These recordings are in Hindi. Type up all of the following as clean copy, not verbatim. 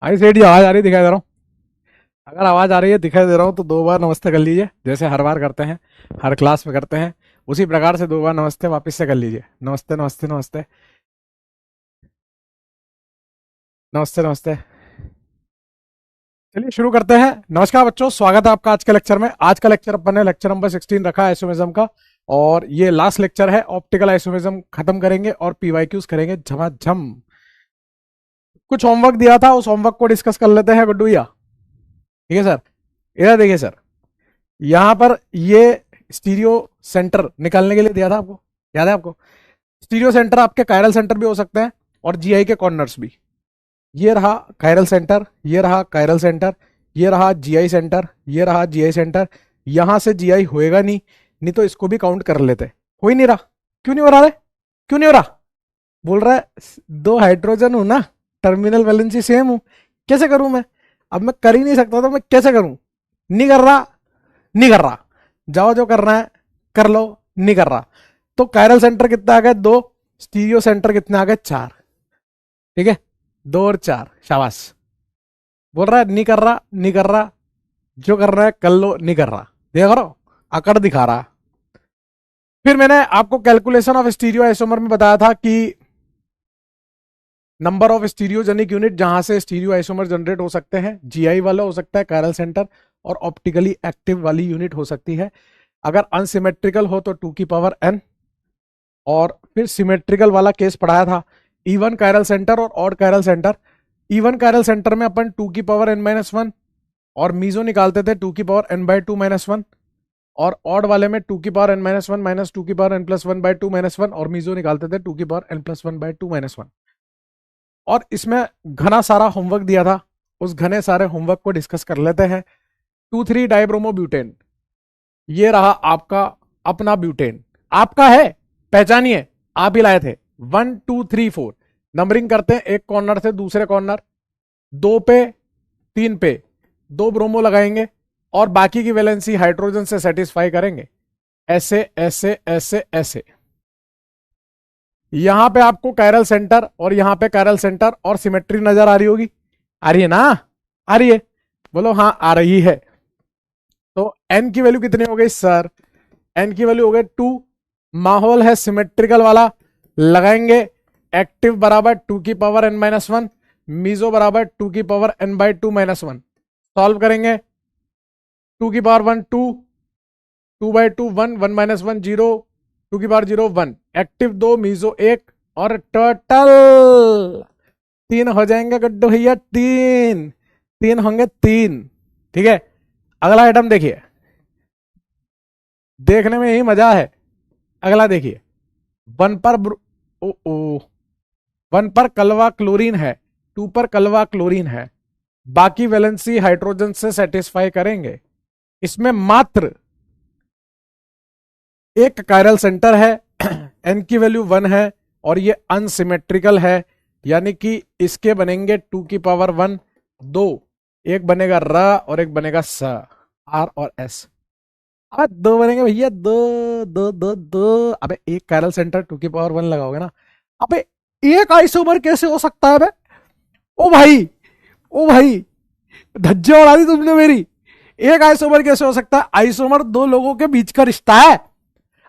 आई सेठ जी, आवाज आ रही है, दिखाई दे रहा हूँ। अगर आवाज आ रही है, दिखाई दे रहा हूँ, तो 2 बार नमस्ते कर लीजिए, जैसे हर बार करते हैं, हर क्लास में करते हैं। उसी प्रकार से 2 बार नमस्ते वापस से कर लीजिए। नमस्ते नमस्ते नमस्ते। नमस्ते नमस्ते। चलिए शुरू करते हैं। नमस्कार बच्चों, स्वागत है आपका आज के लेक्चर में। आज का लेक्चर अपन ने लेक्चर नंबर 16 रखा है आइसोमेरिज्म का। और ये लास्ट लेक्चर है। ऑप्टिकल आइसोमेरिज्म खत्म करेंगे और पीवाईक्यूज करेंगे झमाझम। कुछ होमवर्क दिया था, उस होमवर्क को डिस्कस कर लेते हैं गुड्डू भैया। ठीक है सर। इधर देखिए सर, यहाँ पर ये स्टीरियो सेंटर निकालने के लिए दिया था आपको, याद है आपको? स्टीरियो सेंटर आपके कायरल सेंटर भी हो सकते हैं और जीआई के कॉर्नर्स भी। ये रहा कायरल सेंटर, ये रहा कायरल सेंटर, ये रहा जीआई सेंटर, ये रहा जीआई सेंटर। यहां से जीआई होएगा नहीं, नहीं तो इसको भी काउंट कर लेते। हो ही नहीं रहा। क्यों नहीं हो रहा रे? क्यों नहीं हो रहा? बोल रहा है 2 हाइड्रोजन हूं ना, टर्मिनल वैलेंसी सेम हूं, कैसे करूं मैं? अब मैं कर ही नहीं सकता तो मैं कैसे करूं? नहीं कर रहा, नहीं कर रहा। जाओ, जो करना है कर लो। नहीं कर रहा तो कायरल सेंटर कितने आ गए? 2। स्टीरियो सेंटर कितने आ गए? 4। ठीक है, 2 और 4, शाबाश। बोल रहा है नहीं कर रहा, नहीं कर रहा, जो कर रहा है कर लो, नहीं कर रहा। देख रहा हो, अकड़ दिखा रहा। फिर मैंने आपको कैलकुलेशन ऑफ स्टीरियो आइसोमर में बताया था कि नंबर ऑफ स्टीरियोजेनिक यूनिट जहां से स्टीरियो आइसोमर जनरेट हो सकते हैं, जीआई वाला हो सकता है कायरल सेंटर, और ऑप्टिकली एक्टिव वाली यूनिट हो सकती है। अगर अनसिमेट्रिकल हो तो 2 की पावर n। और फिर सिमेट्रिकल वाला केस पढ़ाया था, इवन कायरल सेंटर और odd chiral centre. Even chiral centre में अपन 2 की पावर n-1 और मीजो निकालते थे 2 की पावर n/2-1। और ऑड वाले में 2 की पावर n-1 माइनस 2 की पावर n+1/2-1 और मीजो निकालते थे 2 की पावर n+1/2-1। और इसमें घना सारा होमवर्क दिया था, उस घने सारे होमवर्क को डिस्कस कर लेते हैं। 2,3-डाइब्रोमो ब्यूटेन, ये रहा आपका अपना ब्यूटेन। आपका है, पहचानिए, आप ही लाए थे। 1 2 3 4 नंबरिंग करते हैं, एक कॉर्नर से दूसरे कॉर्नर। 2 पे, 3 पे 2 ब्रोमो लगाएंगे और बाकी की वैलेंसी हाइड्रोजन से सेटिस्फाई करेंगे। ऐसे ऐसे ऐसे ऐसे। यहां पे आपको कायरल सेंटर और यहां पे कायरल सेंटर और सिमेट्री नजर आ रही होगी। आ रही है ना? आ रही है? बोलो हाँ आ रही है। तो एन की वैल्यू कितनी हो गई सर? एन की वैल्यू हो गई 2। माहौल है सिमेट्रिकल वाला, लगाएंगे। एक्टिव बराबर 2 की पावर n-1, मीजो बराबर 2 की पावर n/2-1। सॉल्व करेंगे। 2 की पावर 1 2, 2/2 1, 1-1 0, 2 की पावर 0 1। एक्टिव 2, मीजो 1, और टोटल 3 हो जाएंगे गड्ढू भैया, 3। 3 होंगे, 3। ठीक है, अगला आइटम देखिए, देखने में ही मजा है। अगला देखिए, वन पर ओ ओ 1 पर कलवा क्लोरीन है, 2 पर कलवा क्लोरीन है। बाकी वैलेंसी हाइड्रोजन से सेटिस्फाई करेंगे। इसमें मात्र एक कायरल सेंटर है, एन की वैल्यू 1 है और ये अनसिमेट्रिकल है, यानी कि इसके बनेंगे 2 की पावर 1 2। एक बनेगा र और एक बनेगा स, आर और एस। अब 2 बनेंगे भैया, 2 2 2 2। अबे एक कायरल सेंटर 2 की पावर 1 लगाओगे ना। अबे एक आइसोमर कैसे हो सकता है बे? ओ भाई, ओ भाई, धज्जे उड़ा दी तुमने मेरी। एक आइसोमर कैसे हो सकता है? आइसोमर दो लोगों के बीच का रिश्ता है।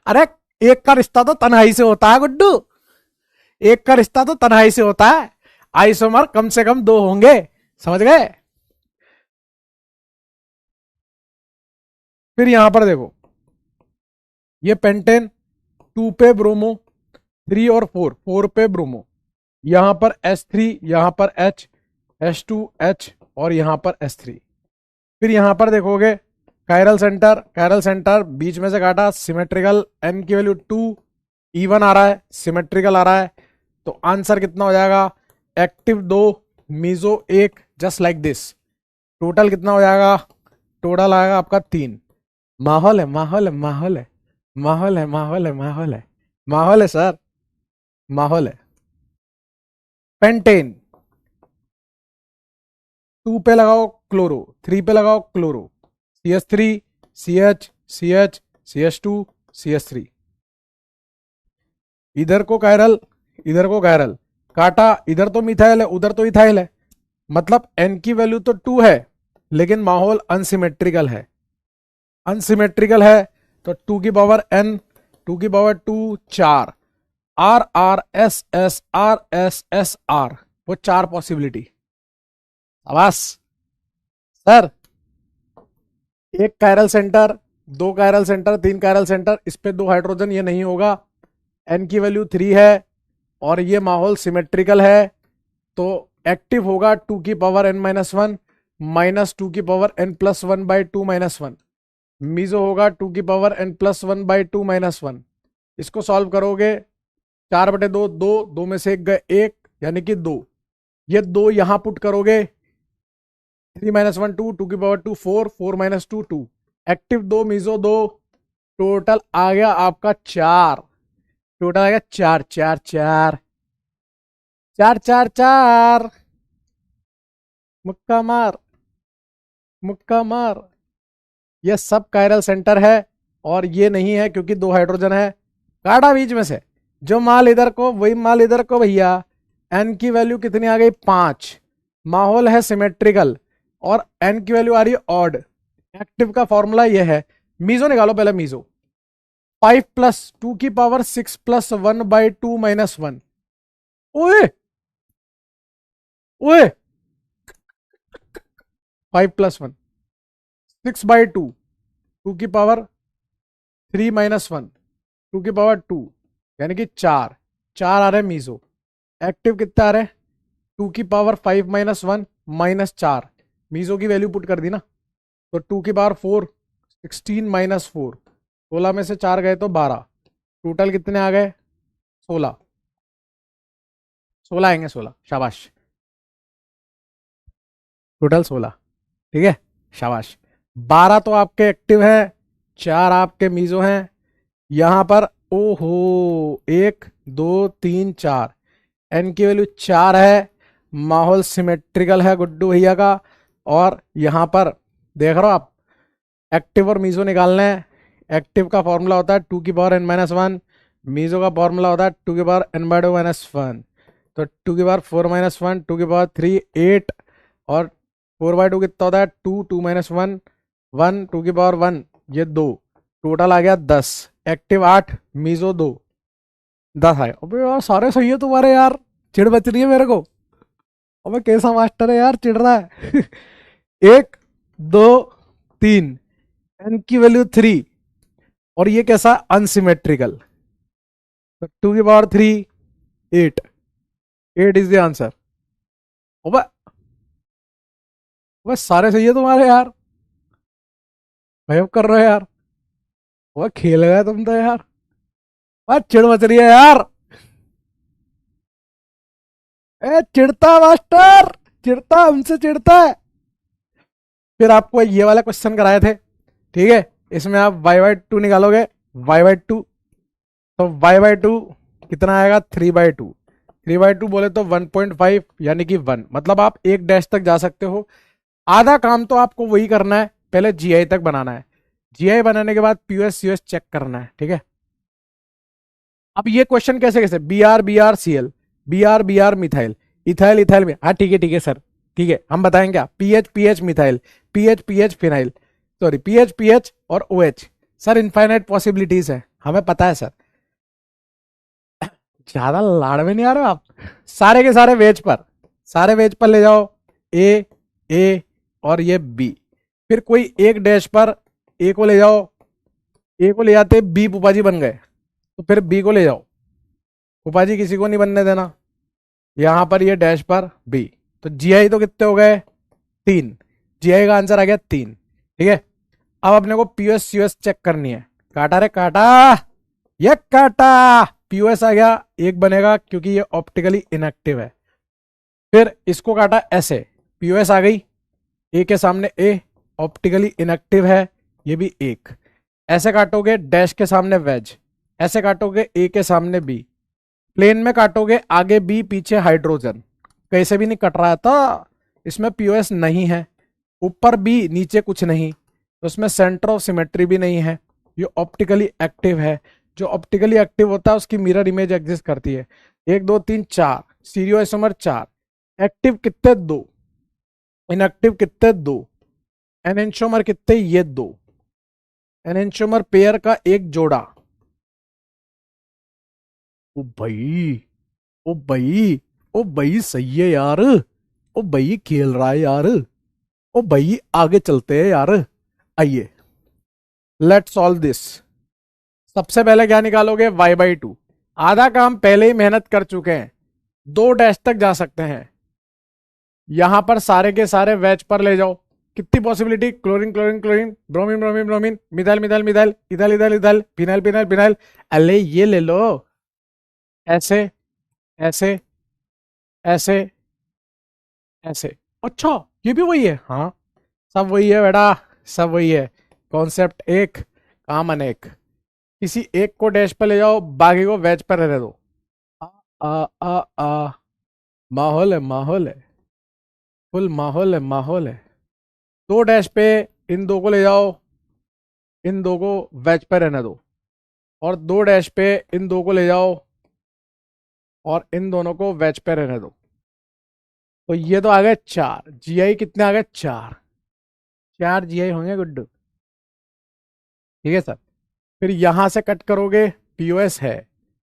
अरे एक का रिश्ता तो तन्हाई से होता है गुड्डू, एक का रिश्ता तो तन्हाई से होता है। आइसोमर कम से कम 2 होंगे, समझ गए? फिर यहां पर देखो, ये पेंटेन 2 पे ब्रोमो, 3 और 4 पे ब्रोमो। यहां पर S3, यहां पर H, H2H और यहां पर S3। फिर यहां पर देखोगे कायरल सेंटर, कायरल सेंटर बीच में से काटा, सिमेट्रिकल, एन की वैल्यू 2, इवन आ रहा है, सिमेट्रिकल आ रहा है। तो आंसर कितना हो जाएगा? Active 2, meso 1, just like this. Total कितना हो जाएगा? टोटल आएगा आपका 3। माहौल है, माहौल है, माहौल है, माहौल है, माहौल है, माहौल है, माहौल है सर, माहौल है। पेंटेन 2 पे लगाओ क्लोरो, 3 पे लगाओ chloro, CH3, CH, CH, CH2, CH3। इधर को कायरल, इधर को कायरल, काटा, इधर तो मिथाइल है, उधर तो इथाइल है। मतलब n की वैल्यू तो 2 है, लेकिन माहौल अनसिमेट्रिकल है। अनसिमेट्रिकल है तो 2 की पावर n, 2 की power 2 4, R R S S R S S R, वो 4 पॉसिबिलिटी। आवास सर, एक कायरल सेंटर, दो कायरल सेंटर, तीन कायरल सेंटर, इस पे दो हाइड्रोजन, ये नहीं होगा। n की वैल्यू 3 है और ये माहौल सिमेट्रिकल है, तो एक्टिव होगा 2 की power n minus one, minus 2 की power n plus one by two minus one. Meso होगा 2 की power n plus one by two minus one. इसको सॉल्व करोगे, 4/2, दो, दो में से एक गए एक, यानी कि 2। ये 2 यहां पुट करोगे, 3 माइनस वन 2, 2 की पावर 2 4, 4 माइनस 2 2। एक्टिव 2, मीजो 2, टोटल आ गया आपका 4। टोटल आ गया 4 4 4 4 4 4। मुक्का मार, मुक्का मार। ये सब कायरल सेंटर है और ये नहीं है क्योंकि दो हाइड्रोजन है। काटा बीच में से, जो माल इधर को वही माल इधर को भैया। एन की वैल्यू कितनी आ गई? 5। माहौल है सिमेट्रिकल और एन की वैल्यू आ रही है ऑड। एक्टिव का फॉर्मूला ये है, मीजो निकालो पहले। मीजो 5 प्लस 2 की power 6 plus 1 by two minus one. ओए ओए, 5 प्लस 1 6 बाई टू, 2 की पावर 3 माइनस वन, 2 की पावर 2, यानी कि 4। 4 आ रहे मीजो। एक्टिव कितने आ रहे? 2 की power 5 minus one minus 4। Meso की वैल्यू पुट कर दी ना, तो 2 की पावर 4, 16 माइनस 4, 16 में से 4 गए तो 12। टोटल कितने आ गए? 16। 16 आएंगे, 16। शाबाश, टोटल 16। ठीक है, शाबाश। 12 तो आपके एक्टिव हैं, 4 आपके मीजो हैं। यहां पर ओहो, 1 2 3 4, एन की वैल्यू 4 है। माहौल सिमेट्रिकल है गुड्डू भैया का। और यहां पर देख रहे हो आप, एक्टिव और मीजो निकालना है। एक्टिव का फॉर्मूला होता है 2 की पावर n माइनस वन, मीजो का फॉर्मूला होता है 2 की power n by two minus one. तो 2 की पावर 4 माइनस वन, 2 की पावर 3 8, और 4/2 कितना होता है? 2, 2 माइनस वन 1, 2 की पावर 1, ये 2। टोटल आ गया 10। एक्टिव 8, मीजो 2, 10 आए। अबे यार सारे सही है तुम्हारे यार, चिढ़ बच रही है मेरे को। अबे कैसा मास्टर है यार, चिढ़ रहा है। 1 2 3, एन की वैल्यू 3, और ये कैसा? अनसिमेट्रिकल। तो 2 की पावर 3 8, 8 इज द आंसर। अबे अबे सारे सही है तुम्हारे यार, गजब कर रहे हो यार। अबे खेल गए तुम तो यार। अबे चिढ़ मच रही है यार। ए चिढ़ता मास्टर, चिढ़ता, हमसे चिढ़ता है। फिर आपको ये वाला क्वेश्चन कराए थे, ठीक है। इसमें आप y/2 निकालोगे, y/2, तो y/2 कितना आएगा? 3/2। 3/2 बोले तो 1.5, यानी कि 1। मतलब आप एक डैश तक जा सकते हो। आधा काम तो आपको वही करना है, पहले जीआई तक बनाना है। जीआई बनाने के बाद पीयूएस यूएस चेक करना है, ठीक है। अब ये क्वेश्चन कैसे कैसे, Br Br Cl, Br methyl, ethyl ethyl में, हाँ ठीक है सर, ठीक है हम बताएंगे क्या। PH pH methyl, pH pH phenyl, sorry pH pH और ओएच। सर इनफाइनाइट पॉसिबिलिटीज है, हमें पता है सर। ज्यादा लाड़ में नहीं आ रहे हो आप। सारे के सारे वेज पर, सारे वेज पर ले जाओ। ए और ये बी। फिर कोई एक डैश पर ए को ले जाओ, ए को ले जाते बी पुपाजी बन गए, तो फिर बी को ले जाओ। पुपाजी किसी को नहीं बनने देना। यहां पर ये डैश पर बी। तो जीआई तो कितने हो गए? 3। जीआई का आंसर आ गया 3। ठीक है, अब अपने को पीयूएस यूएस चेक करनी है। काटा रे काटा, ये काटा। पीयूएस आ गया, एक बनेगा क्योंकि ये ऑप्टिकली इनएक्टिव है। फिर इसको काटा ऐसे, पीयूएस आ गई, ए के सामने ए, ऑप्टिकली इनएक्टिव है, ये भी एक। ऐसे काटोगे डैश के सामने वेज, ऐसे काटोगे ए के सामने बी, प्लेन में काटोगे आगे बी पीछे हाइड्रोजन, कैसे भी नहीं कट रहा था। इसमें पीओएस नहीं है, ऊपर बी नीचे कुछ नहीं, तो इसमें सेंटर ऑफ सिमेट्री भी नहीं है। ये ऑप्टिकली एक्टिव है, जो ऑप्टिकली एक्टिव होता है उसकी मिरर इमेज एग्जिस्ट करती है। 1 2 3 4, स्टीरियो आइसोमर 4, एक्टिव कितने? 2। इनएक्टिव कितने? दो। एनेंटियोमर कितने? ये दो। एनेंटियोमर पेयर का एक जोड़ा। ओ भाई, ओ भाई, ओ भाई सही है यार। ओ भाई खेल रहा है यार। ओ भाई आगे चलते हैं यार। आइए, लेट्स सॉल्व दिस। सबसे पहले क्या निकालोगे? y/2। आधा काम पहले ही मेहनत कर चुके हैं। दो डैश तक जा सकते हैं। यहां पर सारे के सारे वेज पर ले जाओ। कितनी possibility? Chlorine chlorine chlorine, bromine bromine bromine, methyl methyl methyl, ethyl ethyl ethyl, phenyl phenyl phenyl. अरे ये ले लो। ऐसे, ऐसे, ऐसे, ऐसे। अच्छा, ये भी वही है? हाँ, सब वही है बेटा, सब वही है। कॉन्सेप्ट एक, काम अनेक। किसी एक को डैश पर ले जाओ, बाकी को वेज पर रहने दो। आ आ आ आ माहौल है, माहौल है, फुल माहौल है, माहौल है। दो डैश पे इन दो को ले जाओ, इन दो को वेज पे रहने दो। और दो डैश पे इन दो को ले जाओ और इन दोनों को वेज पे रहने दो। तो ये तो आ गए चार जीआई। कितने आ गए? चार। चार जीआई होंगे गुड्डू। ठीक है सर। फिर यहां से कट करोगे, पीओएस है,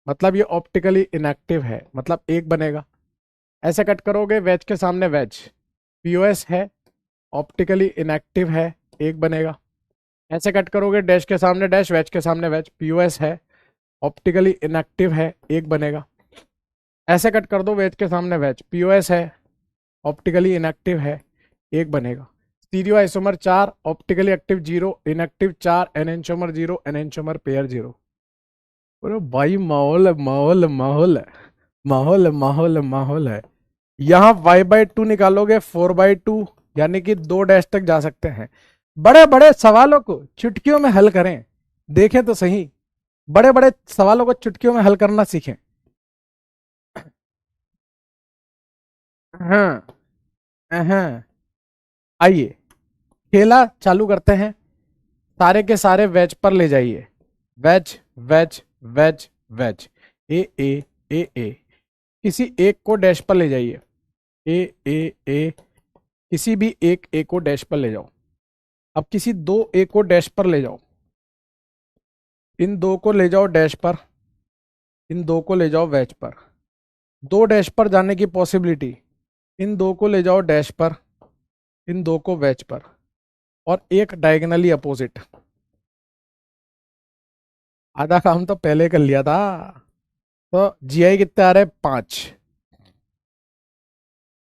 मतलब ये ऑप्टिकली इनएक्टिव है, मतलब एक बनेगा। ऐसे कट करोगे, वेज के सामने वेज, पीओएस है, ऑप्टिकली इनएक्टिव है, एक बनेगा। ऐसे कट करोगे, डैश के सामने डैश, वेज के सामने वेज, पीओएस है, ऑप्टिकली इनएक्टिव है, एक बनेगा। ऐसे कट कर दो, वेज के सामने वेज, पीओएस है, ऑप्टिकली इनएक्टिव है, एक बनेगा। स्टीरियो आइसोमर चार, ऑप्टिकली एक्टिव जीरो, इनएक्टिव चार, एनेंटियोमर जीरो, एनेंटियोमर पेयर जीरो। अरे भाई माहौल है, माहौल है, माहौल है, माहौल है, माहौल है, माहौल है। यहाँ y/2 निकालोगे, 4/2, यानी कि दो डैश तक जा सकते हैं। बड़े बड़े सवालों को चुटकियों में हल करें। देखें तो सही, बड़े बड़े सवालों को चुटकियों में हल करना सीखें। हाँ, हाँ। आइए, खेला चालू करते हैं। सारे के सारे वेज पर ले जाइए। Wedge, wedge, wedge, wedge. ए ए, ए ए। किसी एक को डैश पर ले जाइए। ए ए ए। किसी भी एक ए को डैश पर ले जाओ। अब किसी दो ए को डैश पर ले जाओ। इन दो को ले जाओ डैश पर, इन दो को ले जाओ वेज पर। दो डैश पर जाने की पॉसिबिलिटी, इन दो को ले जाओ डैश पर, इन दो को वेज पर, और एक डायगोनली अपोजिट। आधा काम तो पहले कर लिया था। तो जीआई कितने आ रहे हैं? पांच।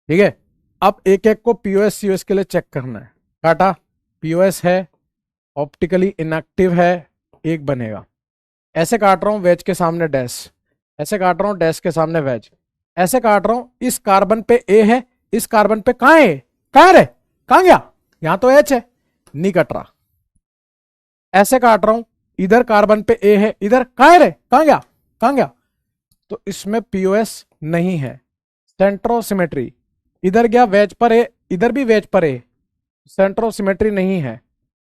ठीक है। अब एक एक को पीओएस सीओएस के लिए चेक करना है। काटा, पीओएस है, ऑप्टिकली इनएक्टिव है, एक बनेगा। ऐसे काट रहा हूं, वेज के सामने डैश, ऐसे काट रहा हूं, डैश के सामने वेज, ऐसे काट रहा हूं। इस कार्बन पे ए है, इस कार्बन पे कहां है? कहां रे? कहां गया? यहां तो एच है, नहीं कट रहा। ऐसे काट रहा हूं, इधर कार्बन पे ए है, इधर कहां है रे? कहां गया? कहां गया? तो इसमें पीओएस नहीं है। सेंट्रोसिमेट्री, इधर गया वेज पर ए, इधर भी वेज पर ए, सेंट्रोसिमेट्री नहीं है।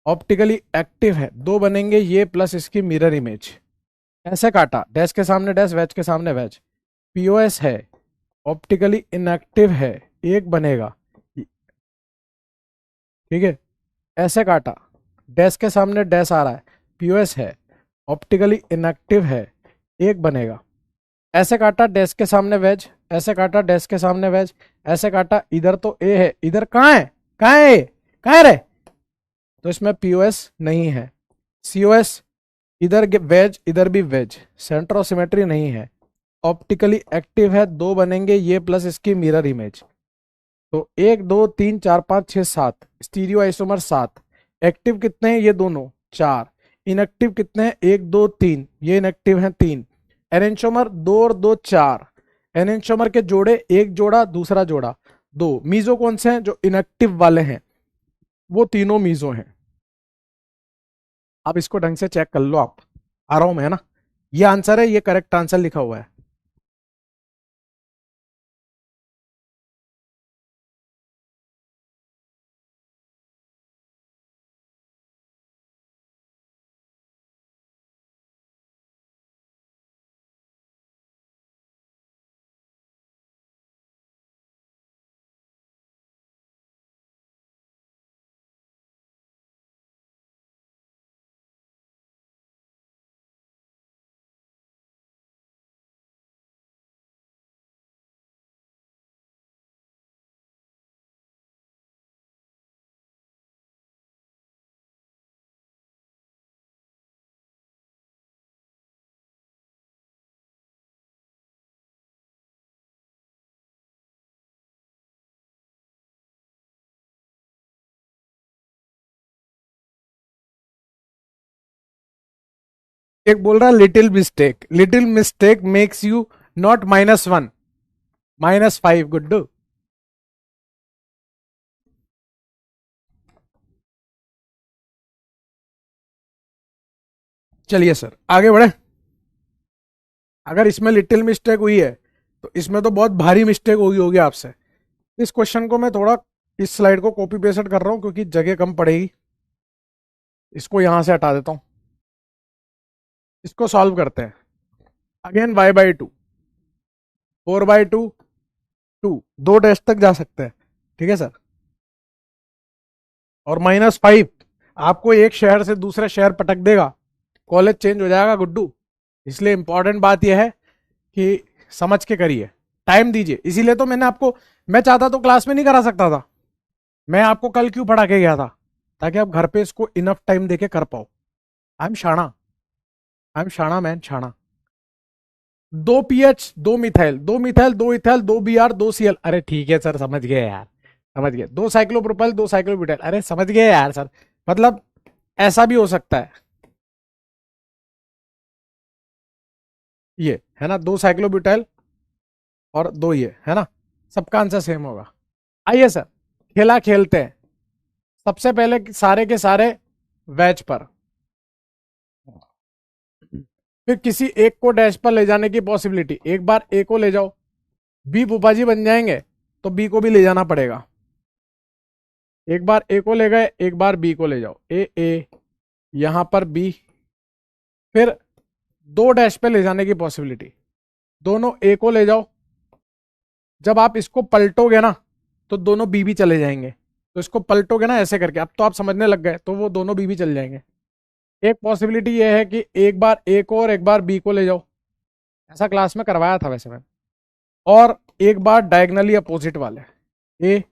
ऑप्टिकली एक्टिव है, दो बनेंगे ये प्लस इसकी मिरर इमेज। ऐसे काटा, डैश के सामने डैश, वेज के सामने वेज, पीओएस है, ऑप्टिकली इनएक्टिव है, एक बनेगा। ठीक है। ऐसे काटा, डैश के सामने डैश आ रहा है, पीओएस है, ऑप्टिकली इनएक्टिव है, एक बनेगा। ऐसे काटा, डैश के सामने वेज, ऐसे काटा, डैश के सामने वेज, ऐसे काटा, इधर तो ए है, इधर कहां है? कहां है ए? कहां है रे? तो इसमें पीओएस नहीं है। सीओएस, इधर वेज, इधर भी वेज, सेंट्रोसिमेट्री नहीं है, ऑप्टिकली एक्टिव है, दो बनेंगे ये प्लस इसकी मिरर इमेज। तो एक दो तीन चार पांच छह सात, स्टीरियो आइसोमर सात। एक्टिव कितने हैं? ये दोनों, चार। इनएक्टिव कितने हैं? एक दो तीन, ये इनएक्टिव हैं, तीन। एनेंटियोमर दो और दो चार। एनेंटियोमर के जोड़े, एक जोड़ा, दूसरा जोड़ा, दो। मीजो कौन से हैं? जो इनएक्टिव वाले हैं, वो तीनों मीजो हैं। अब इसको ढंग से चेक कर लो आप। आ रहा हूं मैं, है ना? ये आंसर है, ये करेक्ट आंसर लिखा हुआ है। एक बोल रहा है little mistake makes you not -1 -5 Guddu. चलिए सर आगे बढ़े। अगर इसमें लिटिल मिस्टेक हुई है तो इसमें तो बहुत भारी मिस्टेक हुई होगी आपसे। इस क्वेश्चन को मैं थोड़ा इस स्लाइड को कॉपी पेस्ट कर रहा हूं क्योंकि जगह कम पड़ेगी। इसको यहां से हटा देता हूं। इसको सॉल्व करते हैं। अगेन y/2 4/2 2 दो डैश तक जा सकते हैं। ठीक है सर। और -5 आपको एक शहर से दूसरे शहर पटक देगा। कॉलेज चेंज हो जाएगा गुड्डू। इसलिए इंपॉर्टेंट बात यह है कि समझ के करिए, टाइम दीजिए। इसीलिए तो मैंने आपको, मैं चाहता तो क्लास में नहीं करा सकता था। मैं आपको कल क्यों पढ़ा के गया था? ताकि आप घर पे इसको इनफ टाइम देके कर पाओ। आई एम शाणा, आई एम शाणा मैन, शाणा। दो पीएच, दो इथाइल, दो बीआर, दो सीएल। अरे ठीक है सर, समझ गए यार, समझ गए। दो साइक्लोप्रोपाइल, दो साइक्लोब्यूटाइल। अरे समझ गए यार सर। मतलब ऐसा भी हो सकता है। ये है ना, दो साइक्लोब्यूटाइल और दो ये है ना, सबका आंसर सेम होगा। आइए सर, खेला खेलते हैं। सबसे पहले सारे के सारे वेज पर, फिर किसी एक को डैश पर ले जाने की पॉसिबिलिटी। एक बार ए को ले जाओ, बी फूफाजी बन जाएंगे तो बी को भी ले जाना पड़ेगा। एक बार ए को ले गए, एक बार बी को ले जाओ। ए यहां पर बी, फिर दो डैश पे ले जाने की पॉसिबिलिटी। दोनों ए को ले जाओ, जब आप इसको पलटोगे ना तो दोनों बी भी चले जाएंगे। तो इसको पलटोगे ना ऐसे करके, अब तो आप समझने लग गए, तो वो दोनों बी भी चले जाएंगे। एक पॉसिबिलिटी ये है कि एक बार ए को और एक बार बी को ले जाओ। ऐसा क्लास में करवाया था वैसे मैं। और एक बार डायगनली अपोजिट वाले, ए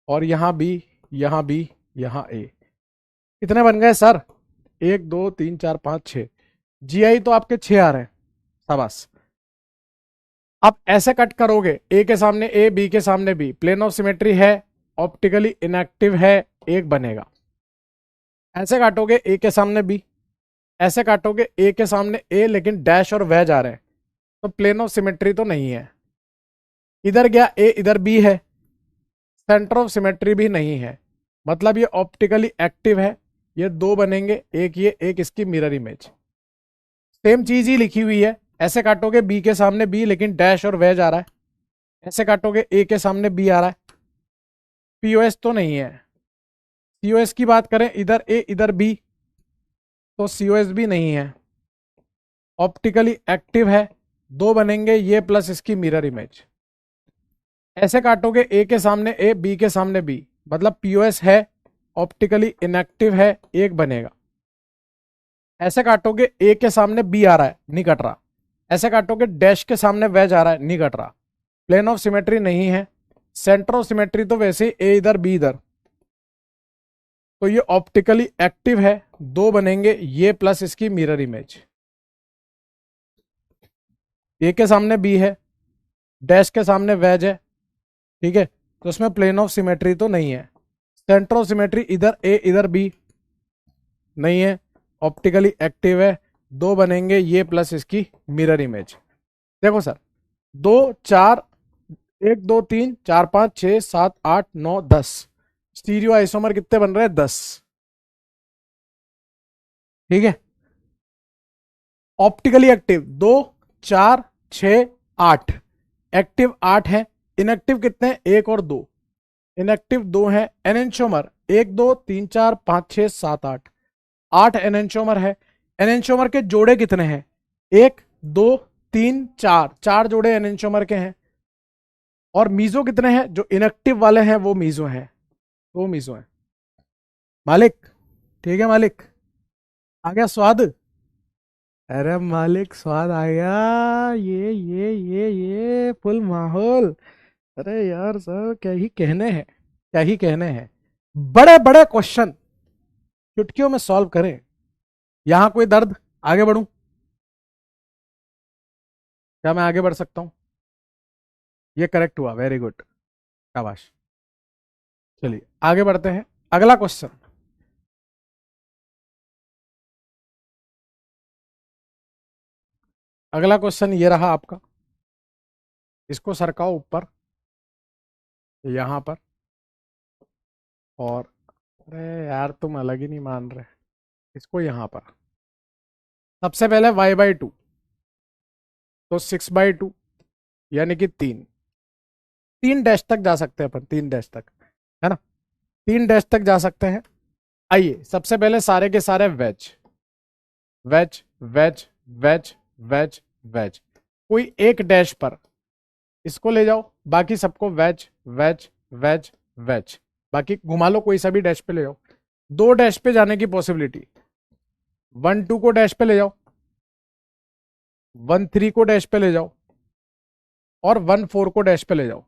और यहां बी, यहां बी, यहां ए। कितने बन गए सर? 1 2 3 4 5 6। जीआई तो आपके 6 आ रहे हैं। शाबाश। आप ऐसे कट करोगे, ए के सामने ए, बी के सामने बी, प्लेन ऑफ सिमेट्री है, ऑप्टिकली इनएक्टिव है, एक बनेगा। ऐसे काटोगे ए के सामने बी, ऐसे काटोगे ए के सामने ए, लेकिन डैश और वैज आ रहे हैं, तो प्लेन ऑफ सिमेट्री तो नहीं है। इधर गया ए, इधर बी है, सेंटर ऑफ सिमेट्री भी नहीं है, मतलब ये ऑप्टिकली एक्टिव है। ये दो बनेंगे, एक ये, एक इसकी मिरर इमेज। सेम चीज ही लिखी हुई है। ऐसे काटोगे बी के सामने बी, लेकिन डैश और वैज आ रहा है। ऐसे काटोगे ए के सामने बी आ रहा है, पीओएस तो नहीं है। सीओएस की बात करें, इधर ए इधर बी, तो सीओएस भी नहीं है। ऑप्टिकली एक्टिव है, दो बनेंगे, ये प्लस इसकी मिरर इमेज। ऐसे काटोगे ए के सामने ए, बी के सामने बी, मतलब पीओएस है, ऑप्टिकली इनएक्टिव है, एक बनेगा। ऐसे काटोगे ए के सामने बी आ रहा है, नहीं कट रहा। ऐसे काटोगे डैश के सामने वेज आ रहा है, नहीं कट रहा। प्लेन ऑफ सिमेट्री नहीं है। सेंटर ऑफ सिमेट्री तो वैसे ही ए इधर बी इधर, तो ये ऑप्टिकली एक्टिव है, दो बनेंगे, ये प्लस इसकी मिरर इमेज। ए के सामने बी है, डैश के सामने वेज है, ठीक है, तो उसमें प्लेन ऑफ सिमेट्री तो नहीं है। सेंटर ऑफ सिमेट्री इधर ए इधर बी नहीं है, ऑप्टिकली एक्टिव है, दो बनेंगे, ये प्लस इसकी मिरर इमेज। देखो सर, 2 4, 1 2 3 4 5 6 7 8 9 10 स्टीरियो आइसोमर कितने बन रहे हैं? 10। ठीक है। ऑप्टिकली एक्टिव 2 4 6 8, एक्टिव 8 है, इनएक्टिव कितने? एक और दो, इनएक्टिव दो है। एनेंशोमर 1 2 3 4 5 6 7 8, 8 एनेंशोमर है। एनेंशोमर के जोड़े कितने हैं? 1 2 3 4, चार जोड़े एनेंशोमर के हैं। और मीजो कितने हैं? जो इनएक्टिव वाले हैं वो मीजो हैं, वो मीजो हैं। मालिक, ठीक है मालिक, आ गया स्वाद। अरे मालिक स्वाद आ गया। ये फुल माहौल। अरे यार सर, क्या ही कहने हैं, क्या ही कहने हैं। बड़े बड़े क्वेश्चन चुटकियों में सॉल्व करें। यहां कोई दर्द? आगे बढ़ूं? क्या मैं आगे बढ़ सकता हूं? ये करेक्ट हुआ, वेरी गुड, शाबाश। चलिए आगे बढ़ते हैं। अगला क्वेश्चन। अगला क्वेश्चन ये रहा आपका, इसको सरकाओ ऊपर यहां पर, और अरे यार तुम अलग ही नहीं मान रहे, इसको यहां पर। सबसे पहले y/2, तो 6/2 यानी कि 3 डैश तक जा सकते हैं अपन, 3 डैश तक, है ना, 3 डैश तक जा सकते हैं। आइए सबसे पहले सारे के सारे wedge wedge wedge wedge wedge wedge, कोई एक डैश पर इसको ले जाओ, बाकी सबको वेज वेज वेज वेज, बाकी घुमा लो, कोई सा भी डैश पे ले जाओ। 2 डैश पे जाने की पॉसिबिलिटी, 1 2 को डैश पे ले जाओ, 1 3 को डैश पे ले जाओ, और 1 4 को डैश पे ले जाओ।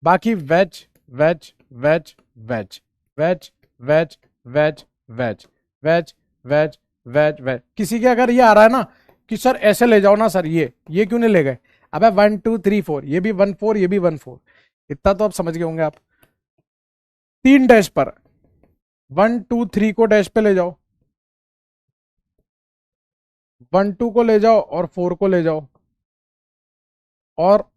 बाकी wedge wedge wedge wedge wedge wedge wedge wedge wedge wedge wedge wedge. किसी के अगर ये आ रहा है ना कि सर ऐसे ले जाओ ना सर, ये क्यों नहीं ले गए, अबे 1 2 3 4, ये भी 1 4, ये भी 1 4, इतना तो आप समझ गए होंगे आप। 3 डैश पर 1 2 3 को डैश पे ले जाओ, 1 2 को ले जाओ, और 4 को ले जाओ, और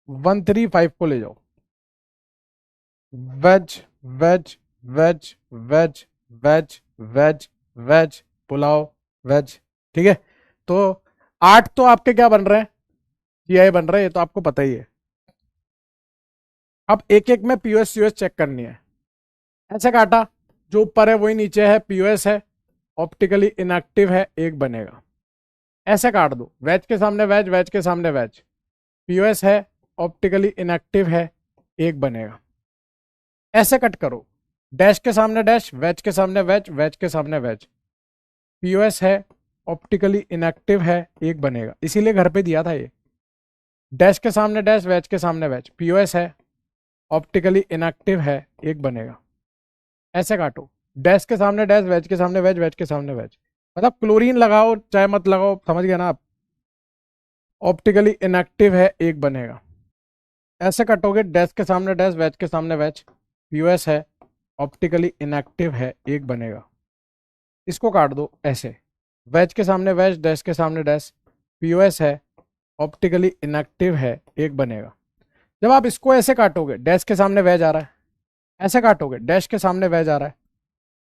1 3 5 को ले जाओ। Wedge wedge wedge wedge wedge wedge wedge, pulao wedge, ठीक है। तो 8 तो आपके क्या बन रहे हैं, सीआई बन रहे हैं, ये तो आपको पता ही है। अब एक एक में पीओएस यूएस चेक करनी है। ऐसे काटा, जो ऊपर है वही नीचे है, पीओएस है, ऑप्टिकली इनएक्टिव है, 1 बनेगा। ऐसे काट दो, वेज के सामने वेज, वेज के सामने वेज, पीओएस है, ऑप्टिकली इनएक्टिव है, 1 बनेगा। ऐसे कट करो, डैश के सामने डैश, वेज के सामने वेज, वेज के सामने वेज, पीओएस है, ऑप्टिकली इनएक्टिव है, 1 बनेगा। इसीलिए घर पे दिया था ये, डैश के सामने डैश, वेज के सामने वेज, पीओएस है, ऑप्टिकली इनएक्टिव है, 1 बनेगा। ऐसे काटो, डैश के सामने डैश, वेज के सामने वेज, वेज के सामने वेज, मतलब क्लोरीन लगाओ चाहे मत लगाओ, समझ गए ना आप, ऑप्टिकली इनएक्टिव है, 1 बनेगा। ऐसे कटोगे, डैश के सामने डैश, वेज के सामने वेज, पीओएस है, ऑप्टिकली इनएक्टिव है, 1 बनेगा। इसको काट दो ऐसे, वेज के सामने वेज, डैश के सामने डैश, पीओएस है, ऑप्टिकली इनएक्टिव है, 1 बनेगा। जब आप इसको ऐसे काटोगे, डैश के सामने वेज आ रहा है, ऐसे काटोगे, डैश के सामने वेज आ रहा है,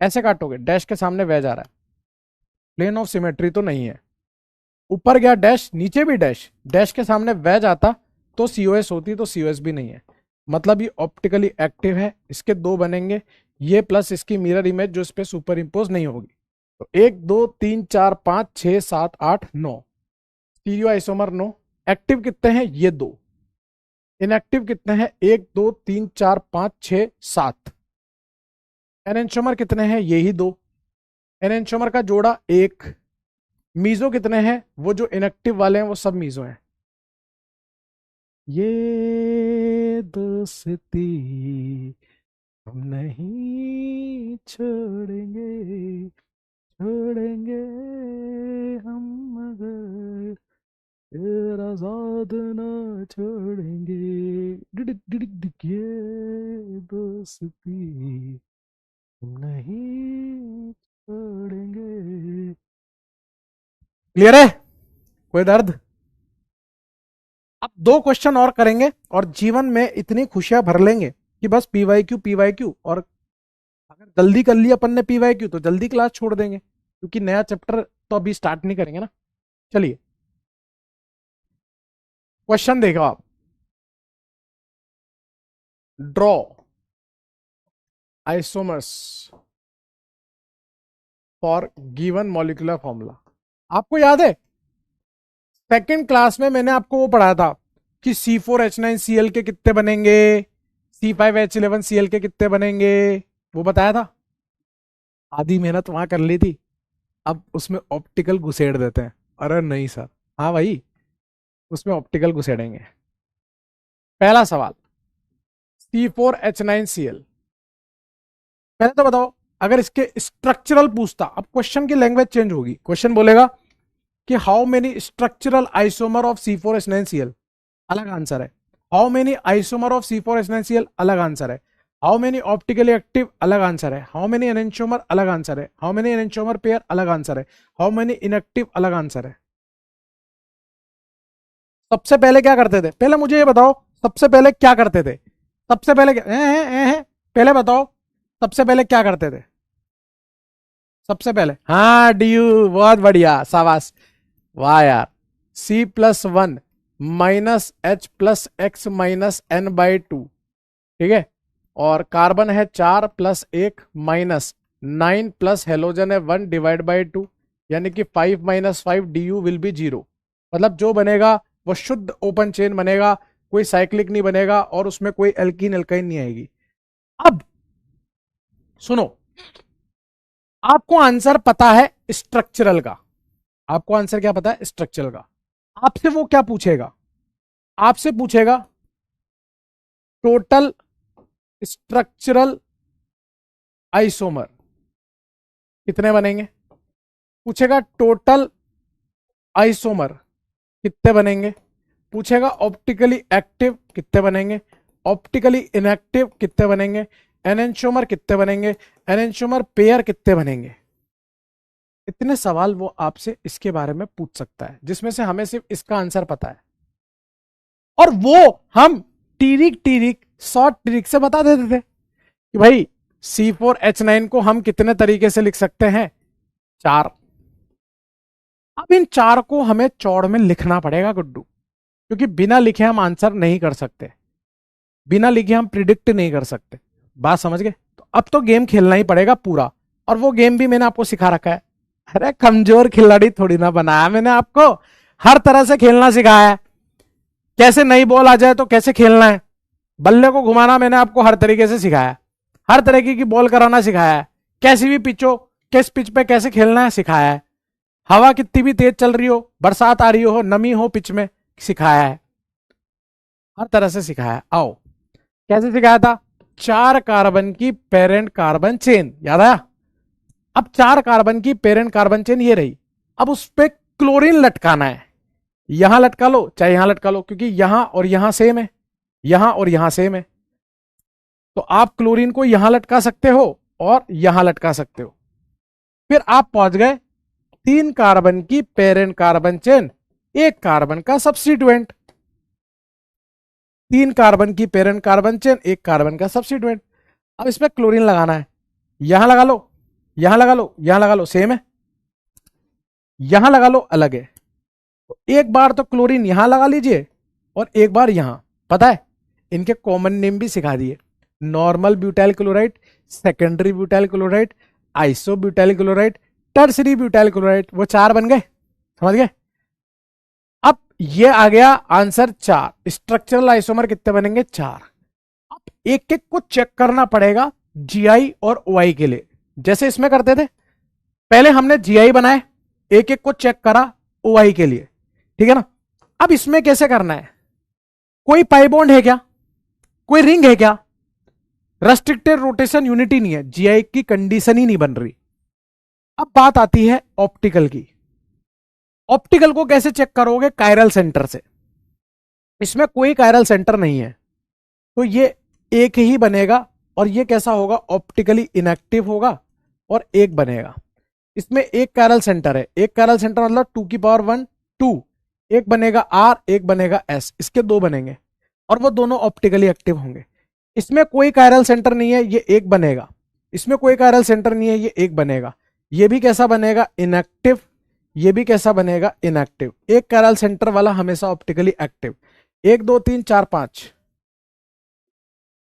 ऐसे काटोगे, डैश के सामने वेज आ रहा है, प्लेन ऑफ सिमेट्री तो नहीं है। ऊपर गया डैश, नीचे भी डैश, डैश के सामने वेज आता तो सीओएस होती, तो सीओएस भी नहीं है, मतलब ये ऑप्टिकली एक्टिव है। इसके 2 बनेंगे, ये प्लस इसकी मिरर इमेज जो इस पे सुपर इंपोज नहीं होगी। तो 1 2 3 4 5 6 7 8 9, स्टीरियो आइसोमर 9। एक्टिव कितने हैं, ये 2। इनएक्टिव कितने हैं, 1 2 3 4 5 6 7। एनेंटियोमर कितने हैं, यही 2। एनेंटियोमर का जोड़ा 1। मीजो कितने हैं, वो जो इनएक्टिव वाले हैं वो सब मीजो हैं। ये दोस्ती हम नहीं छोड़ेंगे, छोड़ेंगे हम मगर तेरा साथ ना छोड़ेंगे, डिडिक डिडिक डिक, ये दोस्ती हम नहीं छोड़ेंगे। क्लियर है, कोई दर्द? अब 2 क्वेश्चन और करेंगे और जीवन में इतनी खुशियां भर लेंगे कि बस पीवाईक्यू पीवाईक्यू, और अगर जल्दी कर लिया अपन ने पीवाईक्यू तो जल्दी क्लास छोड़ देंगे, क्योंकि नया चैप्टर तो अभी स्टार्ट नहीं करेंगे ना। चलिए क्वेश्चन देखो आप, draw isomers for given molecular formula. आपको याद है सेकेंड क्लास में मैंने आपको वो पढ़ाया था कि C4H9Cl के कितने बनेंगे, C5H11Cl के कितने बनेंगे, वो बताया था। आधी मेहनत वहां कर ली थी, अब उसमें ऑप्टिकल घुसेड़ देते हैं। अरे नहीं सर, हाँ भाई उसमें ऑप्टिकल घुसेड़ेंगे। पहला सवाल, C4H9Cl, पहले तो बताओ अगर इसके स्ट्रक्चरल पूछता, अब क्वेश्चन की लैंग्वेज चेंज होगी, क्वेश्चन बोलेगा कि how many structural isomer of C4H9Cl, अलग आंसर है। How many isomer of C4H9Cl, अलग आंसर है। हाउ मेनी ऑप्टिकली एक्टिव अलग आंसर है, हाउ मेनी एनेंटियोमर अलग आंसर है, हाउ मेनी एनेंटियोमर पेयर अलग आंसर है, हाउ मेनी इनएक्टिव अलग आंसर है। सबसे पहले क्या करते थे, पहले मुझे ये बताओ, सबसे पहले क्या करते थे, सबसे पहले क्या पहले बताओ, सबसे पहले क्या करते थे, सबसे पहले, हाँ डी यू, बहुत बढ़िया, शाबाश, वाह यार। C+1 minus H plus x minus n by two, ठीक है, और कार्बन है 4 प्लस 1 माइनस 9 प्लस हेलोजन है 1 डिवाइड बाई 2, यानी कि 5 minus 5 D you will be 0। मतलब जो बनेगा वो शुद्ध ओपन चेन बनेगा, कोई साइक्लिक नहीं बनेगा और उसमें कोई एल्कीन एल्काइन नहीं आएगी। अब सुनो, आपको आंसर पता है स्ट्रक्चरल का, आपको आंसर क्या पता है स्ट्रक्चरल का। आपसे वो क्या पूछेगा, आपसे पूछेगा टोटल स्ट्रक्चरल आइसोमर कितने बनेंगे, पूछेगा टोटल आइसोमर कितने बनेंगे, पूछेगा ऑप्टिकली एक्टिव कितने बनेंगे, ऑप्टिकली इनएक्टिव कितने बनेंगे, एनेंटियोमर कितने बनेंगे, एनेंटियोमर पेयर कितने बनेंगे। इतने सवाल वो आपसे इसके बारे में पूछ सकता है, जिसमें से हमें सिर्फ इसका आंसर पता है, और वो हम टीरिक टीरिक शॉर्ट ट्रिक से बता देते थे कि भाई C4H9 को हम कितने तरीके से लिख सकते हैं, 4। अब इन 4 को हमें चौड़ में लिखना पड़ेगा गुड्डू, क्योंकि बिना लिखे हम आंसर नहीं कर सकते, बिना लिखे हम प्रिडिक्ट नहीं कर सकते। बात समझ गए? तो अब तो गेम खेलना ही पड़ेगा पूरा, और वो गेम भी मैंने आपको सिखा रखा है। अरे कमजोर खिलाड़ी थोड़ी ना बनाया मैंने आपको, हर तरह से खेलना सिखाया है। कैसे नई बॉल आ जाए तो कैसे खेलना है, बल्ले को घुमाना मैंने आपको हर तरीके से सिखाया है, हर तरीके की बॉल कराना सिखाया है, कैसी भी पिच हो किस पिच पे कैसे खेलना है सिखाया है, हवा कितनी भी तेज चल रही हो, बरसात आ रही हो, नमी हो पिच में, सिखाया है, हर तरह से सिखाया है। आओ कैसे सिखाया था, 4 कार्बन की पेरेंट कार्बन चेन, याद आया? अब 4 कार्बन की पेरेंट कार्बन चेन ये रही, अब उस पर क्लोरीन लटकाना है, यहां लटका लो चाहे यहां लटका लो, क्योंकि यहां और यहां सेम है, यहां और यहां सेम है, तो आप क्लोरीन को यहां लटका सकते हो और यहां लटका सकते हो। फिर आप पहुंच गए 3 कार्बन की पेरेंट कार्बन चेन, 1 कार्बन का सब्स्टिट्यूएंट, 3 कार्बन की पेरेंट कार्बन चेन, 1 कार्बन का सब्स्टिट्यूएंट। अब इसमें क्लोरीन लगाना है, यहां लगा लो, यहां लगा लो, यहां लगा लो, सेम है, यहां लगा लो, अलग है। तो एक बार तो क्लोरीन यहां लगा लीजिए और एक बार यहां, पता है इनके कॉमन नेम भी सिखा दिए, normal butyl chloride, secondary butyl chloride, iso butyl chloride, tertiary butyl chloride, वो 4 बन गए, समझ गए? अब ये आ गया आंसर 4, स्ट्रक्चरल आइसोमर कितने बनेंगे, 4। अब एक एक को चेक करना पड़ेगा जीआई और ओआई के लिए, जैसे इसमें करते थे, पहले हमने जीआई बनाए, एक एक को चेक करा ओआई के लिए, ठीक है ना? अब इसमें कैसे करना है, कोई पाई बॉन्ड है क्या, कोई रिंग है क्या, रेस्ट्रिक्टेड रोटेशन यूनिटी नहीं है, जीआई की कंडीशन ही नहीं बन रही। अब बात आती है ऑप्टिकल की, ऑप्टिकल को कैसे चेक करोगे, कायरल सेंटर से, इसमें कोई कायरल सेंटर नहीं है, तो ये एक ही बनेगा, और ये कैसा होगा, ऑप्टिकली इनएक्टिव होगा, और एक बनेगा। इसमें एक कायरल सेंटर है, एक कायरल सेंटर मतलब 2 की पावर 1 2, एक बनेगा आर एक बनेगा एस, इसके 2 बनेंगे, और वो दोनों ऑप्टिकली एक्टिव होंगे। इसमें कोई कायरल सेंटर नहीं है, ये एक बनेगा, इसमें कोई कायरल सेंटर नहीं है, ये एक बनेगा, ये भी कैसा बनेगा, इनएक्टिव, ये भी कैसा बनेगा, इनएक्टिव। एक कायरल सेंटर वाला हमेशा optically active. 1 2 3 4 5,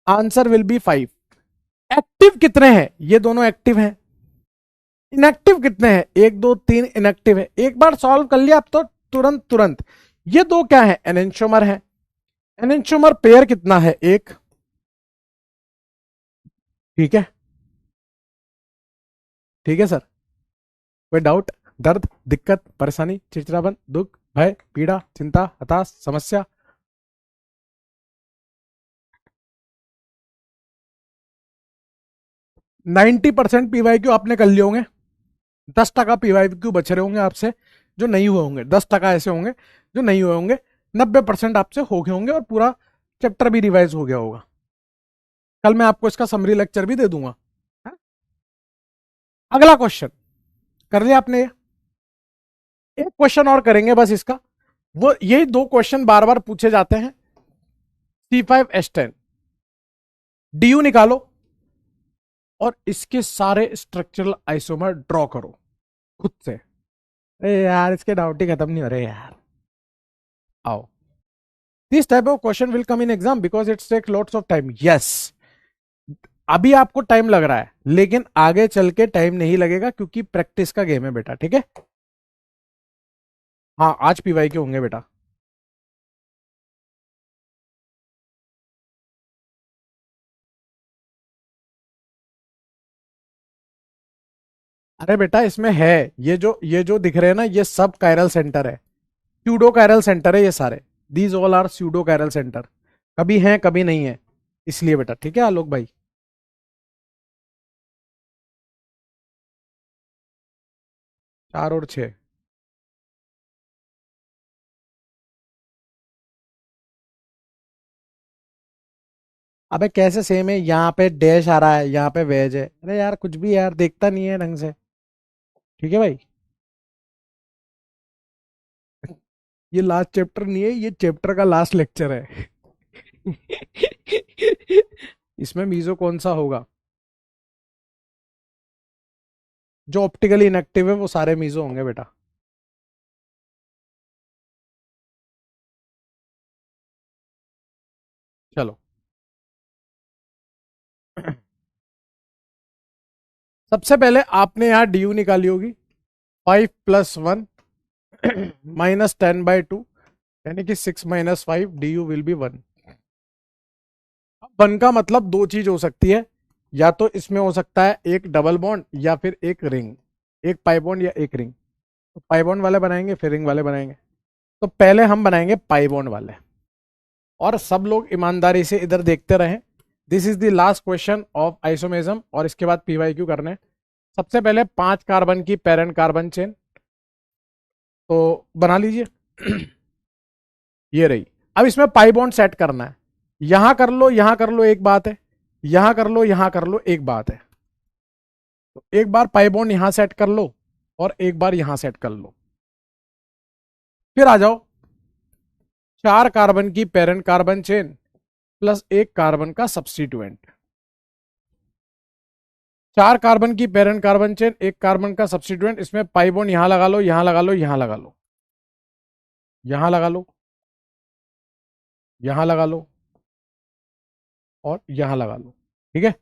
answer will B 5। Active कितने हैं, ये दोनों एक्टिव हैं। इनएक्टिव कितने हैं, 1 2 3 इनएक्टिव है। एक बार सॉल्व कर लिया आप तो तुरंत तुरंत। ये 2 क्या है, एनेंटियोमर है, एनेंटियोमर पेयर कितना है, 1, ठीक है, ठीक है सर, कोई डाउट, दर्द, दिक्कत, परेशानी, चिड़चिड़ापन, दुख, भय, पीड़ा, चिंता, हताश, समस्या? 90% पीवाईक्यू आपने कर लिए होंगे, 10% पीवाईक्यू बचे रहे होंगे आपसे जो नहीं हुए होंगे, 10% ऐसे होंगे जो नहीं हुए होंगे, 90% आपसे हो गए होंगे और पूरा चैप्टर भी रिवाइज हो गया होगा। कल मैं आपको इसका समरी लेक्चर भी दे दूंगा। है? अगला क्वेश्चन कर लिया आपने। एक क्वेश्चन और करेंगे बस इसका, वो यही दो क्वेश्चन बार बार पूछे जाते हैं। C5H10 डी निकालो और इसके सारे स्ट्रक्चरल आइसोमर ड्रॉ करो खुद से। अरे यार इसके डाउट ही खत्म नहीं हो रहे यार। आओ, this type of question will come in exam because it's take lots of time. Yes, अभी आपको टाइम लग रहा है लेकिन आगे चल के टाइम नहीं लगेगा क्योंकि प्रैक्टिस का गेम है बेटा। ठीक है, हाँ आज पीवाई के होंगे बेटा। अरे बेटा इसमें है, ये जो दिख रहे हैं ना, ये सब कायरल सेंटर है, स्यूडो कायरल सेंटर है ये सारे। These all are pseudo chiral centre, कभी हैं कभी नहीं है, इसलिए बेटा। ठीक है आलोक भाई, 4 और 6। अबे कैसे सेम है, यहाँ पे डैश आ रहा है, यहाँ पे वेज है। अरे यार कुछ भी यार, देखता नहीं है ढंग से। ठीक है भाई, ये लास्ट चैप्टर नहीं है, ये चैप्टर का लास्ट लेक्चर है। इसमें मीजो कौन सा होगा? जो ऑप्टिकली इनएक्टिव है वो सारे मीजो होंगे बेटा। चलो, सबसे पहले आपने यहाँ डी यू निकाली होगी। 5+1 -10/2 यानी कि 6 - 5 डी यू विल बी 1। 1 का मतलब दो चीज हो सकती है, या तो इसमें हो सकता है एक डबल बॉन्ड या फिर एक रिंग, एक पाई बॉन्ड या एक रिंग। तो पाई बॉन्ड वाले बनाएंगे फिर रिंग वाले बनाएंगे। तो पहले हम बनाएंगे पाई बॉन्ड वाले, और सब लोग ईमानदारी से इधर देखते रहें। This is the last question of isomerism और इसके बाद पीवाईक्यू करने हैं। सबसे पहले 5 कार्बन की पेरेंट कार्बन चेन तो बना लीजिए। ये रही। अब इसमें पाई बॉन्ड सेट करना है, यहां कर लो यहां कर लो एक बात है, यहां कर लो यहां कर लो एक बात है। तो एक बार पाई बॉन्ड यहां सेट कर लो और एक बार यहां सेट कर लो। फिर आ जाओ 4 कार्बन की पेरेंट कार्बन चेन प्लस एक कार्बन का सब्स्टिट्यूएंट। 4 कार्बन की पेरेंट कार्बन चेन, एक कार्बन का सब्स्टिट्यूएंट। इसमें पाई बॉन्ड यहां लगा लो यहां लगा लो यहां लगा लो, यहां लगा लो यहां लगा लो और यहां लगा लो। ठीक है,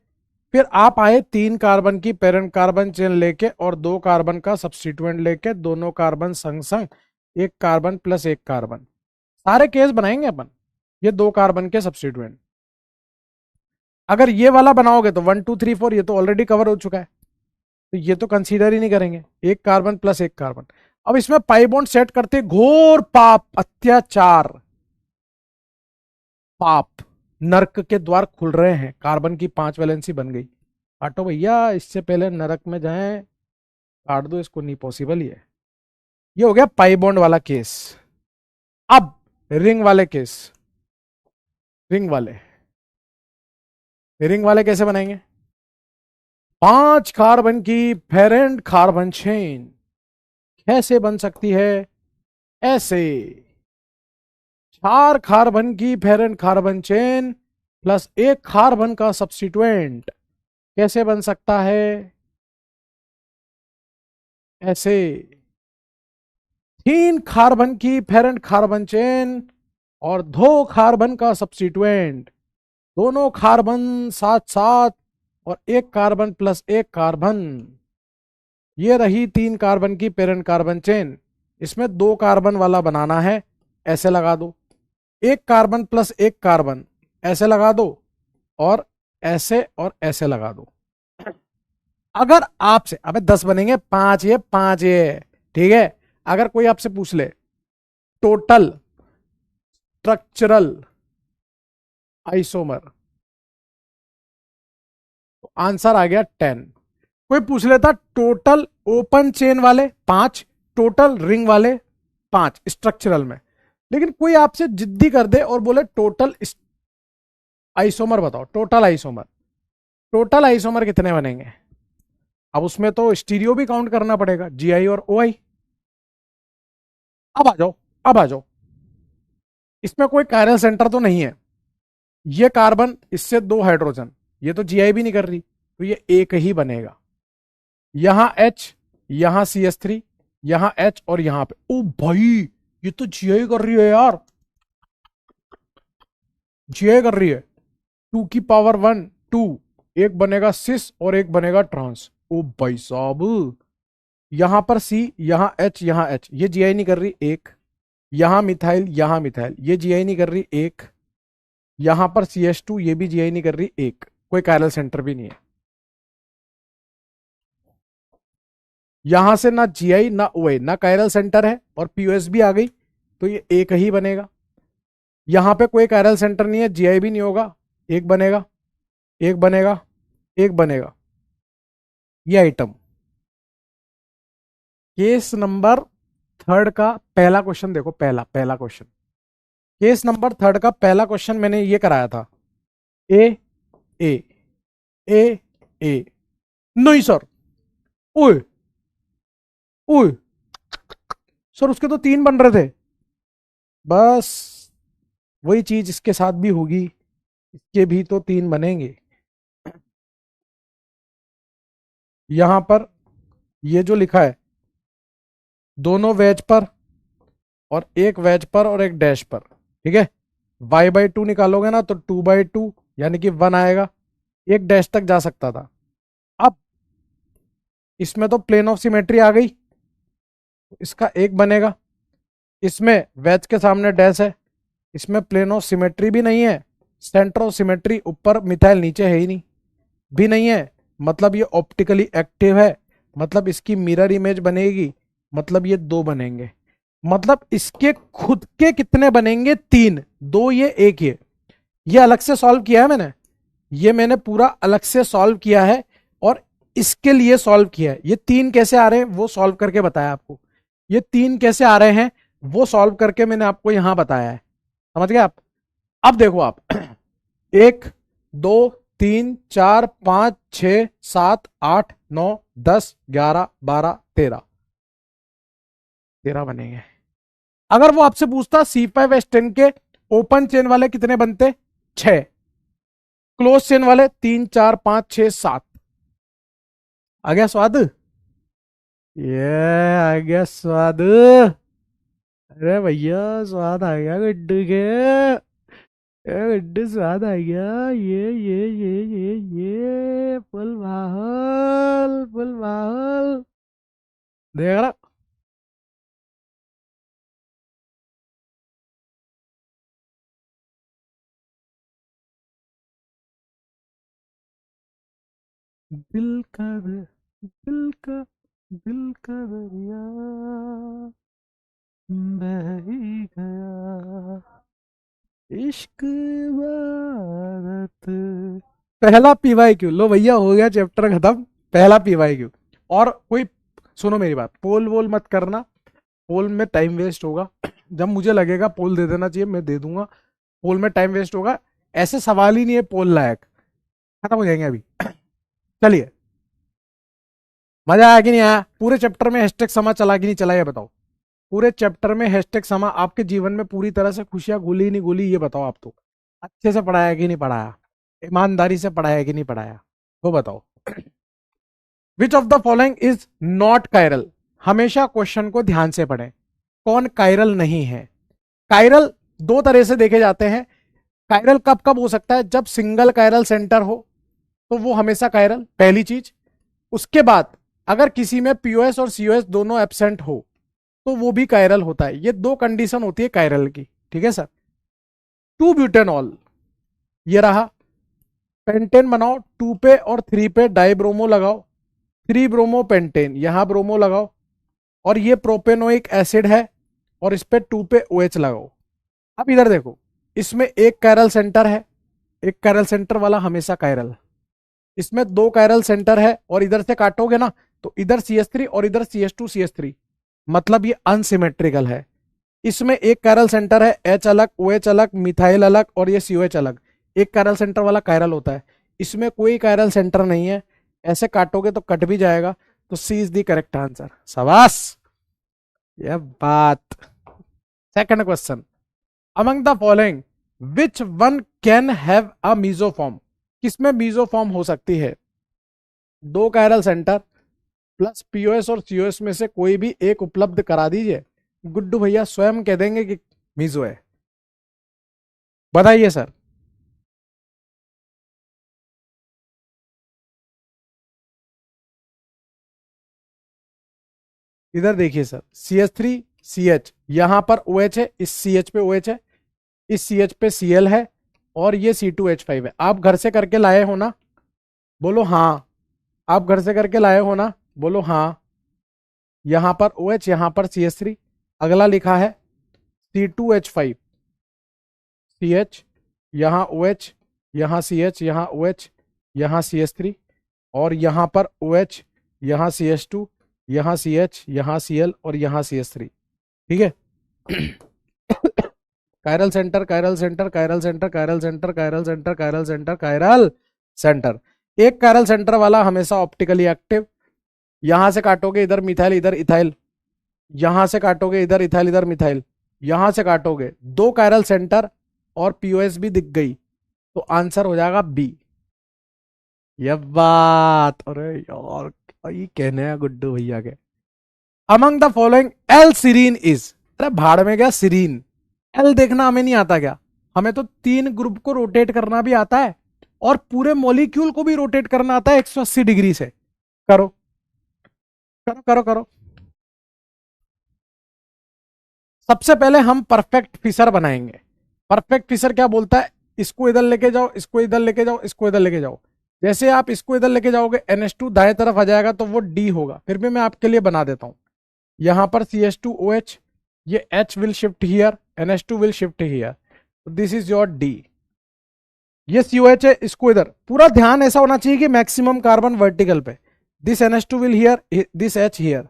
फिर आप आए 3 कार्बन की पेरेंट कार्बन चेन लेके और 2 कार्बन का सब्स्टिट्यूएंट लेके, दोनों कार्बन संग संग, एक कार्बन प्लस एक कार्बन। सारे केस बनाएंगे अपन, ये 2 कार्बन के सब्स्टिट्यूएंट। अगर ये वाला बनाओगे तो 1 2 3 4 ये तो ऑलरेडी कवर हो चुका है, तो ये तो कंसीडर ही नहीं करेंगे। एक कार्बन प्लस एक कार्बन। अब इसमें पाई बॉन्ड सेट करते, घोर पाप, अत्याचार, पाप, नरक के द्वार खुल रहे हैं। कार्बन की 5 वैलेंसी बन गई। काटो भैया, इससे पहले नरक में जाएं, काट दो इसको, नहीं पॉसिबल। ये हो गया पाई बॉन्ड वाला केस। अब रिंग वाले केस, रिंग वाले कैसे बनाएंगे? 5 कार्बन की पेरेंट कार्बन चेन कैसे बन सकती है? ऐसे। 4 कार्बन की पेरेंट कार्बन चेन प्लस एक कार्बन का सब्स्टिट्यूएंट कैसे बन सकता है? ऐसे। 3 कार्बन की पेरेंट कार्बन चेन और 2 कार्बन का सब्स्टिट्यूएंट, दोनों कार्बन साथ साथ और एक कार्बन प्लस एक कार्बन। ये रही 3 कार्बन की पेरेंट कार्बन चेन। इसमें 2 कार्बन वाला बनाना है, ऐसे लगा दो। एक कार्बन प्लस एक कार्बन ऐसे लगा दो, और ऐसे लगा दो। अगर आपसे, अबे 10 बनेंगे, 5 ये 5 ये, ठीक है। अगर कोई आपसे पूछ ले टोटल स्ट्रक्चरल आइसोमर, तो आंसर आ गया 10। कोई पूछ लेता टोटल ओपन चेन वाले 5, टोटल रिंग वाले 5 स्ट्रक्चरल में, लेकिन कोई आपसे जिद्दी कर दे और बोले टोटल आइसोमर बताओ, टोटल आइसोमर, टोटल आइसोमर कितने बनेंगे? अब उसमें तो स्टीरियो भी काउंट करना पड़ेगा, GI और OI। अब आ जाओ, अब आ जाओ, इसमें कोई कायरल सेंटर तो नहीं है। ये कार्बन, इससे 2 हाइड्रोजन, ये तो GI भी नहीं कर रही, तो ये एक ही बनेगा। यहां H, यहां CH3, यहां H और यहां पे, ओ भाई ये तो GI कर रही है यार, GI कर रही है। 2 की पावर 1 2, एक बनेगा सिस और एक बनेगा ट्रांस। ओ भाई साहब, यहां पर C, यहां H, यहां H, ये GI नहीं कर रही, एक। यहां मिथाइल, ये GI नहीं कर रही, एक। यहां पर CH2, ये भी GI नहीं कर रही, एक। कोई कायरल सेंटर भी नहीं है। यहां से ना GI ना OI, ना कायरल सेंटर है, और POS भी आ गई, तो ये एक ही बनेगा। यहां पे कोई कायरल सेंटर नहीं है, GI भी नहीं होगा, एक बनेगा, एक बनेगा, एक बनेगा। ये आइटम केस नंबर थर्ड का पहला क्वेश्चन देखो, पहला पहला क्वेश्चन, केस नंबर थर्ड का पहला क्वेश्चन मैंने ये कराया था। ए ए ए ए, नहीं सर, ओए ओए सर, उसके तो 3 बन रहे थे। बस वही चीज इसके साथ भी होगी, इसके भी तो 3 बनेंगे। यहां पर ये जो लिखा है, दोनों वेज पर, और एक वेज पर और एक डैश पर, ठीक है। y/2 निकालोगे ना तो 2/2 यानी कि 1 आएगा, एक डैश तक जा सकता था। अब इसमें तो प्लेन ऑफ सिमेट्री आ गई, इसका एक बनेगा। इसमें वेज के सामने डैश है, इसमें प्लेन ऑफ सिमेट्री भी नहीं है, सेंटर ऑफ सिमेट्री ऊपर मिथाइल नीचे है ही नहीं, भी नहीं है, मतलब ये ऑप्टिकली एक्टिव है, मतलब इसकी मिरर इमेज बनेगी, मतलब ये 2 बनेंगे। मतलब इसके खुद के कितने बनेंगे? 3, 2 ये, एक ये अलग से सॉल्व किया है मैंने, ये मैंने पूरा अलग से सॉल्व किया है, और इसके लिए सॉल्व किया है। ये 3 कैसे आ रहे हैं वो सॉल्व करके बताया आपको, ये 3 कैसे आ रहे हैं वो सॉल्व करके मैंने आपको यहां बताया है, समझ गए आप? अब देखो आप 1 2 3 4 5 6 7 8 9 10 11 12 13, 13 बनेंगे। अगर वो आपसे पूछता C5H10 के ओपन चेन वाले कितने बनते? 6, क्लोज चेन वाले 3 4 5 6 7। आ गया स्वाद? ये आ गया स्वाद, अरे भैया स्वाद आ गया गुड्डू के, गुड्डू स्वाद आ गया। ये फुल माहौल, फुल माहौल देख रहा। दिल का दिल का दिल का दरिया बह ही गया, इश्क इबादत। पहला PYQ लो भैया, हो गया चैप्टर खत्म, पहला PYQ। और कोई सुनो मेरी बात, पोल वोल मत करना, पोल में टाइम वेस्ट होगा। जब मुझे लगेगा पोल दे देना चाहिए मैं दे दूंगा, पोल में टाइम वेस्ट होगा, ऐसे सवाल ही नहीं है पोल लायक। खत्म हो जाएंगे अभी। चलिए, मजा आया कि नहीं आया? पूरे चैप्टर में हैशटैग समा चला कि नहीं चला, ये बताओ। पूरे चैप्टर में हैशटैग समा आपके जीवन में पूरी तरह से खुशियां घुली नहीं घुली, ये बताओ आप तो। अच्छे से पढ़ाया कि नहीं पढ़ाया, ईमानदारी से पढ़ाया कि नहीं पढ़ाया, वो बताओ। विच of the following is not chiral? हमेशा क्वेश्चन को ध्यान से पढ़ें, कौन कायरल नहीं है। कायरल 2 तरह से देखे जाते हैं। कायरल कब कब हो सकता है? जब सिंगल कायरल सेंटर हो तो वो हमेशा कायरल, पहली चीज। उसके बाद अगर किसी में POS और COS दोनों एब्सेंट हो तो वो भी कायरल होता है। ये 2 कंडीशन होती है कायरल की, ठीक है सर। 2 ब्यूटेनॉल, ये रहा, पेंटेन बनाओ, 2 पे और 3 पे डाइब्रोमो लगाओ, 3 ब्रोमो पेंटेन, यहां ब्रोमो लगाओ, और ये प्रोपेनोइक एसिड है, और इस पे 2 पे OH लगाओ। अब इधर देखो, इसमें एक कायरल सेंटर है, एक कायरल सेंटर वाला हमेशा कायरल, इसमें 2 कायरल सेंटर है, और इधर से काटोगे ना तो इधर CH3 और इधर CH2 CH3, मतलब ये अनसिमेट्रिकल है। इसमें एक कायरल सेंटर है, H अलग, OH अलग, मिथाइल अलग, और ये COH अलग, एक कायरल सेंटर वाला कायरल होता है। इसमें कोई कायरल सेंटर नहीं है, ऐसे काटोगे तो कट भी जाएगा, तो C is the correct answer. शाबाश, यह बात। Second question, among the following which one can have a meso form, किसमें मीजोफॉर्म हो सकती है? दो कायरल सेंटर प्लस पीओएस और सीओएस में से कोई भी एक उपलब्ध करा दीजिए, गुड्डू भैया स्वयं कह देंगे कि मीजो है। बताइए सर। इधर देखिए सर, CH3 CH, यहां पर OH है, इस CH पे OH है, इस CH पे Cl है, और ये C2H5 है। आप घर से करके लाए हो ना? बोलो हाँ। आप घर से करके लाए हो ना? बोलो हाँ। यहां पर OH, यहां पर CH3, अगला लिखा है C2H5, CH, यहां OH, यहां CH, यहां OH, यहां CH3, और यहां पर OH, यहां CH2, यहां CH, यहां Cl और यहां CH3। ठीक है। Chiral centre, chiral centre, chiral centre, chiral centre, chiral centre, chiral centre, chiral centre. एक कायरल सेंटर वाला हमेशा ऑप्टिकली एक्टिव। यहां से काटोगे इधर मिथाइल, इधर इथाइल, यहां से काटोगे इधर इथाइल, इधर मिथाइल, यहां से काटोगे दो कायरल सेंटर और पीओएस भी दिख गई, तो आंसर हो जाएगा बी। यह बात, अरे यार क्या ही कहने हैं गुड्डू भैया के। Among the following L serine is, अरे भाड़ में गया सीरीन। एल देखना हमें नहीं आता क्या? हमें तो तीन ग्रुप को रोटेट करना भी आता है, और पूरे मॉलिक्यूल को भी रोटेट करना आता है 180 डिग्री से। करो करो करो करो। सबसे पहले हम परफेक्ट फिशर बनाएंगे। परफेक्ट फिशर क्या बोलता है? इसको इधर लेके जाओ, इसको इधर लेके जाओ, इसको इधर लेके जाओ। जैसे आप इसको इधर लेके जाओगे NH2 दाएं तरफ आ जाएगा, तो वो D होगा। फिर भी मैं आपके लिए बना देता हूं। यहां पर CH2OH, ये H will shift here, NH2 will shift here, this is your D। ये COH है, इसको इधर। पूरा ध्यान ऐसा होना चाहिए कि मैक्सिमम कार्बन वर्टिकल पे। This NH2 will here, this H here,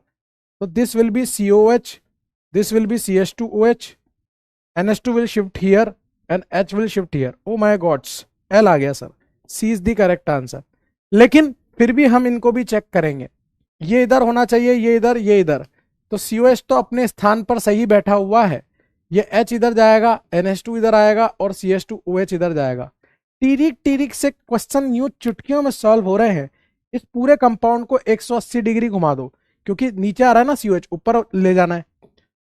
तो this will be COH, this will be CH2OH, NH2 will shift here and H will shift here। oh my gods, L आ गया sir. C is the correct answer। लेकिन फिर भी हम इनको भी चेक करेंगे। ये इधर होना चाहिए, ये इधर, ये इधर, तो COH तो अपने स्थान पर सही बैठा हुआ है। ये H इधर जाएगा, NH2 इधर आएगा, और CH2OH इधर जाएगा। टीरिक टीरिक से क्वेश्चन यूं चुटकियों में सॉल्व हो रहे हैं। इस पूरे कंपाउंड को 180 डिग्री घुमा दो, क्योंकि नीचे आ रहा है ना COH, ऊपर ले जाना है।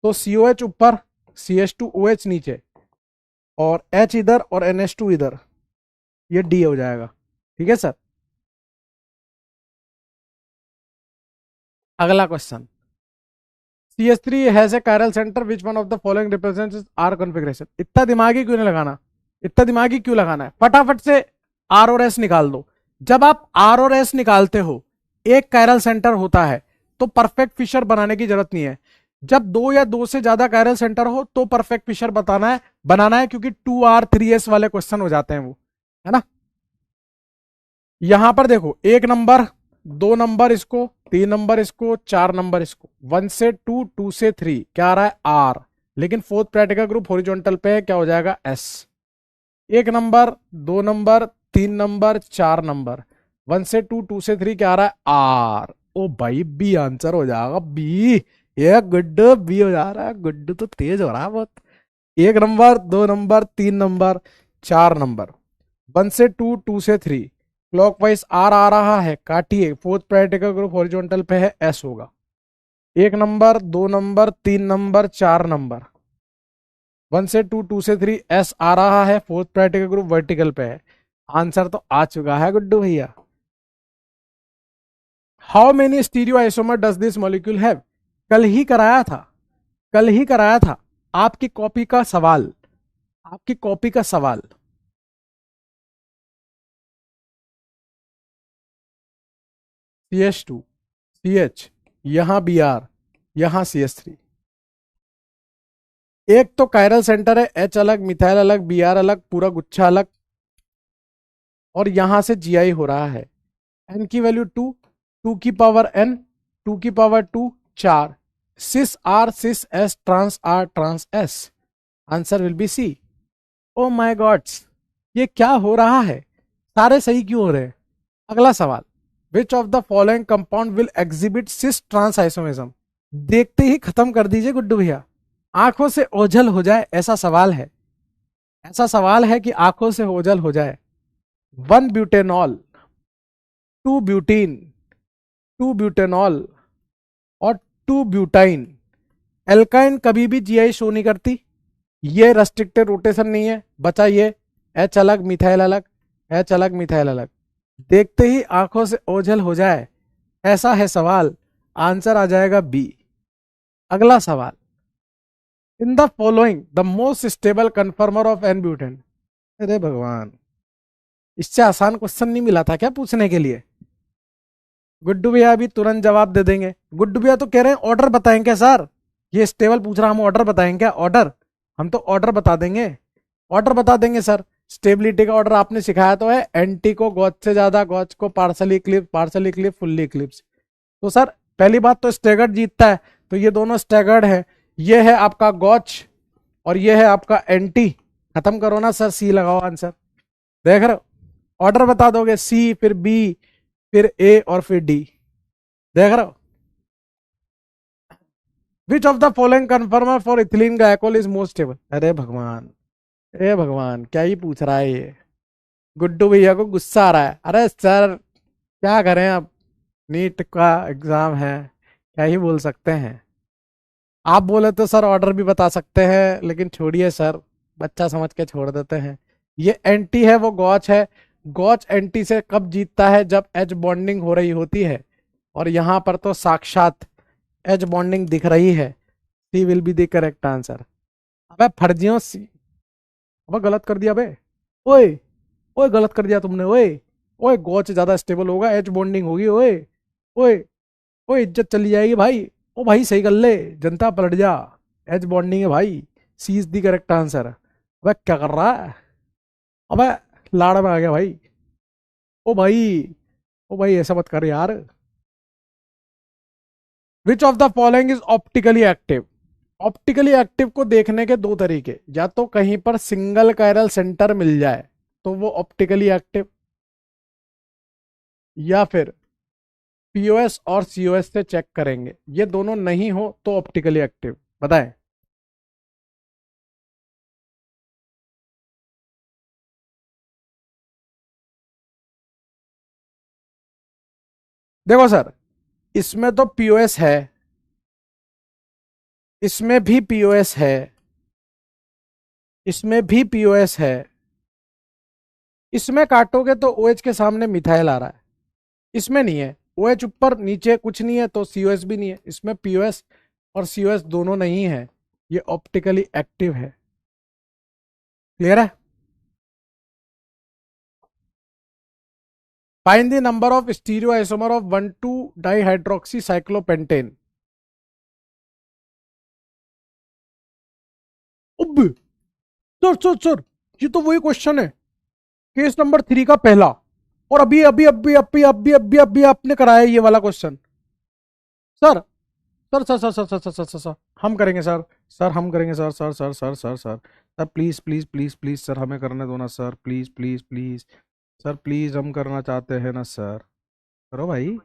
तो COH ऊपर, CH2OH नीचे, और H इधर और NH2 इधर, ये D हो जाएगा। ठीक है सर। अगला question, CH3 has a chiral centre, which one of the following represents R configuration. इतना दिमागी क्यों नहीं लगाना? इतना दिमागी क्यों लगाना है? फटाफट से R और S निकाल दो। जब आप R और S निकालते हो, एक कायरल सेंटर होता है, तो परफेक्ट फिशर बनाने की जरूरत नहीं है। जब दो या दो से ज्यादा कायरल सेंटर हो, तो परफेक्ट फिशर बनाना है, क्योंकि 2R3S वाले क्वेश्चन हो जाते हैं वो, है ना। यहां पर देखो, एक नंबर, दो नंबर इसको, तीन नंबर इसको, चार नंबर इसको, 1 से 2, 2 से 3, क्या आ रहा है? R। लेकिन फोर्थ प्रैक्टिकल ग्रुप हॉरिजॉन्टल पे है, क्या हो जाएगा? S। एक नंबर, दो नंबर, तीन नंबर, चार नंबर, 1 से 2, 2 से 3, क्या आ रहा है? R। ओ भाई, बी आंसर हो जाएगा, बी। ये गुड्डू बी हो जा रहा है, गुड्डू तो तेज हो रहा है बहुत। एक नंबर, दो नंबर, तीन नंबर, चार नंबर, 1 से 2, 2 से 3, क्लॉकवाइज R आ रहा है, काटिए। फोर्थ प्रैक्टिकल ग्रुप हॉरिजॉन्टल पे है, S होगा। एक नंबर, दो नंबर, तीन नंबर, चार नंबर, 1 से 2, 2 से 3, S आ रहा है, फोर्थ प्रैक्टिकल ग्रुप वर्टिकल पे है। आंसर तो आ चुका है गुड्डू भैया। How many stereo isomer does this molecule have? कल ही कराया था, कल ही कराया था। आपकी कॉपी का सवाल, आपकी कॉपी का सवाल। CH2, CH, यहां Br, यहां CH3। एक तो कायरल सेंटर है, H अलग, मिथाइल अलग, Br अलग, पूरा गुच्छा अलग, और यहां से Gi हो रहा है। N की वैल्यू 2, 2 की पावर N, 2 की power 2, 4, cis R, cis S, trans R, trans S। Answer will be C. Oh my gods, ये क्या हो रहा है? सारे सही क्यों हो रहे हैं? अगला सवाल, which of the following compound will exhibit cis trans isomerism? देखते ही खत्म कर दीजिए गुड्डू भैया, आंखों से ओझल हो जाए ऐसा सवाल है। ऐसा सवाल है कि आंखों से ओझल हो जाए। 1 ब्यूटेनॉल, 2 ब्यूटीन, 2 ब्यूटेनॉल और 2 ब्यूटाइन। एल्काइन कभी भी जीआई शो नहीं करती, ये रेस्ट्रिक्टेड रोटेशन नहीं है, बचा ये एच अलग मिथाइल अलग, एच अलग मिथाइल अलग। देखते ही आंखों से ओझल हो जाए ऐसा है सवाल, आंसर आ जाएगा बी। अगला सवाल, in the following the most stable conformer of n butane. अरे भगवान, इससे आसान क्वेश्चन नहीं मिला था क्या पूछने के लिए? गुड्डू भैया अभी तुरंत जवाब दे देंगे। गुड्डू भैया तो कह रहे हैं ऑर्डर बताएं क्या सर? ये स्टेबल पूछ रहा, हम ऑर्डर बताएं क्या? ऑर्डर, हम तो ऑर्डर बता देंगे, ऑर्डर बता देंगे सर। स्टेबिलिटी का ऑर्डर आपने सिखाया तो है, एंटी को गॉच से ज्यादा, गॉच को partially eclipse, partially eclipse, fully eclipse. तो सर पहली बात तो स्टैगर्ड जीतता है, तो ये दोनों स्टैगर्ड है। ये है आपका गॉच और ये है आपका एंटी। खत्म करो ना सर, सी लगाओ आंसर। देख रहे हो, ऑर्डर बता दोगे, सी फिर बी फिर ए और फिर डी। देख रहे हो, विच of the following कन्फर्मर for ethylene glycol is most stable? अरे भगवान, ए भगवान, क्या ही पूछ रहा है ये? गुड्डू भैया को गुस्सा आ रहा है। अरे सर क्या करें अब, नीट का एग्जाम है, क्या ही बोल सकते हैं। आप बोले तो सर ऑर्डर भी बता सकते हैं, लेकिन छोड़िए सर, बच्चा समझ के छोड़ देते हैं। ये एंटी है, वो गॉच है। गॉच एंटी से कब जीतता है? जब एच बॉन्डिंग हो रही होती है, और यहां पर तो साक्षात एच बॉन्डिंग दिख रही है। C will be the correct answer. अबे फर्जियों सी, अबे गलत कर दिया बे, ओए ओए गलत कर दिया तुमने, ओए ओए गॉच ज्यादा स्टेबल होगा, एच बॉन्डिंग होगी, ओए ओए ओए इज्जत चली जाएगी भाई। ओ भाई सही कर ले, जनता पलट जा, एच बॉन्डिंग है भाई। सी इज द करेक्ट आंसर। अबे क्या कर रहा है? अबे लाड़ में आ गया भाई। ओ भाई, ओ भाई ऐसा मत कर यार। विच of the following is optically active? Optically active को देखने के दो तरीके, या तो कहीं पर सिंगल कायरल सेंटर मिल जाए तो वो ऑप्टिकली एक्टिव, या फिर पीओएस और सीओएस से चेक करेंगे, ये दोनों नहीं हो तो ऑप्टिकली एक्टिव। बताएं। देखो सर, इसमें तो पीओएस है, इसमें भी पीओएस है, इसमें भी पीओएस है। इसमें काटोगे तो ओएच के सामने मिथाइल आ रहा है, इसमें नहीं है। ओएच ऊपर नीचे कुछ नहीं है तो सीओएस भी नहीं है। इसमें पीओएस और सीओएस दोनों नहीं है, ये ऑप्टिकली एक्टिव है। क्लियर है? Find the number of stereo isomer of 1,2 dihydroxy cyclopentane. अब सर सर सर, ये तो वही क्वेश्चन है, केस नंबर 3 का पहला, और अभी अभी अभी अभी अभी अभी अभी आपने कराया ये वाला question. Sir sir sir sir sir sir sir sir sir sir हम करेंगे सर, सर हम करेंगे sir, sir sir sir sir sir sir please please please please sir, हमें करने दो ना sir, please please please sir, please हम करना चाहते हैं ना सर, करो भाई।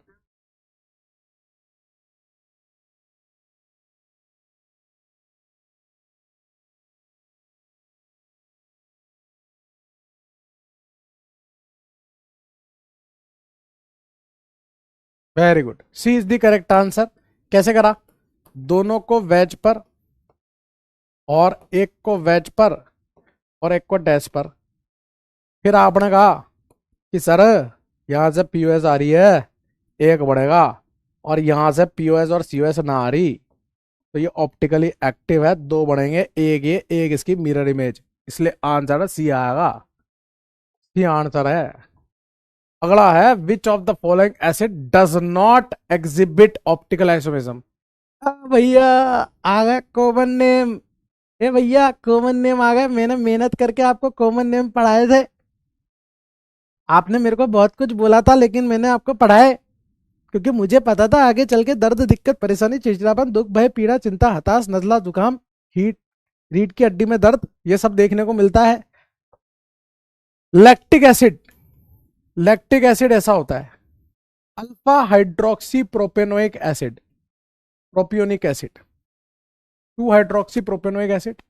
Very good, C is the correct answer. कैसे करा? दोनों को वेज पर, और एक को वेज पर, और एक को डैश पर। फिर आपने कहा कि सर यहां से पीओएस आ रही है, एक बढ़ेगा, और यहां से पीओएस और सीओएस ना आ रही, तो ये ऑप्टिकली एक्टिव है, दो बढ़ेंगे, एक ये एक इसकी मिरर इमेज, इसलिए आंसर सी आएगा। सी आंसर है। अगला है, which of the following acid does not exhibit optical isomerism? भैया आ गया कॉमन नेम, ए भैया कॉमन नेम आ गया। मैंने मेहनत करके आपको कॉमन नेम पढ़ाए थे, आपने मेरे को बहुत कुछ बोला था, लेकिन मैंने आपको पढ़ाए, क्योंकि मुझे पता था आगे चल के दर्द, दिक्कत, परेशानी, चिड़चिड़ापन, दुख, भय, पीड़ा, चिंता, हताश, नजला, जुकाम, हीट, रीढ़ की हड्डी में दर्द, ये सब देखने को मिलता है। लैक्टिक एसिड, लैक्टिक एसिड ऐसा होता है, alpha hydroxy propanoic acid, propionic acid, 2 hydroxy propanoic acid.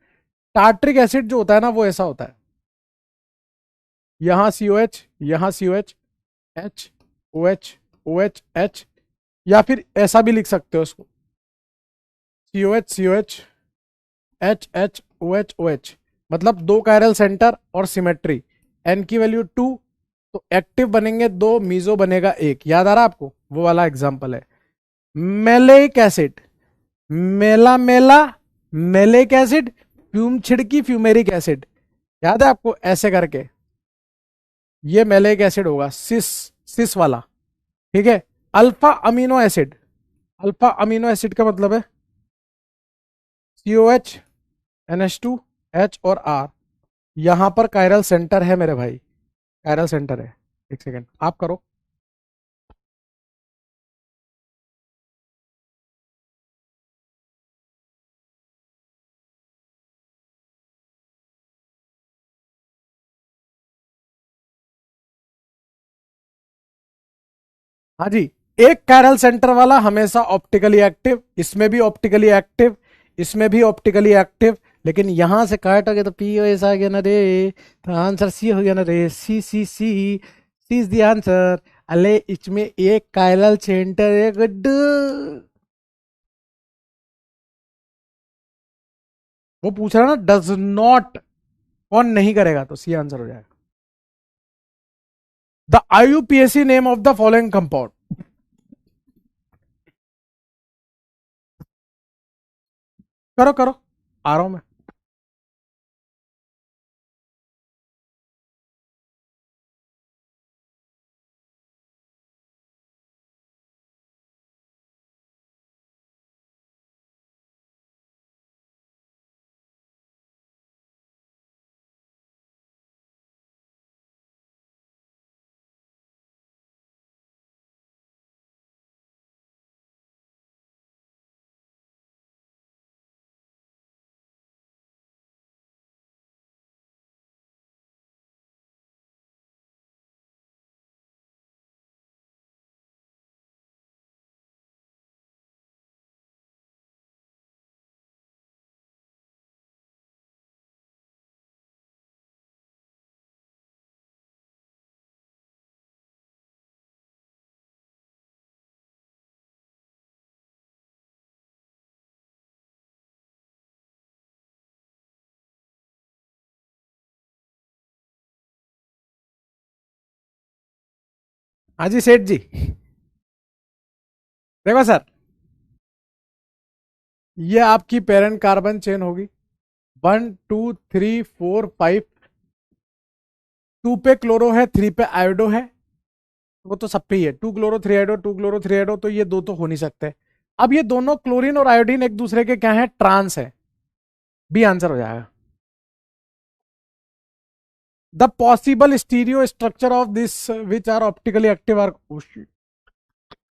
Tartaric acid जो होता है ना वो ऐसा होता है, यहां COH, यहां COH, H, OH, OH, H, या फिर ऐसा भी लिख सकते हो उसको, COH, COH, H, OH, OH। मतलब 2 कायरल सेंटर और सिमेट्री, N की वैल्यू 2, तो एक्टिव बनेंगे 2, मीजो बनेगा 1। याद आ रहा आपको, वो वाला एग्जांपल है। मेलेइक एसिड, मेला मेला मेलेइक एसिड, फ्यूम छिड़की फ्यूमेरिक एसिड, याद है आपको ऐसे करके, ये मेलेइक एसिड होगा, सिस, सिस वाला। ठीक है। Alpha amino acid, alpha amino acid का मतलब है COH, NH2, H और R। यहां पर कायरल सेंटर है मेरे भाई, कायरल सेंटर है। एक सेकेंड आप करो। हाँ जी, एक कायरल सेंटर वाला हमेशा ऑप्टिकली एक्टिव, इसमें भी ऑप्टिकली एक्टिव, इसमें भी ऑप्टिकली एक्टिव, लेकिन यहां से काटोगे तो पी ओ एस आ गया ना रे, तो आंसर सी हो गया ना रे, सी सी सी, सी इज द आंसर। अले इसमें एक कायरल सेंटर है गुड्डू। वो पूछ रहा ना डज नॉट, कौन नहीं करेगा, तो सी आंसर हो जाएगा। The IUPAC name of the following compound. करो करो, आ रहा हूं मैं। हाँ जी सेठ जी, देखो सर, ये आपकी पेरेंट कार्बन चेन होगी, 1 2 3 4 5। 2 पे क्लोरो है, 3 पे आयोडो है, वो तो सब पे ही है, 2 क्लोरो 3 आयोडो, 2 क्लोरो 3 आयोडो, तो ये दो तो हो नहीं सकते। अब ये दोनों क्लोरीन और आयोडीन एक दूसरे के क्या है, ट्रांस है, बी आंसर हो जाएगा। The possible stereo structure of this which are optically active are,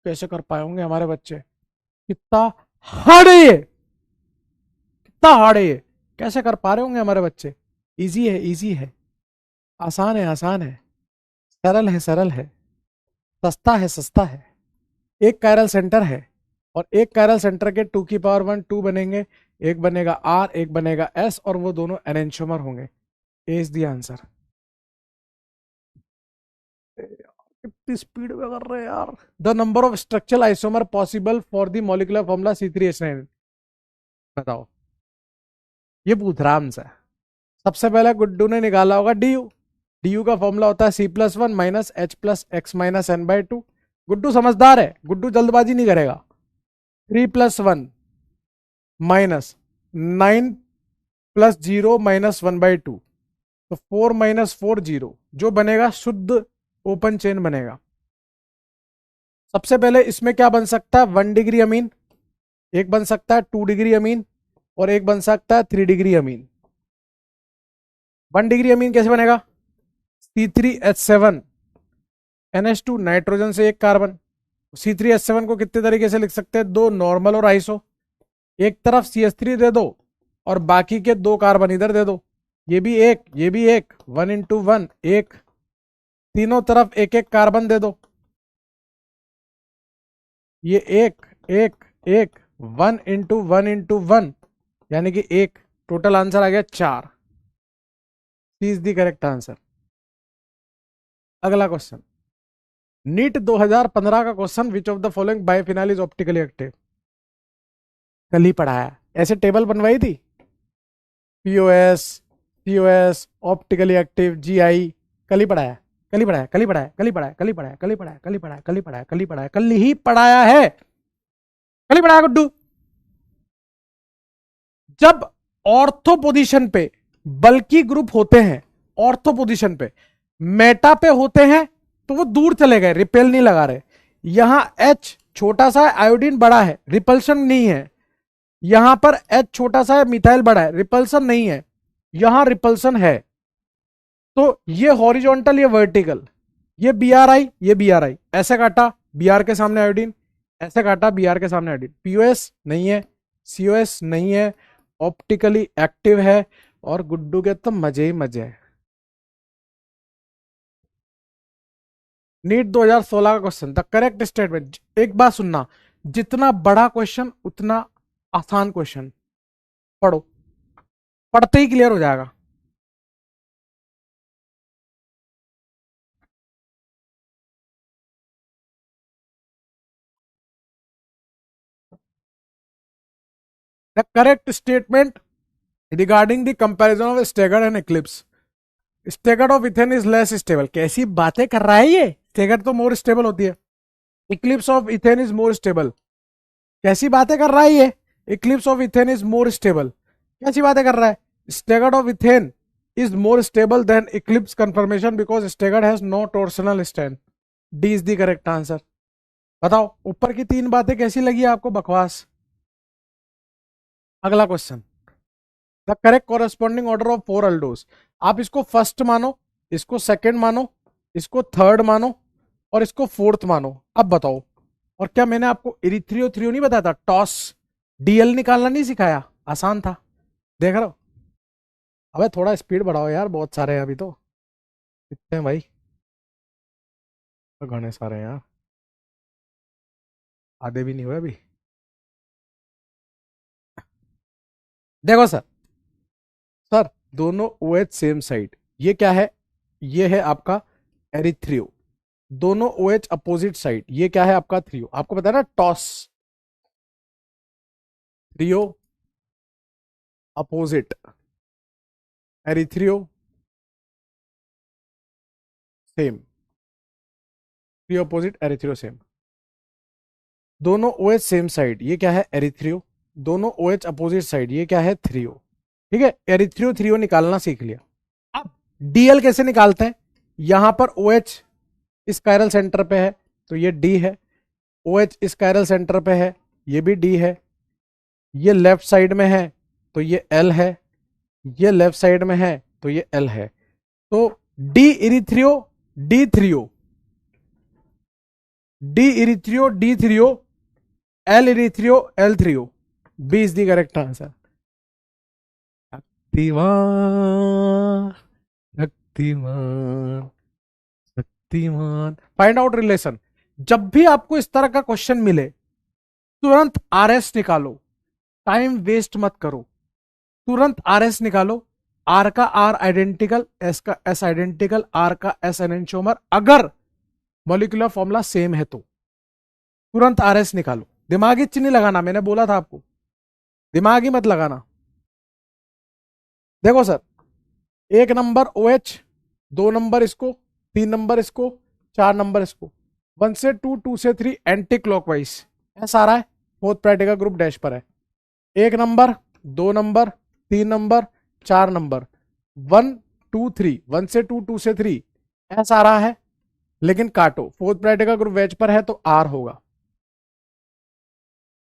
कैसे कर पाए होंगे हमारे बच्चे, कितना हार्ड है ये, कितना हार्ड है ये, कैसे कर पा रहे होंगे हमारे बच्चे। इजी है, इजी है, आसान है, आसान है, सरल है, सरल है, सस्ता है, सस्ता है। एक कायरल सेंटर है, और एक कायरल सेंटर के 2 की पावर 1 2 बनेंगे, एक बनेगा आर, एक बनेगा एस, और वो दोनों एनेंशियोमर होंगे। ए इज द आंसर। कितनी स्पीड में कर रहे हैं यार। The number of structural isomer possible for the molecular formula C3H9, बताओ। ये पूछ रहा हमसे। सबसे पहले गुड्डू ने निकाला होगा DU, DU का फॉर्मूला होता है C+1 माइनस H+X-N/2। गुड्डू समझदार है, गुड्डू जल्दबाजी नहीं करेगा। 3+1 माइनस 9+0 -1/2, तो 4 - 4 0, जो बनेगा शुद्ध ओपन चेन बनेगा। सबसे पहले इसमें क्या बन सकता है, 1 डिग्री अमीन, एक बन सकता है 2 डिग्री अमीन, और एक बन सकता है 3 डिग्री अमीन। 1 डिग्री अमीन कैसे बनेगा, C3H7 NH2, नाइट्रोजन से एक कार्बन। C3H7 को कितने तरीके से लिख सकते हैं, 2 नॉर्मल और आइसो, एक तरफ CH3 दे दो और बाकी के 2 कार्बन इधर दे दो, ये भी एक, ये भी एक, 1 × 1 एक, तीनों तरफ एक एक कार्बन दे दो। ये एक एक एक, 1 × 1 × 1 यानी कि एक, टोटल आंसर आ गया 4। सी इज द करेक्ट आंसर। अगला क्वेश्चन, नीट 2015 का question, which of the following biphenyl is optically active. कल ही पढ़ाया, ऐसे टेबल बनवाई थी, POS, COS, optically active, GI. कल ही पढ़ाया, कल ही पढ़ाया, कल ही पढ़ाया, कल ही पढ़ाया, कल ही पढ़ाया, कल ही पढ़ाया, कल ही पढ़ाया, कल ही पढ़ाया, कल ही पढ़ाया, कल ही पढ़ाया है, कल ही पढ़ाया गुड्डू। जब ऑर्थो पोजीशन पे बल्कि ग्रुप होते हैं, ऑर्थो पोजीशन पे, मेटा पे होते हैं तो वो दूर चले गए, रिपेल नहीं लगा रहे। यहां H छोटा सा है, आयोडीन बड़ा है, रिपल्शन नहीं है। यहां पर H छोटा सा है, मिथाइल बड़ा है, रिपल्सन नहीं है। यहां रिपल्सन है। तो ये हॉरिजॉन्टल, ये वर्टिकल, ये BRI, ये BRI, ऐसे काटा BR के सामने आयोडीन, ऐसे काटा BR के सामने आयोडीन। POS नहीं है, COS नहीं है, ऑप्टिकली एक्टिव है, और गुड्डू के तो मजे ही मजे है। नीट 2016 का क्वेश्चन, द करेक्ट स्टेटमेंट। एक बात सुनना, जितना बड़ा क्वेश्चन उतना आसान क्वेश्चन। पढ़ो, पढ़ते ही क्लियर हो जाएगा। The correct statement regarding the comparison of staggered and Eclipse. Staggered of ethane is less stable. कैसी बातें कर रहा है ये, स्टेगर्ड तो मोर स्टेबल होती है, eclipse of ethane is more stable. कैसी बातें कर रहा है ये, eclipse of ethane is more stable, कैसी बातें कर रहा है। Staggered of ethane is more stable than eclipse conformation because staggered has no torsional strain. D is the correct answer. बताओ ऊपर की तीन बातें कैसी लगी आपको, बकवास। अगला question, the correct corresponding order of 4 अल्डोस। आप इसको फर्स्ट मानो, इसको सेकंड मानो, इसको थर्ड मानो, और इसको फोर्थ मानो। अब बताओ, और क्या मैंने आपको इरिथ्रियो थ्रियो नहीं बताया था, टॉस डीएल निकालना नहीं सिखाया, आसान था, देख रहे हो। अबे थोड़ा स्पीड बढ़ाओ यार, बहुत सारे हैं अभी तो, कितने हैं भाई, तो घने सारे हैं यार, आधे भी नहीं हुए अभी। देखो सर, सर दोनों OH सेम साइड, ये क्या है, ये है आपका एरिथ्रियो। दोनों OH अपोजिट साइड, ये क्या है आपका थ्रियो। आपको पता है ना, टॉस threo opposite, erythro same, threo opposite, erythro same. दोनों OH सेम साइड, ये क्या है एरिथ्रियो। दोनों OH अपोजिट साइड, ये क्या है थ्रियो। ठीक है, एरिथ्रियो थ्रियो निकालना सीख लिया। अब डीएल कैसे निकालते हैं, यहां पर OH स्कायरल सेंटर पे है तो ये D है, OH स्कायरल सेंटर पे है, ये भी D है, ये लेफ्ट साइड में है तो ये L है, ये लेफ्ट साइड में है तो ये L है। तो D इरिथ्रियो, D threo, D इरिथ्रियो, D threo, L इरिथ्रियो, L threo. B is the correct answer. Shaktimaan, Shaktimaan, Shaktimaan. Find out relation. जब भी आपको इस तरह का क्वेश्चन मिले, तुरंत RS निकालो, टाइम वेस्ट मत करो, तुरंत RS निकालो। R का R आइडेंटिकल, S का S आइडेंटिकल, R का S एनेंटियोमर, अगर मॉलिक्यूलर फॉर्मूला सेम है तो तुरंत RS निकालो। दिमागी चिन्ह लगाना, मैंने बोला था आपको, दिमागी मत लगाना। देखो सर, 1 नंबर OH, 2 नंबर इसको, 3 नंबर इसको, 4 नंबर इसको, 1 से 2, 2 से 3 एंटी क्लॉकवाइज ऐसा आ रहा है, फोर्थ प्रायोरिटी का ग्रुप डैश पर है। 1 नंबर, 2 नंबर, 3 नंबर, 4 नंबर, 1 2 3, 1 से 2, 2 से 3 ऐसा आ रहा है, लेकिन काटो, फोर्थ प्रायोरिटी का ग्रुप वेज पर है तो R होगा।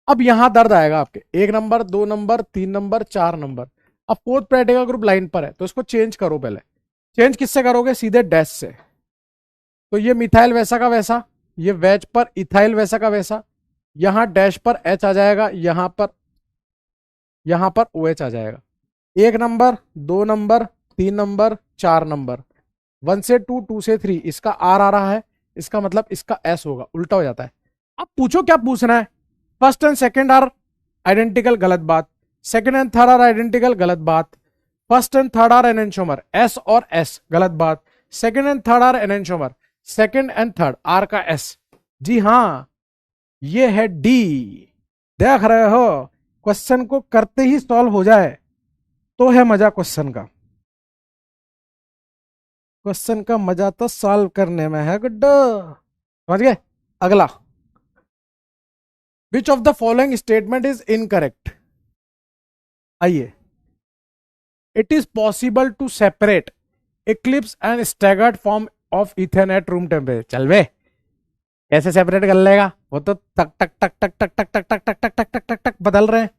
अब यहां दर्द आएगा आपके, 1 नंबर, 2 नंबर, 3 नंबर, 4 नंबर। अब फोर्थ प्रायोरिटी का ग्रुप लाइन पर है तो इसको चेंज करो। पहले चेंज किससे करोगे, सीधे डैश से। तो ये मिथाइल वैसा का वैसा, ये वेज पर इथाइल वैसा का वैसा, यहां डैश पर H आ जाएगा, यहां पर OH आ जाएगा। 1 नंबर, 2 नंबर, 3 नंबर, 4 नंबर, 1 से 2, 2 से 3, इसका आर आ रहा है, इसका मतलब इसका एस होगा, उल्टा हो जाता है। अब पूछो क्या पूछना है। First and second are identical, गलत बात। Second and third are identical, गलत बात। First and third are enantiomer, S और एस, गलत बात। Second and third are enantiomer, second and third are का एस। जी हाँ, ये है डी। देख रहे हो, क्वेश्चन को करते ही सॉल्व हो जाए तो है मजा क्वेश्चन का। क्वेश्चन का मजा तो सॉल्व करने में है गुड्डो, समझ गए। अगला, which of the following statement is incorrect. आइए, it is possible to separate eclipse and staggered form of ethane at room temperature. चल बे, कैसे सेपरेट कर लेगा, वो तो टक टक टक टक टक टक टक टक टक टक टक टक टक टक बदल रहे हैं।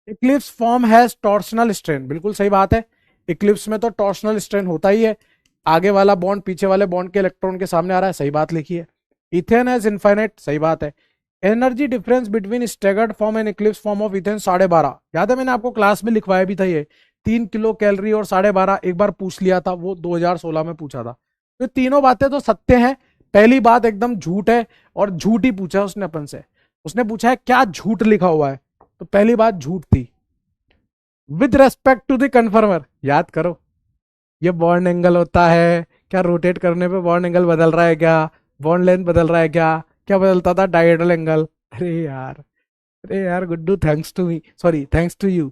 Eclipse form has torsional strain, बिल्कुल सही बात है। इक्लिप्स में तो टॉर्शनल स्ट्रेन होता ही है, आगे वाला बॉन्ड पीछे वाले बॉन्ड के इलेक्ट्रॉन के सामने आ रहा है, सही बात लिखी है। इथेन हैज इनफाइनाइट, सही बात है। Energy difference between staggered form and Eclipse form of ethane 12.5, याद है मैंने आपको क्लास में लिखवाया भी था ये। 3 किलो कैलोरी और 12.5 एक बार पूछ लिया था, वो 2016 में पूछा था। तो तीनों बातें तो सत्य हैं, पहली बात एकदम झूठ है, और झूठ ही पूछा उसने अपन से। उसने पूछा है क्या झूठ लिखा हुआ है, तो पहली बात झूठ थी। With respect to the conformer, याद करो, ये बॉन्ड एंगल होता है क्या, रोटेट करने पे बॉन्ड एंगल बदल रहा है क्या, बॉन्ड लेंथ बदल रहा है क्या, क्या बदलता था, डायहेड्रल एंगल। अरे यार, अरे यार Guddu, thanks to me, sorry thanks to you.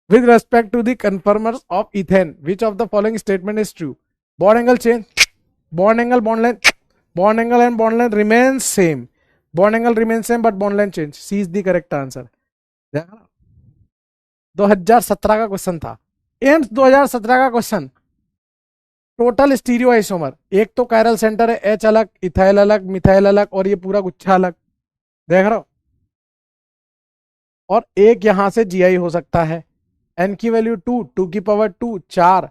With respect to the conformers of ethane which of the following statement is true. Bond angle change, bond angle bond length, bond angle and bond length remain same, bond angle remain same but bond length change, C is the correct answer. 2017 का क्वेश्चन था, एम्स 2017 का क्वेश्चन। टोटल स्टीरियो आइसोमर, एक तो कायरल सेंटर है, एच अलग, इथाइल अलग, मिथाइल अलग, और ये पूरा गुच्छा अलग, देख रहे हो। और एक यहां से जीआई हो सकता है। एन की वैल्यू 2, 2 की power 2, 4।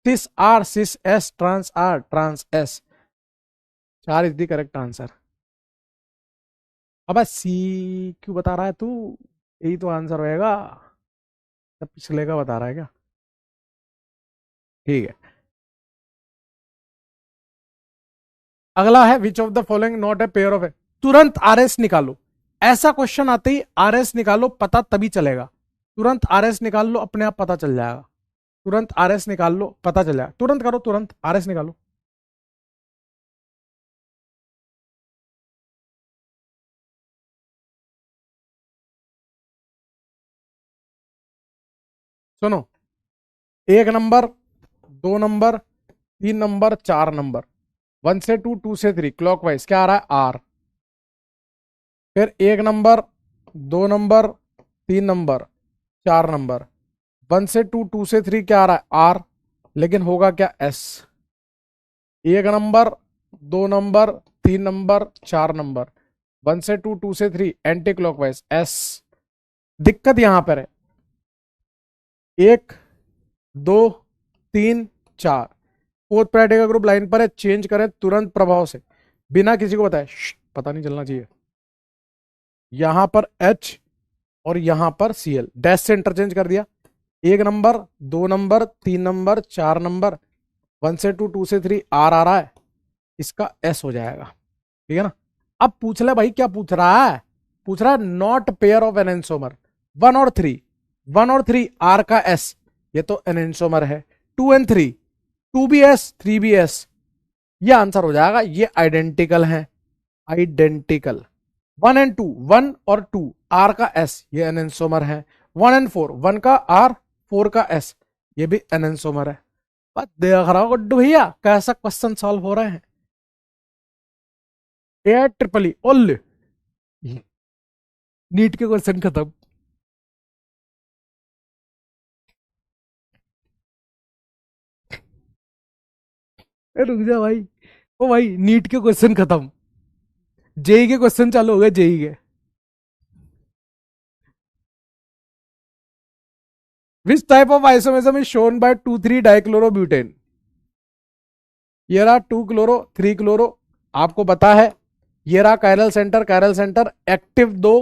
Cis R, cis S, trans R, trans S, 4 is the correct answer. अब सी क्यों बता रहा है तू, यही तो आंसर होएगा, सब पिछले का बता रहा है क्या। ठीक है, अगला है which of the following not a pair of a. तुरंत आरएस निकालो, ऐसा क्वेश्चन आते ही आरएस निकालो, पता तभी चलेगा। तुरंत आरएस निकाल लो, अपने आप पता चल जाएगा। तुरंत आरएस निकाल लो, पता चल जाएगा, तुरंत करो, तुरंत आरएस निकालो। सुनो, 1 नंबर, 2 नंबर, 3 नंबर, 4 नंबर, 1 से 2, 2 से 3 क्लॉकवाइज क्या आ रहा है, आर। फिर 1 नंबर, 2 नंबर, 3 नंबर, 4 नंबर, 1 से 2, 2 से 3 क्या आ रहा है, आर, लेकिन होगा क्या, S. 1 number, 2 number, 3 number, 4 number, 1 से 2, 2 से 3 एंटी क्लॉकवाइज, एस। दिक्कत यहां पर है, 1, 2, 3, 4, फोर्थ प्रायोरिटी का ग्रुप लाइन पर है, चेंज करें तुरंत प्रभाव से, बिना किसी को बताए, पता नहीं चलना चाहिए। यहां पर एच और यहां पर सीएल, डैश से इंटरचेंज कर दिया। 1 नंबर, 2 नंबर, 3 नंबर, 4 नंबर, 1 से 2, 2 से 3 आर आ रहा है, इसका एस हो जाएगा, ठीक है ना। अब पूछ ले भाई, क्या पूछ रहा है, पूछ रहा है नॉट पेयर ऑफ एनेंसोमर, 1 और 3, 1 और 3 आर का एस, ये तो एनेंसोमर है। 2 एंड 3, 2 भी एस, 3 भी एस, ये आंसर हो जाएगा, ये आइडेंटिकल है, आइडेंटिकल। 1 एंड 2, 1 और 2 आर का एस, ये एनेंसोमर है। 1 एंड 4, 1 का आर, 4 का एस, ये भी एनेंसोमर है। बात देख रहा हो गुड्डू भैया, कैसा क्वेश्चन सॉल्व हो रहे हैं। ए ट्रिपल ई ओल, नीट के क्वेश्चन खत्म। रुक जा भाई, ओ भाई नीट के क्वेश्चन खत्म, जेई के क्वेश्चन चालू हो गए, जेई के। Which type of isomerism is shown by 2,3 dichlorobutane. ये रहा 2 क्लोरो 3 क्लोरो, आपको पता है। ये रहा chiral centre active 2,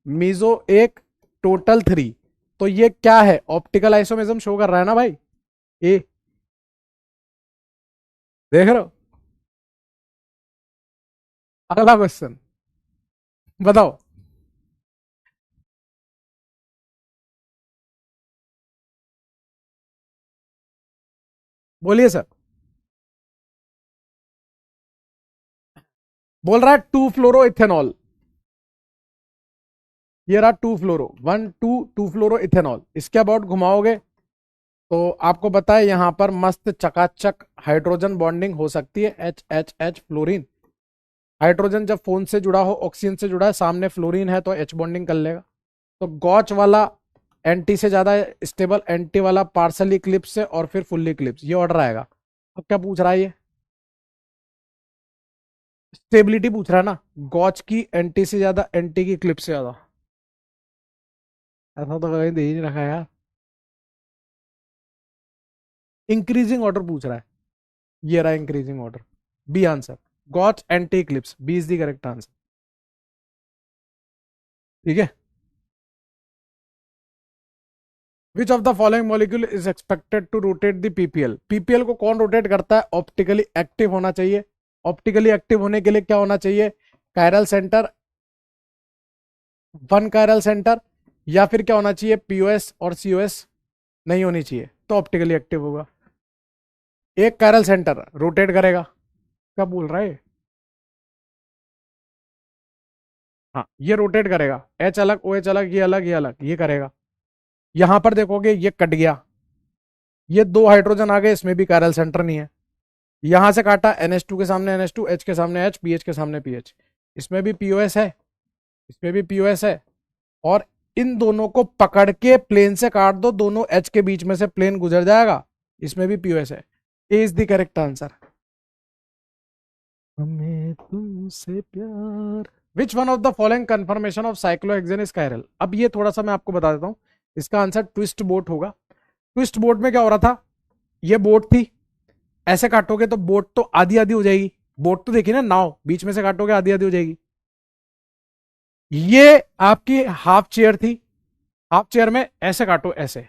meso 1, total 3। तो ये क्या है, ऑप्टिकल आइसोमेरिज्म शो कर रहा है ना भाई, ए। देख रहे हो। अगला क्वेश्चन बताओ। बोलिए सर। बोल रहा है टू फ्लोरो इथेनॉल। ये रहा two fluoro, one two two fluoro ethanol. इसके अबाउट घुमाओगे तो आपको पता है यहां पर मस्त चकाचक हाइड्रोजन बॉन्डिंग हो सकती है, H H H fluorine. Hydrogen जब फोन से जुड़ा हो, ऑक्सीजन से जुड़ा है, सामने फ्लोरीन है तो एच बॉन्डिंग कर लेगा। तो गॉच वाला एंटी से ज्यादा स्टेबल, एंटी वाला पार्सली क्लिप्स से, और फिर फुल्ली क्लिप्स, ये ऑर्डर आएगा। अब क्या पूछ रहा है ये? स्टेबिलिटी पूछ रहा है ना, गॉच की एंटी से ज्यादा, एंटी की क्लिप से ज्यादा। ऐसा तो कहीं दे ही नहीं रखा है यार। इंक्रीजिंग ऑर्डर पूछ रहा है। ये रहा increasing order, B answer. Gauche anti eclipse, B is the correct answer. ठीक है। Which of the following molecule is expected to rotate the PPL? PPL को कौन रोटेट करता है? ऑप्टिकली एक्टिव होना चाहिए। ऑप्टिकली एक्टिव होने के लिए क्या होना चाहिए? Chiral centre, one chiral centre, या फिर क्या होना चाहिए? पीओएस और सीओएस नहीं होनी चाहिए, तो ऑप्टिकली एक्टिव होगा। एक कायरल सेंटर रोटेट करेगा। क्या बोल रहा है? हाँ, ये रोटेट करेगा, एच अलग, ओ एच अलग, ये अलग, ये अलग, ये करेगा। यहां पर देखोगे ये कट गया, ये दो हाइड्रोजन आ गए, इसमें भी कायरल सेंटर नहीं है। यहां से काटा, NH2 के सामने NH2, H के सामने H, PH के सामने PH। इसमें भी POS है, इसमें भी POS है। और इन दोनों को पकड़ के प्लेन से काट दो, दोनों H के बीच में से प्लेन गुजर जाएगा। इसमें भी POS है। ए इज द करेक्ट आंसर। हमें तुमसे प्यार। Which one of the following conformation of cyclohexane is chiral? अब ये थोड़ा सा मैं आपको बता देता हूं। इसका आंसर ट्विस्ट बोट होगा। ट्विस्ट बोट में क्या हो रहा था? ये बोट थी, ऐसे काटोगे तो बोट तो आधी आधी हो जाएगी। बोट तो देखी ना, नाव, बीच में से काटोगे आधी आधी हो जाएगी। ये आपकी हाफ चेयर थी, हाफ चेयर में ऐसे काटो, ऐसे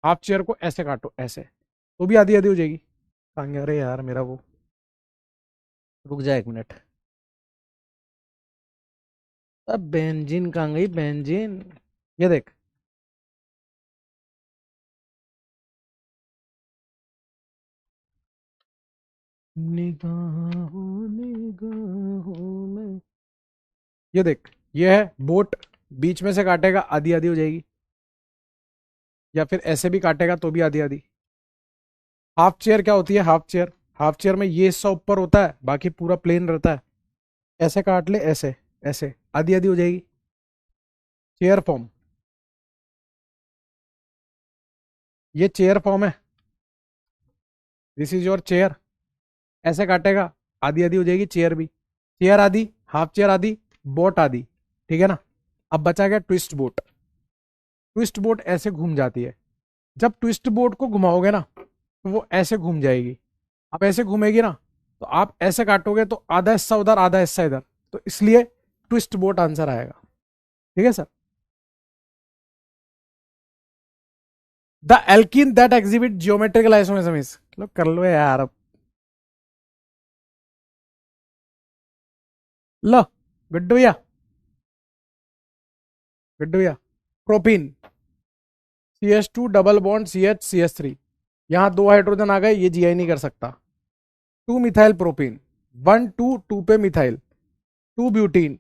हाफ चेयर को ऐसे काटो, ऐसे, तो भी आधी आधी हो जाएगी। अरे यार मेरा वो, रुक जाए एक मिनट। अब बेंजीन कहाँ गई? बेंजीन, ये देख। निगाहों निगाहों में, ये देख, ये है बोट। बीच में से काटेगा आधी आधी हो जाएगी, या फिर ऐसे भी काटेगा तो भी आधी आधी। हाफ चेयर क्या होती है? हाफ चेयर, हाफ चेयर में ये हिस्सा ऊपर होता है, बाकी पूरा प्लेन रहता है। ऐसे काट ले, ऐसे ऐसे, आधी आधी हो जाएगी। चेयर फॉर्म, ये चेयर फॉर्म है। This is your chair. ऐसे काटेगा, आधी आधी हो जाएगी चेयर भी। चेयर आधी, हाफ चेयर आधी, बोट आधी। ठीक है ना। अब बचा गया ट्विस्ट बोट। ट्विस्ट बोट ऐसे घूम जाती है। जब ट्विस्ट बोट को घुमाओगे ना, तो वो ऐसे घूम जाएगी। अब ऐसे घूमेगी ना, तो आप ऐसे काटोगे तो आधा हिस्सा उधर, आधा हिस्सा इधर, तो इसलिए ट्विस्ट बोट आंसर आएगा। ठीक है sir. The alkene that exhibit geometrical isomerism is, लो कर लो यार अब। लो, गुड्डू भैया, गुड्डू भैया। Propene, CH2 double bond CH CH3। यहां दो हाइड्रोजन आ गए, ये जीआई नहीं कर सकता। Two methyl propene, one two, two पे methyl, two butene,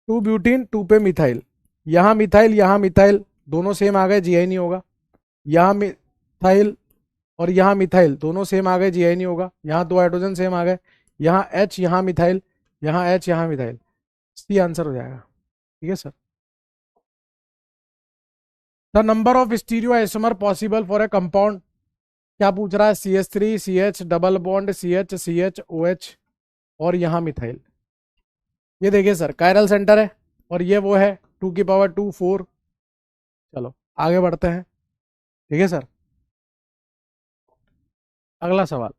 two butene, two पे मिथाइल। यहां मिथाइल, यहां मिथाइल, दोनों सेम आ गए, जीआई नहीं होगा। यहां मिथाइल और यहां मिथाइल, दोनों सेम आ गए, जीआई नहीं होगा। यहां दो हाइड्रोजन सेम आ गए, यहां H, यहां मिथाइल, यहां H, यहां मिथाइल। सी आंसर हो जाएगा। ठीक है sir. The number of stereo isomer possible for a compound, क्या पूछ रहा है? CH3 CH double bond CH CH OH और यहां मिथाइल। ये देखिए सर, कायरल सेंटर है, और ये वो है 2 की पावर 2 4। चलो आगे बढ़ते हैं। ठीक है सर। अगला सवाल।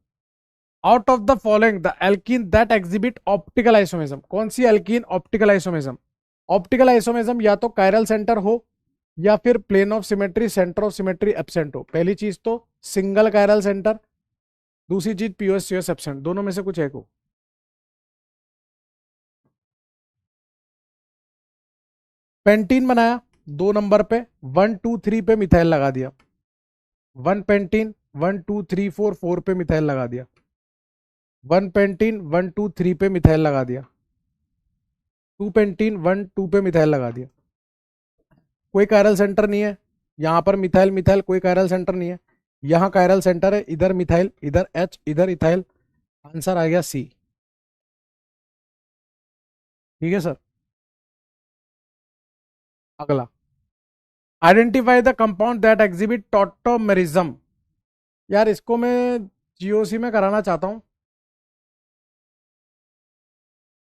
Out of the following the alkene that exhibit optical isomerism, कौन सी alkene optical isomerism? Optical isomerism या तो कायरल सेंटर हो, या फिर plane of symmetry, centre of symmetry absent हो। पहली चीज तो सिंगल कायरल सेंटर, दूसरी चीज पीओएस सीओएस एब्सेंट, दोनों में से कुछ एक हो। पेंटीन बनाया, 2 नंबर पे 1 2 3 पे मिथाइल लगा दिया। 1 पेंटीन 1 2 3 4 4 पे मिथाइल लगा दिया। 1 पेंटीन 1 2 3 पे मिथाइल लगा दिया। 2 पेंटीन 1 2 पे मिथाइल लगा दिया। कोई कायरल सेंटर नहीं है यहां पर, मिथाइल मिथाइल कोई कायरल सेंटर नहीं है। यहां कायरल सेंटर है, इधर मिथाइल, इधर एच, इधर इथाइल। आंसर आ गया सी। ठीक है सर। अगला, identify the compound that exhibit tautomerism. यार इसको मैं जीओसी में कराना चाहता हूँ।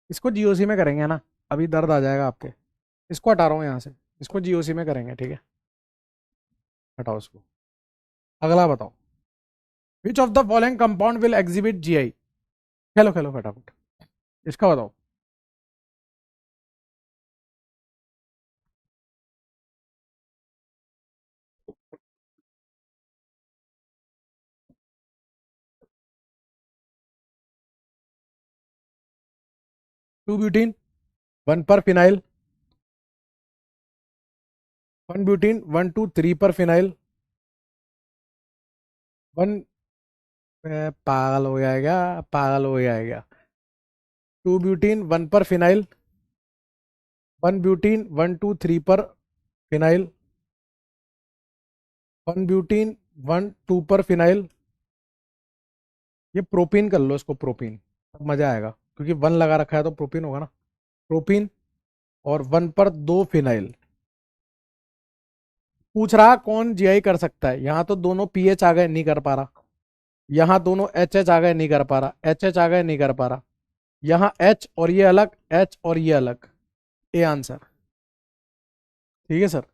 इसको जीओसी में करेंगे ना, अभी दर्द आ जाएगा आपके। इसको हटा रहा हूँ यहाँ से, इसको जीओसी में करेंगे, ठीक है। हटाओ इसको। अगला बताओ, विच of the following compound will exhibit GI. खेलो खेलो फटाफट, इसका बताओ। 2 ब्यूटीन 1 पर फिनाइल। 1 ब्यूटीन 1 2 3 पर फिनाइल। वन, पागल हो जाएगा, पागल हो जाएगा। 2 ब्यूटीन 1 पर फिनाइल। 1 ब्यूटीन 1 2 3 पर फिनाइल। 1 ब्यूटीन 1 2 पर फिनाइल। ये प्रोपीन कर लो इसको, प्रोपीन, तब मजा आएगा, क्योंकि 1 लगा रखा है तो प्रोपीन होगा ना। प्रोपीन, और 1 पर 2 फिनाइल। पूछ रहा कौन जीआई कर सकता है, यहां तो दोनों पीएच आ गए, नहीं कर पा रहा। यहां दोनों एच एच आ गए, नहीं कर पा रहा। एच एच आ गए, नहीं कर पा रहा। यहां एच और ये अलग, एच और ये अलग। A answer. ठीक है सर।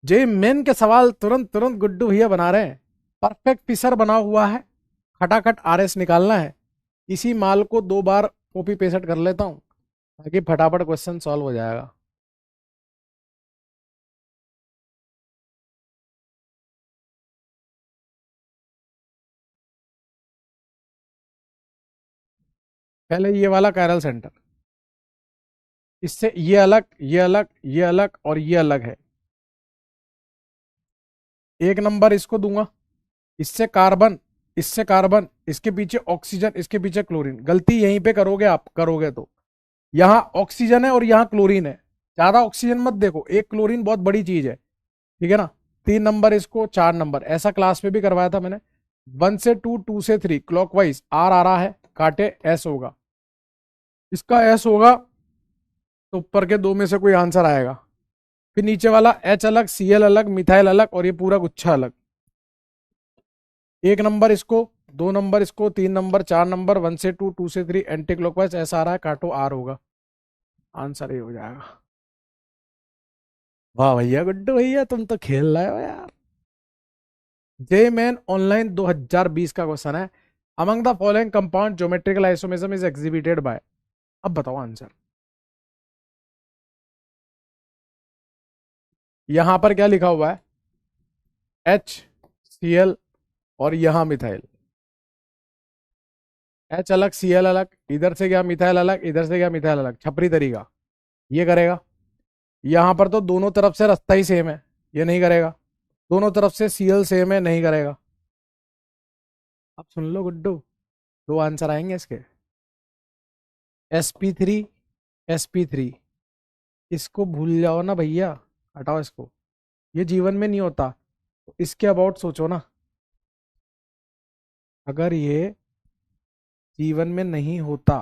जे मेन के सवाल तुरंत तुरंत गुड्डू भैया बना रहे हैं। परफेक्ट फिशर बना हुआ है, खटाखट आरएस निकालना है। इसी माल को 2 बार कॉपी पेस्ट कर लेता हूं, ताकि फटाफट क्वेश्चन सॉल्व हो जाएगा। पहले ये वाला कायरल सेंटर, इससे ये अलग, ये अलग, ये अलग और ये अलग है। 1 नंबर इसको दूंगा, इससे कार्बन, इससे कार्बन, इसके पीछे ऑक्सीजन, इसके पीछे क्लोरीन। गलती यहीं पे करोगे आप, करोगे तो। यहां ऑक्सीजन है और यहां क्लोरीन है, ज्यादा ऑक्सीजन मत देखो, एक क्लोरीन बहुत बड़ी चीज है, ठीक है ना। 3 नंबर इसको, 4 नंबर, ऐसा क्लास में भी करवाया था मैंने। 1 से 2, 2 से 3 क्लॉकवाइज आर आ रहा है, काटे एस होगा। इसका एस होगा तो ऊपर के 2 में से कोई आंसर आएगा। फिर नीचे वाला एच अलग, सी एल अलग, मिथाइल अलग, और ये पूरा गुच्छा अलग। 1 नंबर इसको, 2 नंबर इसको, 3 नंबर, 4 नंबर, 1 से 2, 2 से 3 एंटी क्लॉकवाइज ऐसा आ रहा है, काटो आर होगा। आंसर ये हो जाएगा। वाह भैया, गुड्डू भैया तुम तो खेल रहे हो यार। जे मैन ऑनलाइन 2020 का क्वेश्चन है। Among the following compound geometrical isomerism is exhibited by. अब बताओ आंसर। यहां पर क्या लिखा हुआ है, एच, सी एल, और यहां मिथाइल। एच अलग, सी एल अलग, इधर से गया मिथाइल अलग, इधर से गया मिथाइल अलग, छपरी तरीका। ये करेगा। यहां पर तो दोनों तरफ से रास्ता ही सेम है, ये नहीं करेगा। दोनों तरफ से सी एल सेम है, नहीं करेगा। अब सुन लो गुड्डू, 2 आंसर आएंगे इसके। sp3, sp3। इसको भूल जाओ ना भैया, हटाओ इसको। ये जीवन में नहीं होता, तो इसके अबाउट सोचो ना। अगर ये जीवन में नहीं होता,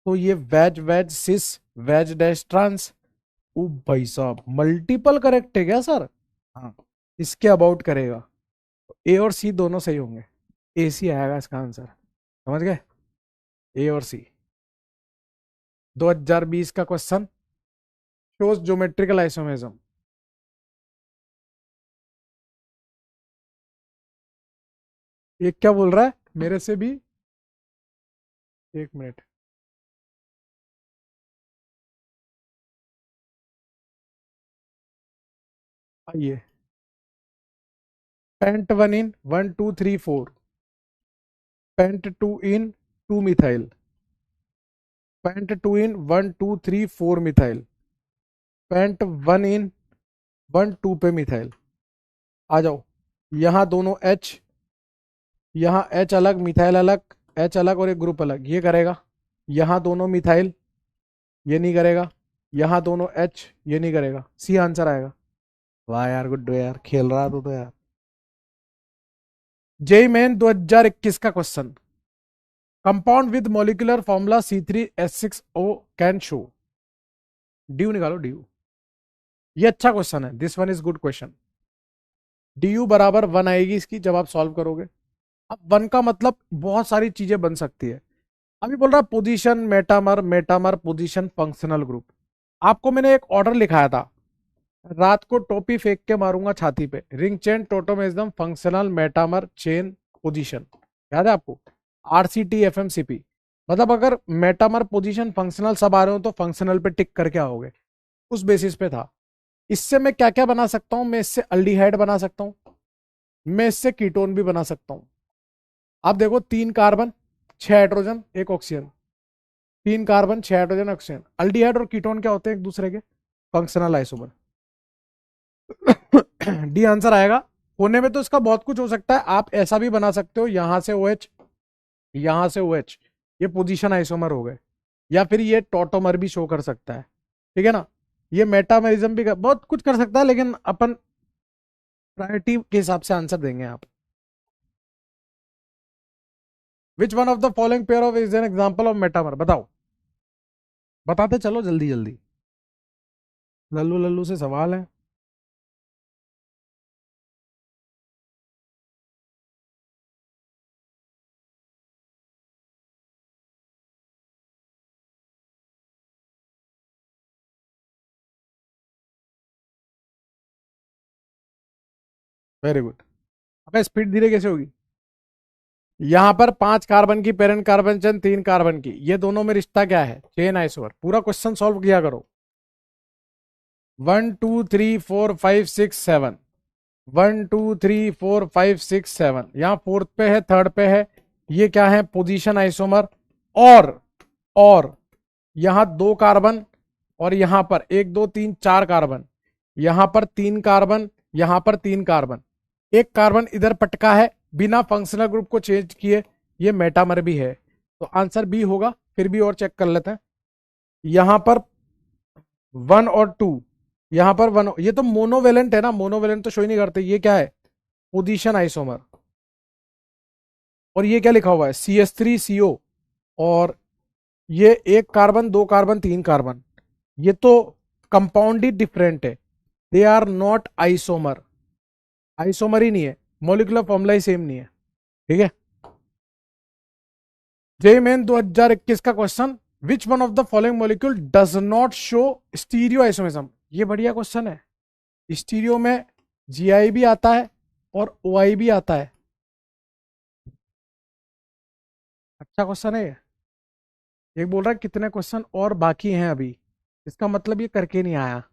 तो ये वेज वेज सिस, वेज डैश ट्रांस। ओ भाई साहब, मल्टीपल करेक्ट है क्या सर? हाँ, इसके अबाउट करेगा। ए और सी दोनों सही होंगे, ए सी आएगा इसका आंसर। समझ गए, ए और सी। 2020 का क्वेश्चन, शोज ज्योमेट्रिकल आइसोमेरिज्म। ये क्या बोल रहा है मेरे से भी, 1 मिनट। आइए, पेंट 1 इन 1 2 3 4, पेंट 2 इन 2 मिथाइल, पेंट 2 इन 1 2 3 4 मिथाइल, पेंट 1 इन 1 2 पे मिथाइल। आ जाओ, यहाँ दोनों H, यहाँ H अलग मिथाइल अलग, H अलग और एक ग्रुप अलग, ये करेगा। यहाँ दोनों मिथाइल, ये नहीं करेगा। यहाँ दोनों H, ये नहीं करेगा। सी आंसर आएगा। वाह यार, गुड यार, खेल रहा तो यार। जेई मेन 2021 का question, compound with molecular formula C3H6O can show. Due निकालो, ड्यू। ये अच्छा क्वेश्चन है, this one is good question. Due बराबर 1 आएगी इसकी जब आप सॉल्व करोगे। अब 1 का मतलब बहुत सारी चीजें बन सकती है। अभी बोल रहा position metamer, metamer position functional group. आपको मैंने एक ऑर्डर लिखाया था, रात को टोपी फेंक के मारूंगा छाती पे, ring chain tautomerism functional metamer chain position, याद है आपको? RCT FMCP। मतलब अगर मेटामर पोजीशन फंक्शनल सब आ रहे हो तो फंक्शनल पे टिक करके आओगे, उस बेसिस पे था। इससे मैं क्या क्या बना सकता हूं? मैं इससे अल्डिहाइड बना सकता हूं, मैं इससे कीटोन भी बना सकता हूं। आप देखो, 3 carbon 6 hydrogen 1 oxygen, 3 carbon 6 hydrogen oxygen. Aldehyde और कीटोन क्या होते हैं? एक दूसरे के फंक्शनल आइसोमर। डी आंसर आएगा। होने में तो इसका बहुत कुछ हो सकता है। आप ऐसा भी बना सकते हो, यहां से OH, यहां से OH, ये पोजीशन आइसोमर हो गए। या फिर ये टॉटोमर भी शो कर सकता है, ठीक है ना? ये मेटामेरिज्म भी बहुत कुछ कर सकता है, लेकिन अपन प्रायोरिटी के हिसाब से आंसर देंगे आप। Which one of the following pair of is an example of metamer? बताओ, बताते चलो जल्दी जल्दी। लल्लू लल्लू से सवाल है। Very good. अबे स्पीड धीरे कैसे होगी? यहां पर 5 कार्बन की पेरेंट कार्बन चेन, 3 कार्बन की, ये दोनों में रिश्ता क्या है? Chain isomer. पूरा क्वेश्चन सॉल्व किया करो। 1 2 3 4 5 6 7, 1 2 3 4 5 6 7, यहाँ फोर्थ पे है, थर्ड पे है। ये क्या है? Position isomer. और यहां 2 कार्बन, और यहां पर 1 2 3 4 कार्बन, यहां पर 3 कार्बन, यहां पर 3 कार्बन, एक कार्बन इधर पटका है बिना फंक्शनल ग्रुप को चेंज किए, ये मेटामर भी है। तो आंसर बी होगा। फिर भी और चेक कर लेते हैं। यहां पर 1 और 2, यहां पर 1, ये तो मोनोवेलेंट है ना, मोनोवेलेंट तो शो ही नहीं करते। ये क्या है? Position isomer. और ये क्या लिखा हुआ है? CH3CO। और ये 1 कार्बन 2 कार्बन 3 कार्बन, ये तो कंपाउंड ही डिफरेंट है। They are not isomer, isomer ही नहीं है, मोलिकुलर फॉर्मूला ही सेम नहीं है, ठीक है? जेई मेन 2021 का question, which one of the following molecule does not show stereo isomerism? ये बढ़िया क्वेश्चन है। स्टीरियो में GI भी आता है और OI भी आता है। अच्छा क्वेश्चन है ये। एक बोल रहा है कितने क्वेश्चन और बाकी हैं अभी, इसका मतलब ये करके नहीं आया।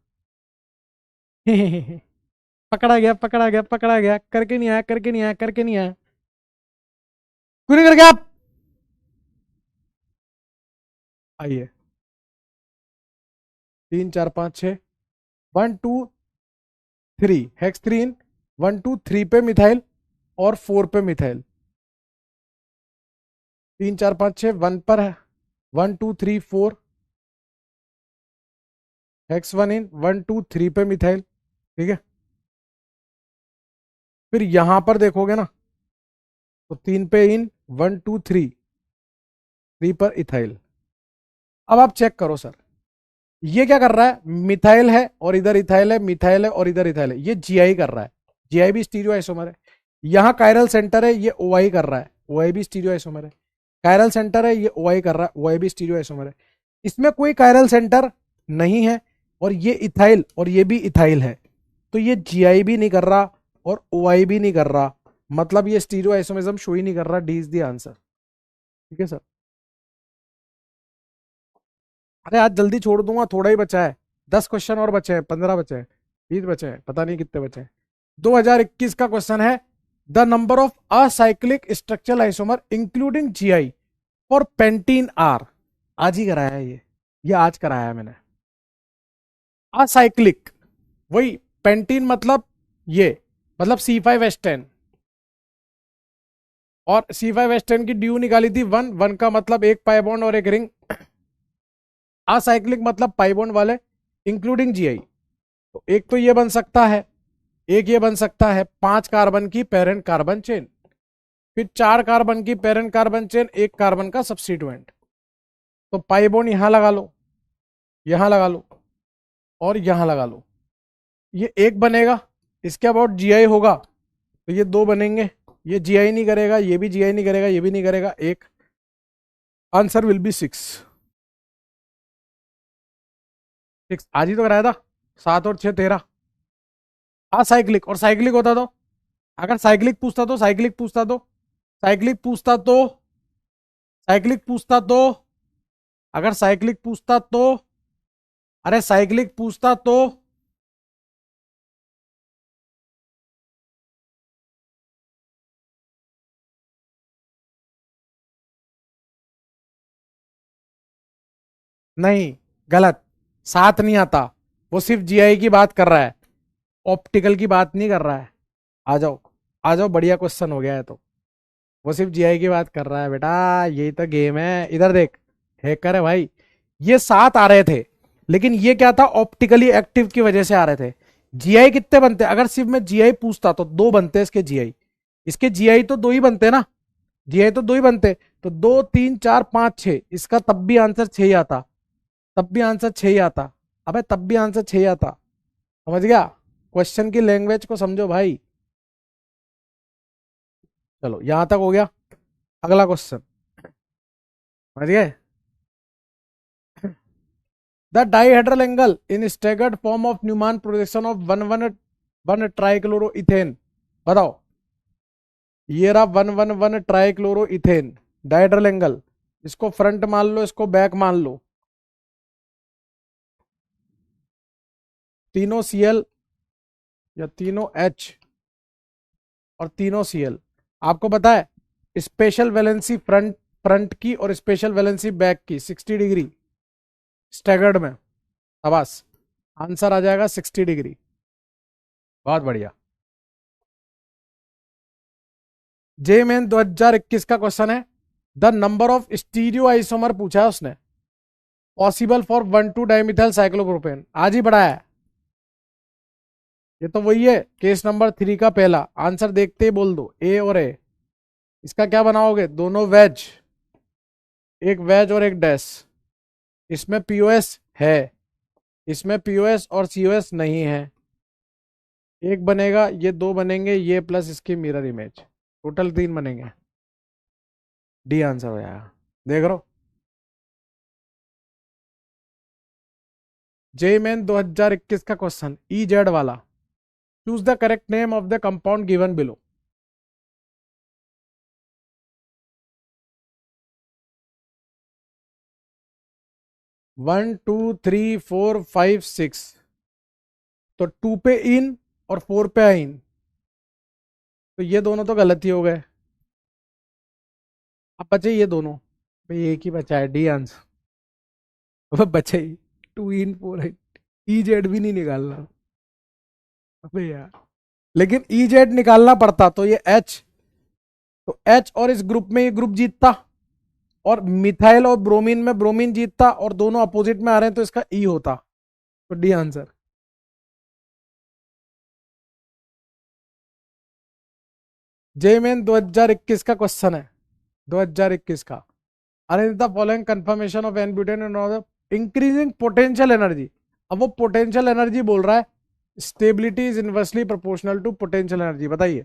पकड़ा गया, पकड़ा गया, पकड़ा गया, करके नहीं आया, करके नहीं आया, करके नहीं आया। क्यों नहीं करके आप? आइए, 3 4 5 6, 1 2 3 हेक्सथ्रीन, 1 2 3 पे मिथाइल और 4 पे मिथाइल, 3 4 5 6 1 पर है, 1 2 3 4 हेक्स 1 इन, 1 2 3 पे मिथाइल, ठीक है? फिर यहां पर देखोगे ना, तो 3 पे इन, 1 2 3, 3 पर इथाइल। अब आप चेक करो सर, ये क्या कर रहा है? मिथाइल है और इधर इथाइल है, मिथाइल है और इधर इथाइल है, ये GI कर रहा है। GI भी स्टीरियो आइसोमर है। यहां कायरल सेंटर है, ये OI कर रहा है, OI भी स्टीरियो आइसोमर है। कायरल सेंटर है, ये OI कर रहा है, OI भी स्टीरियो आइसोमर है। इसमें कोई कायरल सेंटर नहीं है, और ये इथाइल और ये भी इथाइल है, तो ये GI भी नहीं कर रहा और OI भी नहीं कर रहा, मतलब ये स्टीरियो आइसोमिज्म शो ही नहीं कर रहा। डी इज द आंसर, ठीक है सर? अरे आज जल्दी छोड़ दूंगा, थोड़ा ही बचा है। 10 क्वेश्चन और बचे हैं, 15 बचे हैं, 20 बचे हैं, पता नहीं कितने बचे हैं। 2021 का क्वेश्चन है, the number of acyclic structural isomer including G I for pentene are. आज ही कराया है ये आज कराया है मैंने। असाइक्लिक, वही पेंटीन मतलब ये, मतलब C5H10, और C5H10 की ड्यू निकाली थी 1 का मतलब एक पाई बॉन्ड और एक रिंग। असाइक्लिक मतलब पाई बॉन्ड वाले इंक्लूडिंग जीआई। तो एक तो ये बन सकता है, एक ये बन सकता है 5 कार्बन की पेरेंट कार्बन चेन, फिर 4 कार्बन की पेरेंट कार्बन चेन, एक कार्बन का सब्स्टिट्यूएंट। तो पाई बॉन्ड यहां लगा लो, यहां लगा लो, और यहां लगा लो, ये एक बनेगा। इसके अबाउट जीआई होगा तो ये दो बनेंगे, ये जीआई नहीं करेगा, ये भी जीआई नहीं करेगा, ये भी नहीं करेगा, एक। Answer will B 6। आज ही तो कराया था, 7 और 6 13। साइक्लिक, और साइक्लिक होता तो, अगर साइक्लिक पूछता तो, साइक्लिक पूछता तो, साइक्लिक पूछता तो, साइक्लिक पूछता तो, अगर साइक्लिक पूछता तो, अरे साइक्लिक पूछता तो, नहीं, गलत। 7 नहीं आता, वो सिर्फ जीआई की बात कर रहा है, ऑप्टिकल की बात नहीं कर रहा है। आ जाओ, आ जाओ, बढ़िया क्वेश्चन हो गया है तो। वो सिर्फ जीआई की बात कर रहा है बेटा, यही तो गेम है। इधर देख, हैकर है भाई। ये 7 आ रहे थे, लेकिन ये क्या था, ऑप्टिकली एक्टिव की वजह से आ रहे थे। जीआई कितने बनते, अगर सिर्फ मैं जीआई पूछता तो 2 बनते इसके जीआई, इसके जीआई तो 2 ही बनते ना, जीआई तो 2 ही बनते। तो 2 3 4 5 6, इसका तब भी आंसर 6 ही आता, तब भी आंसर 6 ही आता। अबे तब भी आंसर 6 ही आता। समझ गया, क्वेश्चन की लैंग्वेज को समझो भाई। चलो यहां तक हो गया, अगला क्वेश्चन। समझ गए। The dihedral angle in staggered form of Newman projection of one one one trichloroethane. बताओ, ये रहा 1 1 1 ट्राइक्लोरोइथेन, डाइहेड्रल एंगल। इसको फ्रंट मान लो, इसको बैक मान लो। तीनों Cl या तीनों H और तीनों Cl। आपको पता है स्पेशल वैलेंसी फ्रंट फ्रंट की और स्पेशल वैलेंसी बैक की 60 डिग्री स्टैगर्ड में। शाबाश, आंसर आ जाएगा 60 डिग्री। बहुत बढ़िया। जे मेन 2021 का क्वेश्चन है, the number of stereo isomer पूछा है उसने पॉसिबल फॉर 1,2 डाइमिथाइल साइक्लोप्रोपेन। आज ही पढ़ा है ये, तो वही है केस नंबर 3 का पहला आंसर। देखते ही बोल दो ए और ए। इसका क्या बनाओगे, दोनों वेज, एक वेज और एक डैश। इसमें पीओएस है, इसमें पीओएस और सीओएस नहीं है। एक बनेगा, ये 2 बनेंगे, ये प्लस इसकी मिरर इमेज, टोटल 3 बनेंगे। डी आंसर हो जाएगा, देख लो। जे मेन 2021 का क्वेश्चन ई जेड वाला। Choose the correct name of the compound given below. 1 2 3 4 5 6। तो 2 पे इन और 4 पे आइन, तो ये दोनों तो गलत ही हो गए। अब बचे ये दोनों, भाई एक ही बचा है, डी आंसर। अब बचे ही 2 इन 4 आइन। ई जेड भी नहीं निकालना, अबे यार। लेकिन ई जेड निकालना पड़ता तो ये एच, तो एच और इस ग्रुप में ये ग्रुप जीतता, और मिथाइल और ब्रोमीन में ब्रोमीन जीतता, और दोनों अपोजिट में आ रहे हैं तो इसका ई होता। तो डी आंसर। जे मेन 2021 का क्वेश्चन है, 2021 का। Arrange the following conformation of n butane and increasing potential energy. अब वो पोटेंशियल एनर्जी बोल रहा है, stability is inversely proportional to potential energy. बताइए।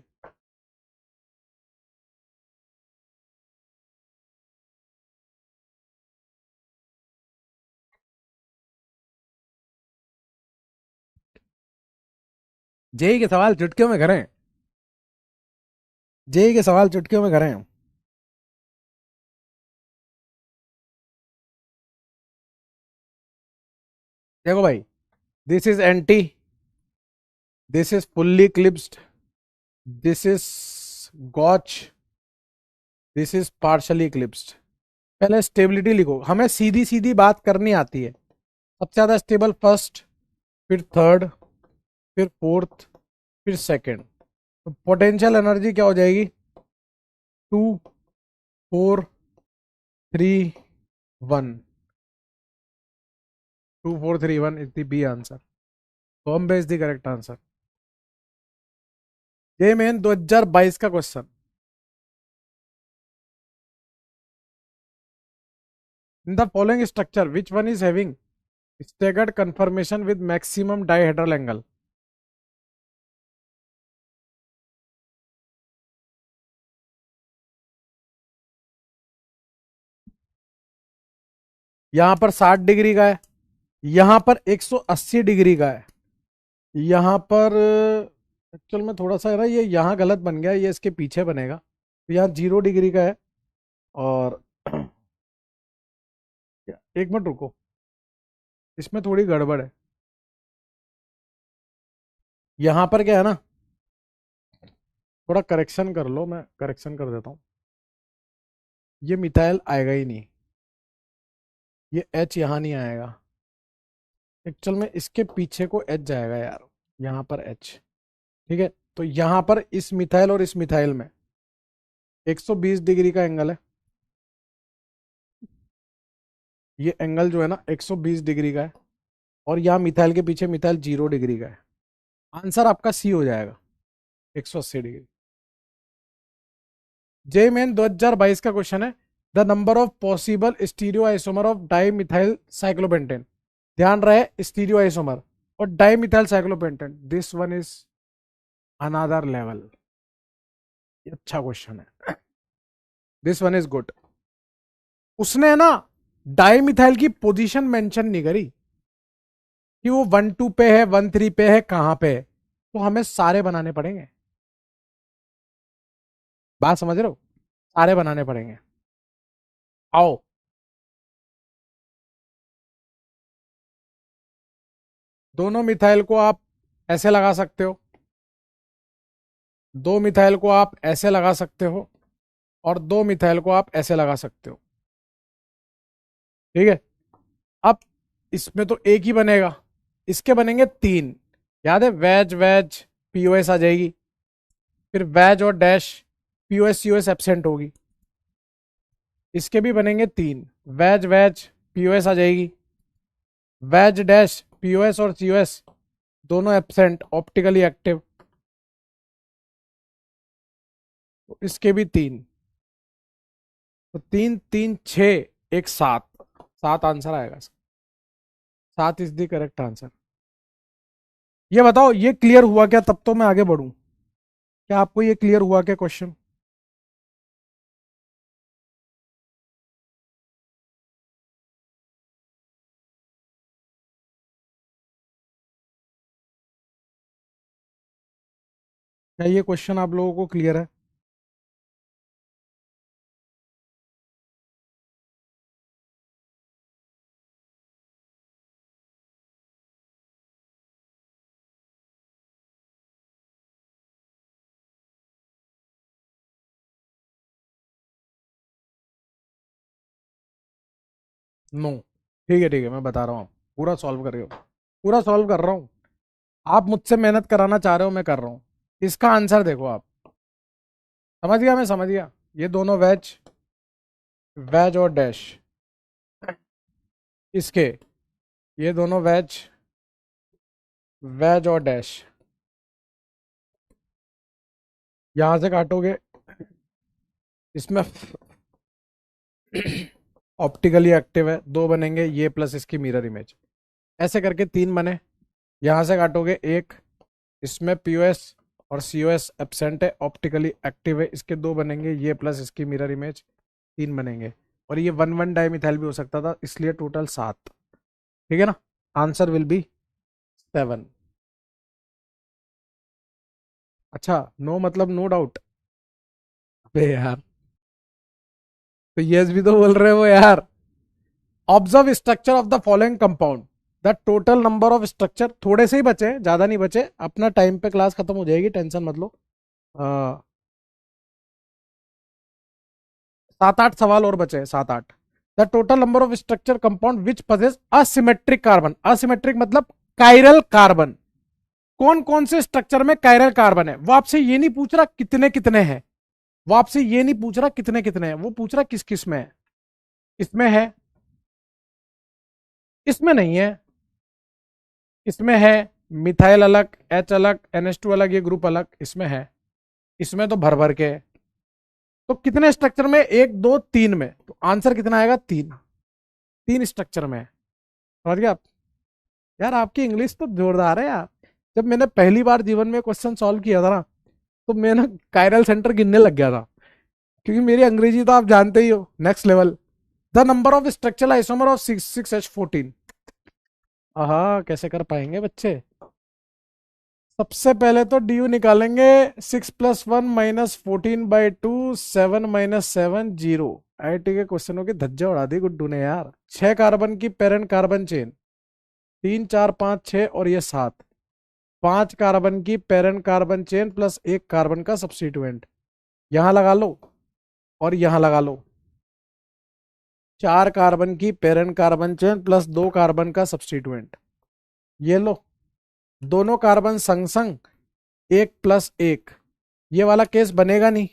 जेई के सवाल चुटकियों में करें, जेई के सवाल चुटकियों में करें। देखो भाई, this is anti, this is fully eclipsed, this is gauche, this is partially eclipsed. पहले स्टेबिलिटी लिखो, हमें सीधी सीधी बात करनी आती है। सबसे ज्यादा स्टेबल फर्स्ट, फिर थर्ड, फिर फोर्थ, फिर सेकंड। तो पोटेंशियल एनर्जी क्या हो जाएगी? 2 4 3 1। 2 4 3 1 is the B answer. Bombay is the correct answer. ये मेन 2022 का क्वेश्चन। In the following structure which one is having staggered conformation with maximum dihedral angle? यहां पर 60 डिग्री का है, यहां पर 180 डिग्री का है, यहां पर एक्चुअल में थोड़ा सा है ना, ये यहां गलत बन गया, ये इसके पीछे बनेगा। तो यहाँ 0 डिग्री का है। और एक मिनट रुको, इसमें थोड़ी गड़बड़ है। यहां पर क्या है ना, थोड़ा करेक्शन कर लो, मैं करेक्शन कर देता हूं। ये मिथाइल आएगा ही नहीं, ये एच यहां नहीं आएगा। एक्चुअल में इसके पीछे को एच जाएगा यार, यहां पर एच। ठीक है, तो यहां पर इस मिथाइल और इस मिथाइल में 120 डिग्री का एंगल है। ये एंगल जो है ना 120 डिग्री का है, और यहाँ मिथाइल के पीछे मिथाइल 0 डिग्री का है। आंसर आपका सी हो जाएगा, 180 डिग्री। जे मेन 2022 का क्वेश्चन है, the number of possible stereo isomer of di methyl cyclopentane. ध्यान रहे स्टीरियो आइसोमर और di methyl cyclopentane, this one is another level. ये अच्छा क्वेश्चन है, दिस वन इज गुड। उसने ना डाई मिथाइल की पोजीशन मेंशन नहीं करी कि वो 1 2 पे है, 1 3 पे है, कहां पे है। तो हमें सारे बनाने पड़ेंगे, बात समझ रहे हो? सारे बनाने पड़ेंगे। आओ, दोनों मिथाइल को आप ऐसे लगा सकते हो, दो मिथाइल को आप ऐसे लगा सकते हो, और दो मिथाइल को आप ऐसे लगा सकते हो। ठीक है, अब इसमें तो एक ही बनेगा, इसके बनेंगे तीन। याद है, वैज वैज पीओएस आ जाएगी, फिर वैज और डैश पीओएस सीओएस एब्सेंट होगी। इसके भी बनेंगे तीन, वैज वैज पीओएस आ जाएगी, वैज डैश पीओएस और सीओएस दोनों एब्सेंट, ऑप्टिकली एक्टिव। तो इसके भी तीन, तो 3 3 6 एक 7, 7 आंसर आएगा। 7 इज द करेक्ट आंसर। ये बताओ, ये क्लियर हुआ क्या? तब तो मैं आगे बढ़ूं। क्या आपको ये क्लियर हुआ क्या क्वेश्चन? क्या ये क्वेश्चन आप लोगों को क्लियर है? नो। ठीक है ठीक है, मैं बता रहा हूँ, पूरा सॉल्व कर रहे हो, पूरा सॉल्व कर रहा हूँ। आप मुझसे मेहनत कराना चाह रहे हो, मैं कर रहा हूँ। इसका आंसर देखो आप, समझ गया? मैं समझ गया। ये दोनों वेज, वेज और डैश, इसके ये दोनों वेज, वेज और डैश, यहां से काटोगे, इसमें ऑप्टिकली एक्टिव है, दो बनेंगे, ये प्लस इसकी मिरर इमेज, ऐसे करके तीन बने। यहां से काटोगे एक, इसमें पीओएस और सीओएस एब्सेंट है, ऑप्टिकली एक्टिव है, इसके दो बनेंगे, ये प्लस इसकी मिरर इमेज, तीन बनेंगे। और ये 1 1 डाइमिथाइल भी हो सकता था, इसलिए टोटल 7। ठीक है ना? Answer will B 7। अच्छा, नो मतलब नो डाउट? अबे यार, तो यस भी तो बोल रहे हो यार। Observe structure of the following compound, the total number of structure. थोड़े से ही बचे, ज्यादा नहीं बचे, अपना टाइम पे क्लास खत्म हो जाएगी, टेंशन मत लो। सात आठ सवाल और बचे हैं, सात आठ। The total number of structure compound which possess asymmetric carbon, asymmetric मतलब कायरल कार्बन, कौन कौन से स्ट्रक्चर में कायरल कार्बन है। वो आपसे ये नहीं पूछ रहा कितने कितने हैं, वो आपसे ये नहीं पूछ रहा कितने कितने हैं, वो पूछ रहा किस किस में है। इसमें है, इसमें नहीं है, इसमें है, मिथाइल अलग, एच अलग, NH2 अलग, ये ग्रुप अलग, इसमें है, इसमें तो भर भर के है। तो कितने स्ट्रक्चर में, एक दो तीन में, तो आंसर कितना आएगा, तीन, तीन स्ट्रक्चर में है। समझ गए आप। यार आपकी इंग्लिश तो जोरदार है यार। जब मैंने पहली बार जीवन में क्वेश्चन सॉल्व किया था ना, तो मैं ना कायरल सेंटर गिनने लग गया था, क्योंकि मेरी अंग्रेजी तो आप जानते ही हो, next level. The number of structural isomer of 6H14। आहा, कैसे कर पाएंगे बच्चे। सबसे पहले तो डी यू निकालेंगे, 6+1 - 14/2, 7 - 7 0। IIT के क्वेश्चनों की धज्जा उड़ा दी गुड्डू ने यार। 6 कार्बन की पेरेंट कार्बन चेन, 3 4 5 6 और ये 7, 5 कार्बन की parent carbon chain plus 1 carbon का सब्स्टिट्यूएंट, यहां लगा लो और यहां लगा लो। 4 कार्बन की parent carbon chain plus 2 carbon का सब्स्टिट्यूएंट, ये लो। दोनों कार्बन संग संग, 1+1, ये वाला केस बनेगा नहीं,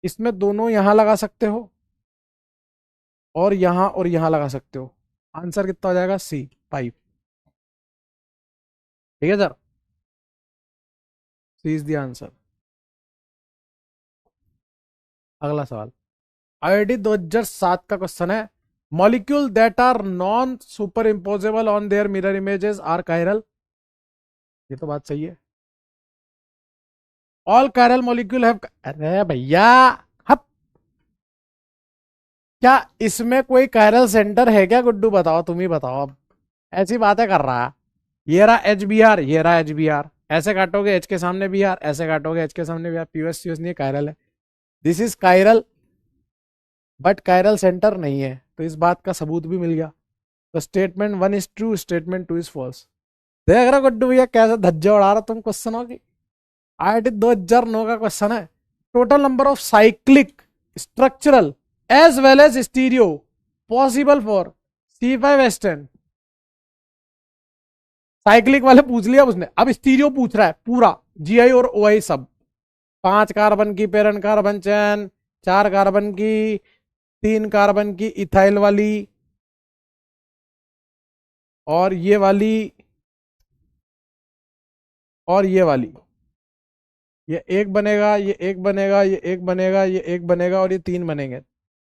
इसमें दोनों यहां लगा सकते हो और यहां लगा सकते हो। आंसर कितना हो जाएगा, C 5। ठीक है सर, C इज द आंसर। अगला सवाल, IIT 2007 का क्वेश्चन है, molecule that are non super imposable on their mirror images are chiral. ये तो बात सही है। ऑल कायरल मॉलिक्यूल हैव, अरे भैया, हप, क्या इसमें कोई कायरल सेंटर है क्या गुड्डू, बताओ, तुम ही बताओ अब। ऐसी बातें कर रहा है। ये रहा HBr, ये रहा HBr, ऐसे काटोगे H के सामने Br, ऐसे काटोगे H के सामने Br, POS नहीं, कायरल है। This is chiral, but chiral centre नहीं है, तो इस बात का सबूत भी मिल गया। तो statement 1 is true, statement 2 is false. देख रहा गुड्डू भैया कैसे धज्जे उड़ा रहा तुम क्वेश्चनों की। IIT 2009 का क्वेश्चन है, total number of cyclic, structural as well as stereo possible for C5H10। Cyclic वाले पूछ लिया उसने, अब स्टीरियो पूछ रहा है पूरा, GI और OI सब। 5 कार्बन की पेरेंट कार्बन चैन, 4 कार्बन की, 3 कार्बन की इथाइल वाली, और ये वाली, और ये वाली। ये एक बनेगा, ये एक बनेगा, ये एक बनेगा, ये एक बनेगा, और ये 3 बनेंगे।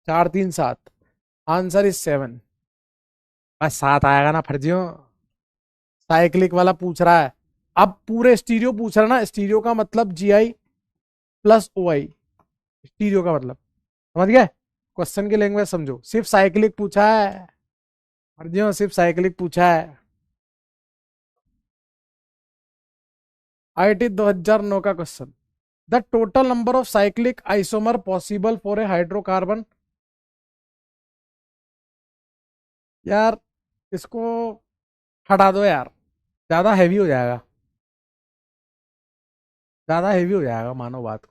4 3 7, आंसर इज 7। बस 7 आएगा ना फर्जियों। साइक्लिक वाला पूछ रहा है, अब पूरे स्टीरियो पूछ रहा है ना, स्टीरियो का मतलब GI+OI, स्टीरियो का मतलब, समझ गए। क्वेश्चन की लैंग्वेज समझो, सिर्फ साइक्लिक पूछा है फर्जियों, सिर्फ साइक्लिक पूछा है। IIT 2009 का question, the total number of cyclic isomer possible for a hydrocarbon. यार इसको हटा दो यार, ज्यादा हैवी हो जाएगा, ज्यादा हैवी हो जाएगा, मानो बात,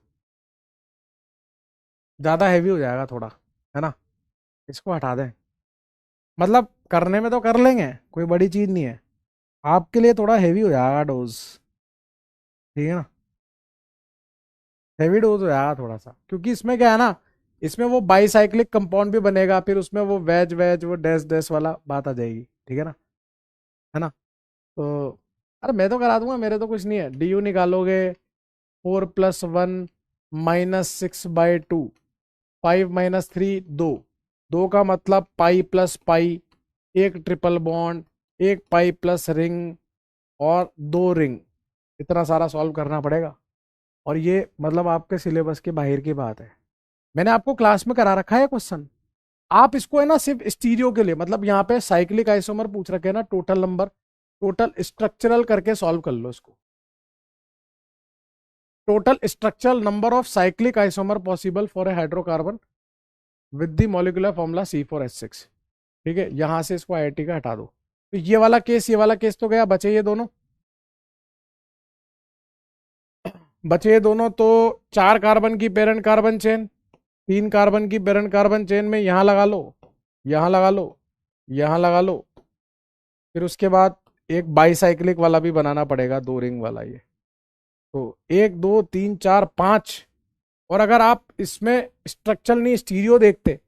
ज्यादा हैवी हो जाएगा थोड़ा, है ना। इसको हटा दें, मतलब करने में तो कर लेंगे, कोई बड़ी चीज नहीं है, आपके लिए थोड़ा हैवी हो जाएगा डोज। ठीक है ना, हैवी डोज हो जाएगा थोड़ा सा, क्योंकि इसमें क्या है ना, इसमें वो बाईसाइक्लिक कंपाउंड भी बनेगा, फिर उसमें वो वेज वेज वो डैश डैश वाला बात आ जाएगी। ठीक है ना। तो अरे मैं तो करा दूंगा, मेरे तो कुछ नहीं है। DU निकालोगे, 4+1 -6/2, 5 - 3 2, 2 का मतलब पाई+पाई, एक ट्रिपल बॉन्ड, एक पाई प्लस रिंग, और 2 रिंग। इतना सारा सॉल्व करना पड़ेगा, और ये मतलब आपके सिलेबस के बाहर की बात है। मैंने आपको क्लास में करा रखा है क्वेश्चन, आप इसको है ना सिर्फ स्टीरियो के लिए, मतलब यहाँ पे साइक्लिक आइसोमर पूछ रखे हैं ना, टोटल नंबर, टोटल स्ट्रक्चरल करके सॉल्व कर लो इसको। Total structural number of cyclic isomer possible for a hydrocarbon with the molecular formula C4H6। ठीक है, यहां से इसको IIT का हटा दो, तो ये वाला केस, ये वाला केस तो गया, बचे ये दोनों, बचे ये दोनों। तो 4 कार्बन की पेरेंट कार्बन चेन, 3 कार्बन की पेरेंट कार्बन चेन में यहां लगा लो, यहां लगा लो, यहां लगा लो। फिर उसके बाद एक बाईसाइक्लिक वाला भी बनाना पड़ेगा, 2 रिंग वाला ये। तो 1 2 3 4 5। और अगर आप इसमें स्ट्रक्चरल नहीं स्टीरियो देखते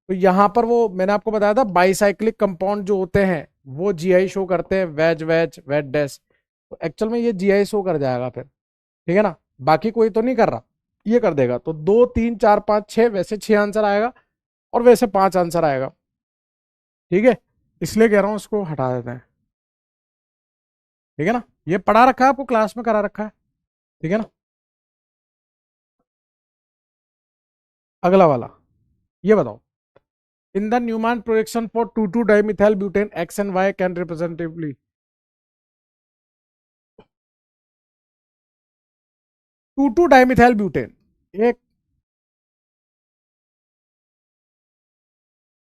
तो यहाँ पर वो मैंने आपको बताया था बाईसाइक्लिक कंपाउंड जो होते हैं वो जीआई शो करते हैं, वेज वेज वेज डैश। तो एक्चुअल में ये जीआई शो कर जाएगा फिर, ठीक है ना। बाकी कोई तो नहीं कर रहा, ये कर देगा। तो 2 3 4 5 6, वैसे 6 आंसर आएगा और वैसे 5 आंसर आएगा, ठीक है। इसलिए कह रहा हूं उसको हटा देते हैं, ठीक है ना। ये पढ़ा रखा है आपको, क्लास में करा रखा है, ठीक है ना। अगला वाला ये बताओ, in the Newman projection for 2,2-dimethyl butane x and y can representatively। 2,2-dimethyl butane, एक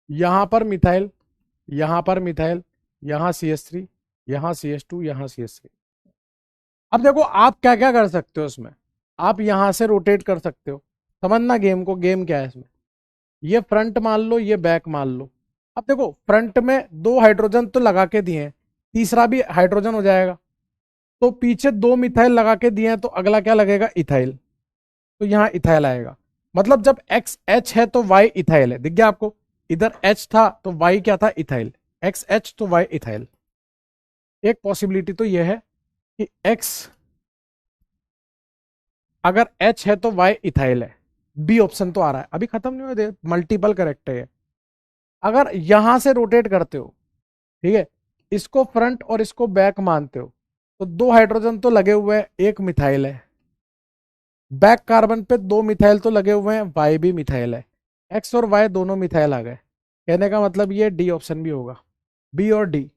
यहां पर मिथाइल, यहां पर मिथाइल, यहां CH3, यहां CH2, यहां CH3। अब देखो आप क्या क्या कर सकते हो इसमें, आप यहां से रोटेट कर सकते हो। समझना गेम को, गेम क्या है इसमें। ये फ्रंट मान लो, ये बैक मान लो। अब देखो फ्रंट में 2 हाइड्रोजन तो लगा के दिए हैं, तीसरा भी हाइड्रोजन हो जाएगा। तो पीछे 2 मिथाइल लगा के दिए हैं, तो अगला क्या लगेगा, इथाइल। तो यहाँ इथाइल आएगा। मतलब जब एक्स एच है तो वाई इथाइल है, दिख गया आपको। इधर एच था तो वाई क्या था, इथाइल। एक्स एच तो वाई इथाइल। एक पॉसिबिलिटी तो यह है कि एक्स अगर एच है तो वाई इथाइल है। बी ऑप्शन तो आ रहा है, अभी खत्म नहीं हुए, मल्टीपल करेक्ट है ये। अगर यहां से रोटेट करते हो, ठीक है, इसको फ्रंट और इसको बैक मानते हो, तो 2 हाइड्रोजन तो लगे हुए हैं, एक मिथाइल है। बैक कार्बन पे 2 मिथाइल तो लगे हुए हैं, वाई भी मिथाइल है। एक्स और वाई दोनों मिथाइल आ गए। कहने का मतलब ये डी ऑप्शन भी होगा, बी और डी।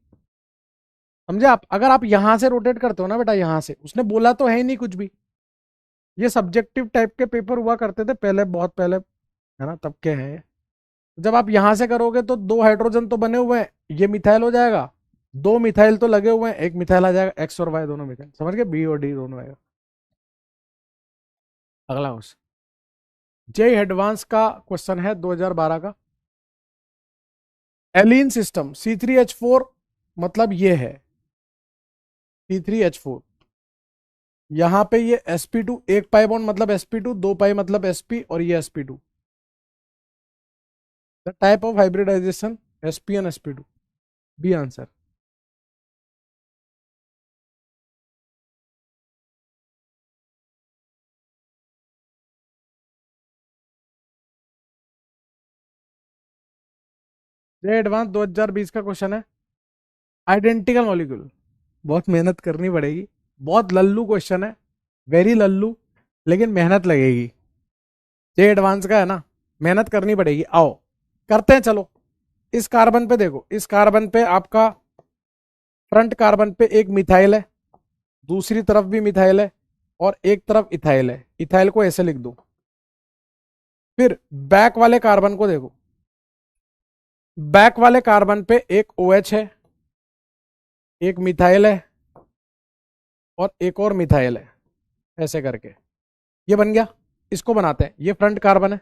समझे आप। अगर आप यहां से रोटेट करते हो ना बेटा, यहां से, उसने बोला तो है ही नहीं कुछ भी। ये सब्जेक्टिव टाइप के पेपर हुआ करते थे पहले, बहुत पहले, है ना, तब के हैं। जब आप यहां से करोगे तो 2 हाइड्रोजन तो बने हुए हैं, ये मिथाइल हो जाएगा। 2 मिथाइल तो लगे हुए हैं, एक मिथाइल आ जाएगा। एक्स और वाई दोनों मिथाइल, समझ गए, बी और डी दोनों आएगा। अगला क्वेश्चन, जेई एडवांस का क्वेश्चन है 2012 का। एलीन सिस्टम C3H4, मतलब ये है C3H4। यहां पे ये sp2, एक पाई बॉन्ड मतलब sp2, 2 पाई मतलब sp, और ये sp2। The type of hybridization sp and sp2। B answer. JEE advance 2020 का क्वेश्चन है, आइडेंटिकल मॉलिक्यूल। बहुत मेहनत करनी पड़ेगी, बहुत लल्लू क्वेश्चन है, वेरी लल्लू, लेकिन मेहनत लगेगी। जे एडवांस का है ना, मेहनत करनी पड़ेगी। आओ करते हैं, चलो। इस कार्बन पे देखो, इस कार्बन पे आपका फ्रंट कार्बन पे एक मिथाइल है, दूसरी तरफ भी मिथाइल है, और एक तरफ इथाइल है। इथाइल को ऐसे लिख दो। फिर बैक वाले कार्बन को देखो, बैक वाले कार्बन पे एक OH है, एक मिथाइल है, और एक और मिथाइल है, ऐसे करके ये बन गया। इसको बनाते हैं, ये फ्रंट कार्बन है,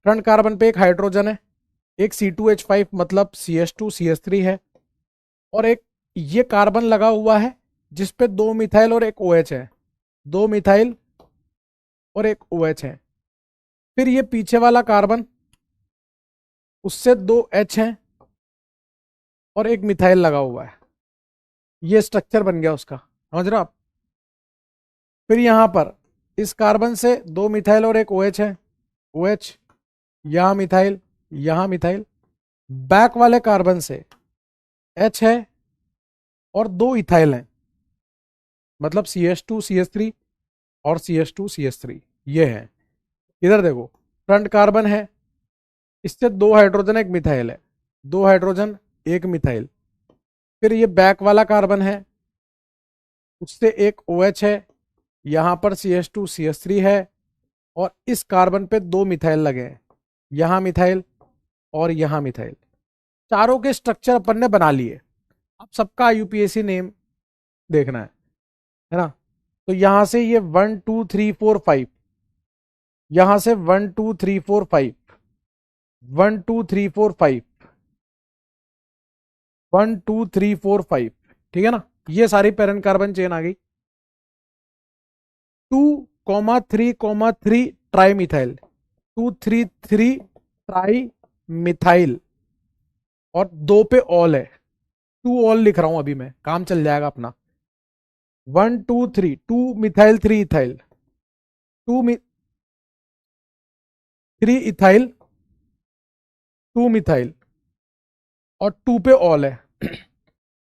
फ्रंट कार्बन पे एक हाइड्रोजन है, एक C2H5 मतलब CH2 CH3 है, और एक ये कार्बन लगा हुआ है जिसपे 2 मिथाइल और एक OH है, 2 मिथाइल और एक OH है। फिर ये पीछे वाला कार्बन, उससे 2 H हैं और एक मिथाइल लगा हुआ है। ये स्ट्रक्चर बन गया उसका, समझ रहे हो आप। फिर यहां पर इस कार्बन से 2 मिथाइल और एक OH है, OH, यहां मिथाइल, यहां मिथाइल। बैक वाले कार्बन से H है और 2 इथाइल हैं, मतलब CH2 CH3 और CH2 CH3 ये है। इधर देखो, फ्रंट कार्बन है, इससे 2 हाइड्रोजन एक मिथाइल है, 2 हाइड्रोजन एक मिथाइल। फिर ये बैक वाला कार्बन है, उससे एक OH है, यहां पर CH2 CH3 है, और इस कार्बन पे 2 मिथाइल लगे हैं, यहां मिथाइल और यहां मिथाइल। चारों के स्ट्रक्चर अपन ने बना लिए। अब सबका यूपीएससी नेम देखना है ना। तो यहां से ये 1 2 3 4 5, यहां से 1 2 3 4 5, 1 2 3 4 5, 1 2 3 4 5, ठीक है ना। ये सारी पेरेंट कार्बन चेन आ गई। 2 3 3 ट्राई मिथाइल, 2 3 3 ट्राई मिथाइल, और 2 पे ऑल है। 2 ऑल लिख रहा हूं अभी मैं, काम चल जाएगा अपना। 1 2 3, 2 मिथाइल 3 इथाइल, 3 इथाइल, 2 मिथाइल, और 2 पे ऑल है।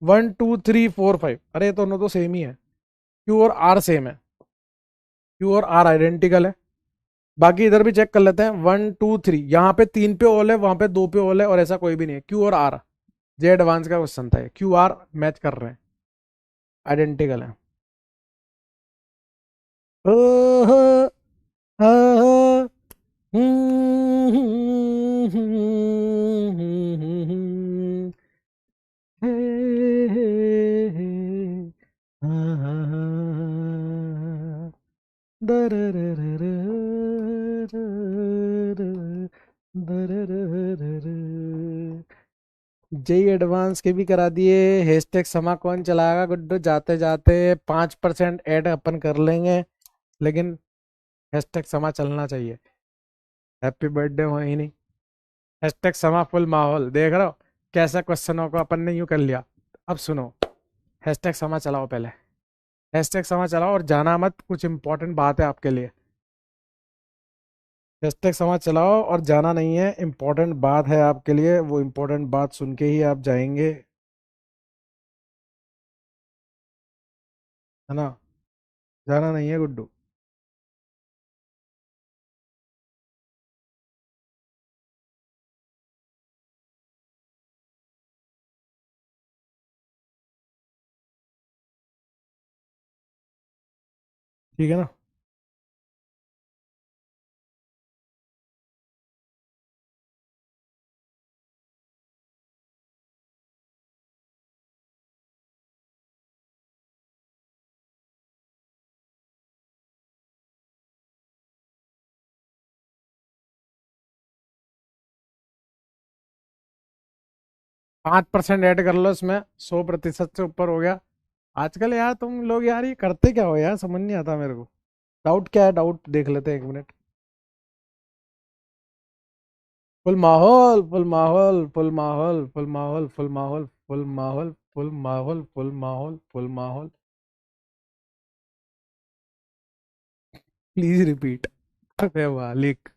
1 2 3 4 5, अरे ये दोनों तो सेम ही है। क्यू और आर सेम है, क्यू और आर आइडेंटिकल है। बाकी इधर भी चेक कर लेते हैं। 1 2 3, यहाँ पे 3 पे ऑल है, वहां पे 2 पे ऑल है, और ऐसा कोई भी नहीं है। क्यू और आर, जे एडवांस का क्वेश्चन था, क्यू आर मैच कर रहे हैं, आइडेंटिकल है। जेई एडवांस के भी करा दिए। हैशटैग समा कौन चलाएगा गुड्डू? जाते जाते 5% ऐड अपन कर लेंगे, लेकिन हैशटैग समा चलना चाहिए। हैप्पी बर्थडे वही नहीं, हैशटैग समा फुल माहौल। देख रहे हो कैसा क्वेश्चनों को अपन ने यूं कर लिया। अब सुनो, हैशटैग समा चलाओ पहले, हैशटैग समा चलाओ और जाना मत, कुछ इंपॉर्टेंट बात है आपके लिए। हैशटैग समा चलाओ और जाना नहीं है, इंपॉर्टेंट बात है आपके लिए, वो इंपॉर्टेंट बात सुन के ही आप जाएंगे, है ना। जाना नहीं है गुड्डू। ठीक है ना। 5% ऐड कर लो इसमें, 100% से ऊपर हो गया। आजकल यार तुम लोग यार ये करते क्या हो यार, समझ नहीं आता मेरे को। डाउट क्या है, डाउट देख लेते हैं 1 मिनट। फुल माहौल, फुल माहौल, फुल माहौल, फुल माहौल, फुल माहौल, फुल माहौल, फुल माहौल, फुल माहौल, फुल माहौल। Please repeat. अरे वालिक,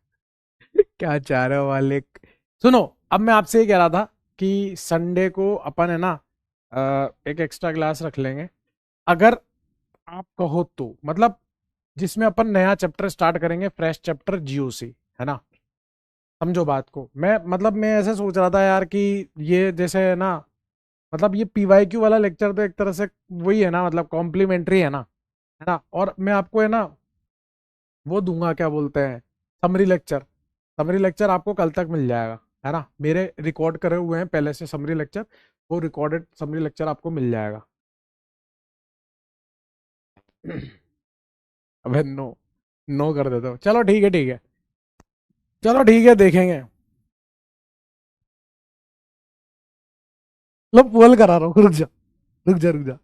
क्या चाह रहे हो वालिक? सुनो, अब मैं आपसे ये कह रहा था कि संडे को अपन है ना, एक एक्स्ट्रा क्लास रख लेंगे, अगर आप कहो तो। मतलब जिसमें अपन नया चैप्टर स्टार्ट करेंगे, फ्रेश चैप्टर जीओसी, है ना। समझो बात को, मैं मतलब मैं ऐसे सोच रहा था यार कि ये जैसे है ना, मतलब ये पीवाईक्यू वाला लेक्चर तो एक तरह से वही है ना, मतलब कॉम्प्लीमेंट्री है ना। और मैं आपको है ना वो दूंगा, क्या बोलते हैं, समरी लेक्चर। समरी लेक्चर आपको कल तक मिल जाएगा, है ना। मेरे रिकॉर्ड करे हुए हैं पहले से समरी लेक्चर, वो रिकॉर्डेड समरी लेक्चर आपको मिल जाएगा। अबे नो, नो कर देते हो, चलो ठीक है, ठीक है, चलो ठीक है, देखेंगे। लो पोल करा रहा हूँ, रुक जा, रुक जा, रुक जा।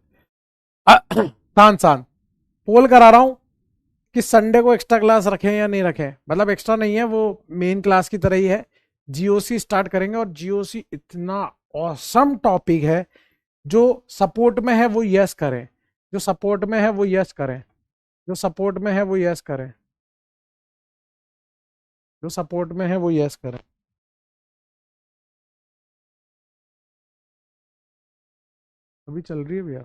शांत शांत, पोल करा रहा हूँ कि संडे को एक्स्ट्रा क्लास रखें या नहीं रखें। मतलब एक्स्ट्रा नहीं है, वो मेन क्लास की तरह ही है। जीओसी स्टार्ट करेंगे, और जीओसी इतना औसम टॉपिक है। जो सपोर्ट में है वो यस करें, जो सपोर्ट में है वो यस करें, जो सपोर्ट में है वो यस करें, जो सपोर्ट में है वो यस करें। अभी चल रही है भैया,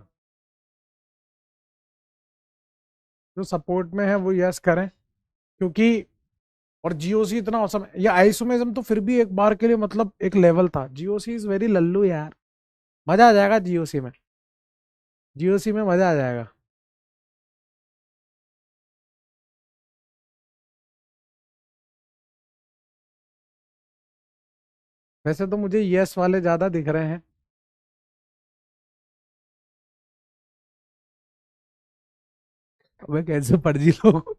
जो सपोर्ट में है वो यस करें, क्योंकि और जीओसी इतना औसम है। ये आइसोमेजम तो फिर भी एक बार के लिए मतलब एक लेवल था, जीओसी इज वेरी लल्लू यार। मजा आ जाएगा जीओसी में, जीओसी में मजा आ जाएगा। वैसे तो मुझे यस वाले ज्यादा दिख रहे हैं। अबे कैसे फर्जी लोग,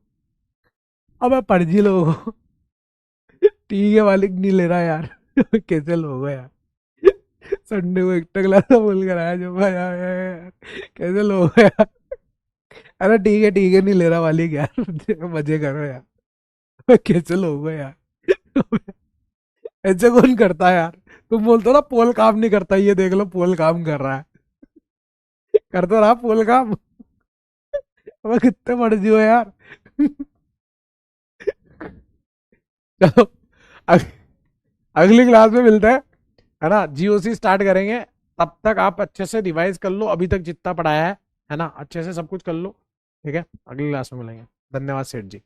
अबे फर्जी लोग। ठीक है मालिक, नहीं ले रहा यार। कैसे लोग हो यार, संडे को एक टकला सा बोल कर आया जो भाई आया है यार। कैसे लोग हो यार। अरे ठीक है नहीं ले रहा मालिक यार। मजे करो यार। कैसे लोग हो यार। ऐसे कौन करता है यार। तुम बोलते हो ना पोल काम नहीं करता, ये देख लो पोल काम कर रहा है। कर तो रहा पोल काम। अब कितने मर्जी हो यार। चलो, अग, अगली क्लास में मिलते हैं, है ना। जीओसी स्टार्ट करेंगे। तब तक आप अच्छे से रिवाइज कर लो, अभी तक जितना पढ़ाया है ना, अच्छे से सब कुछ कर लो। ठीक है, अगली क्लास में मिलेंगे। धन्यवाद सेठ जी।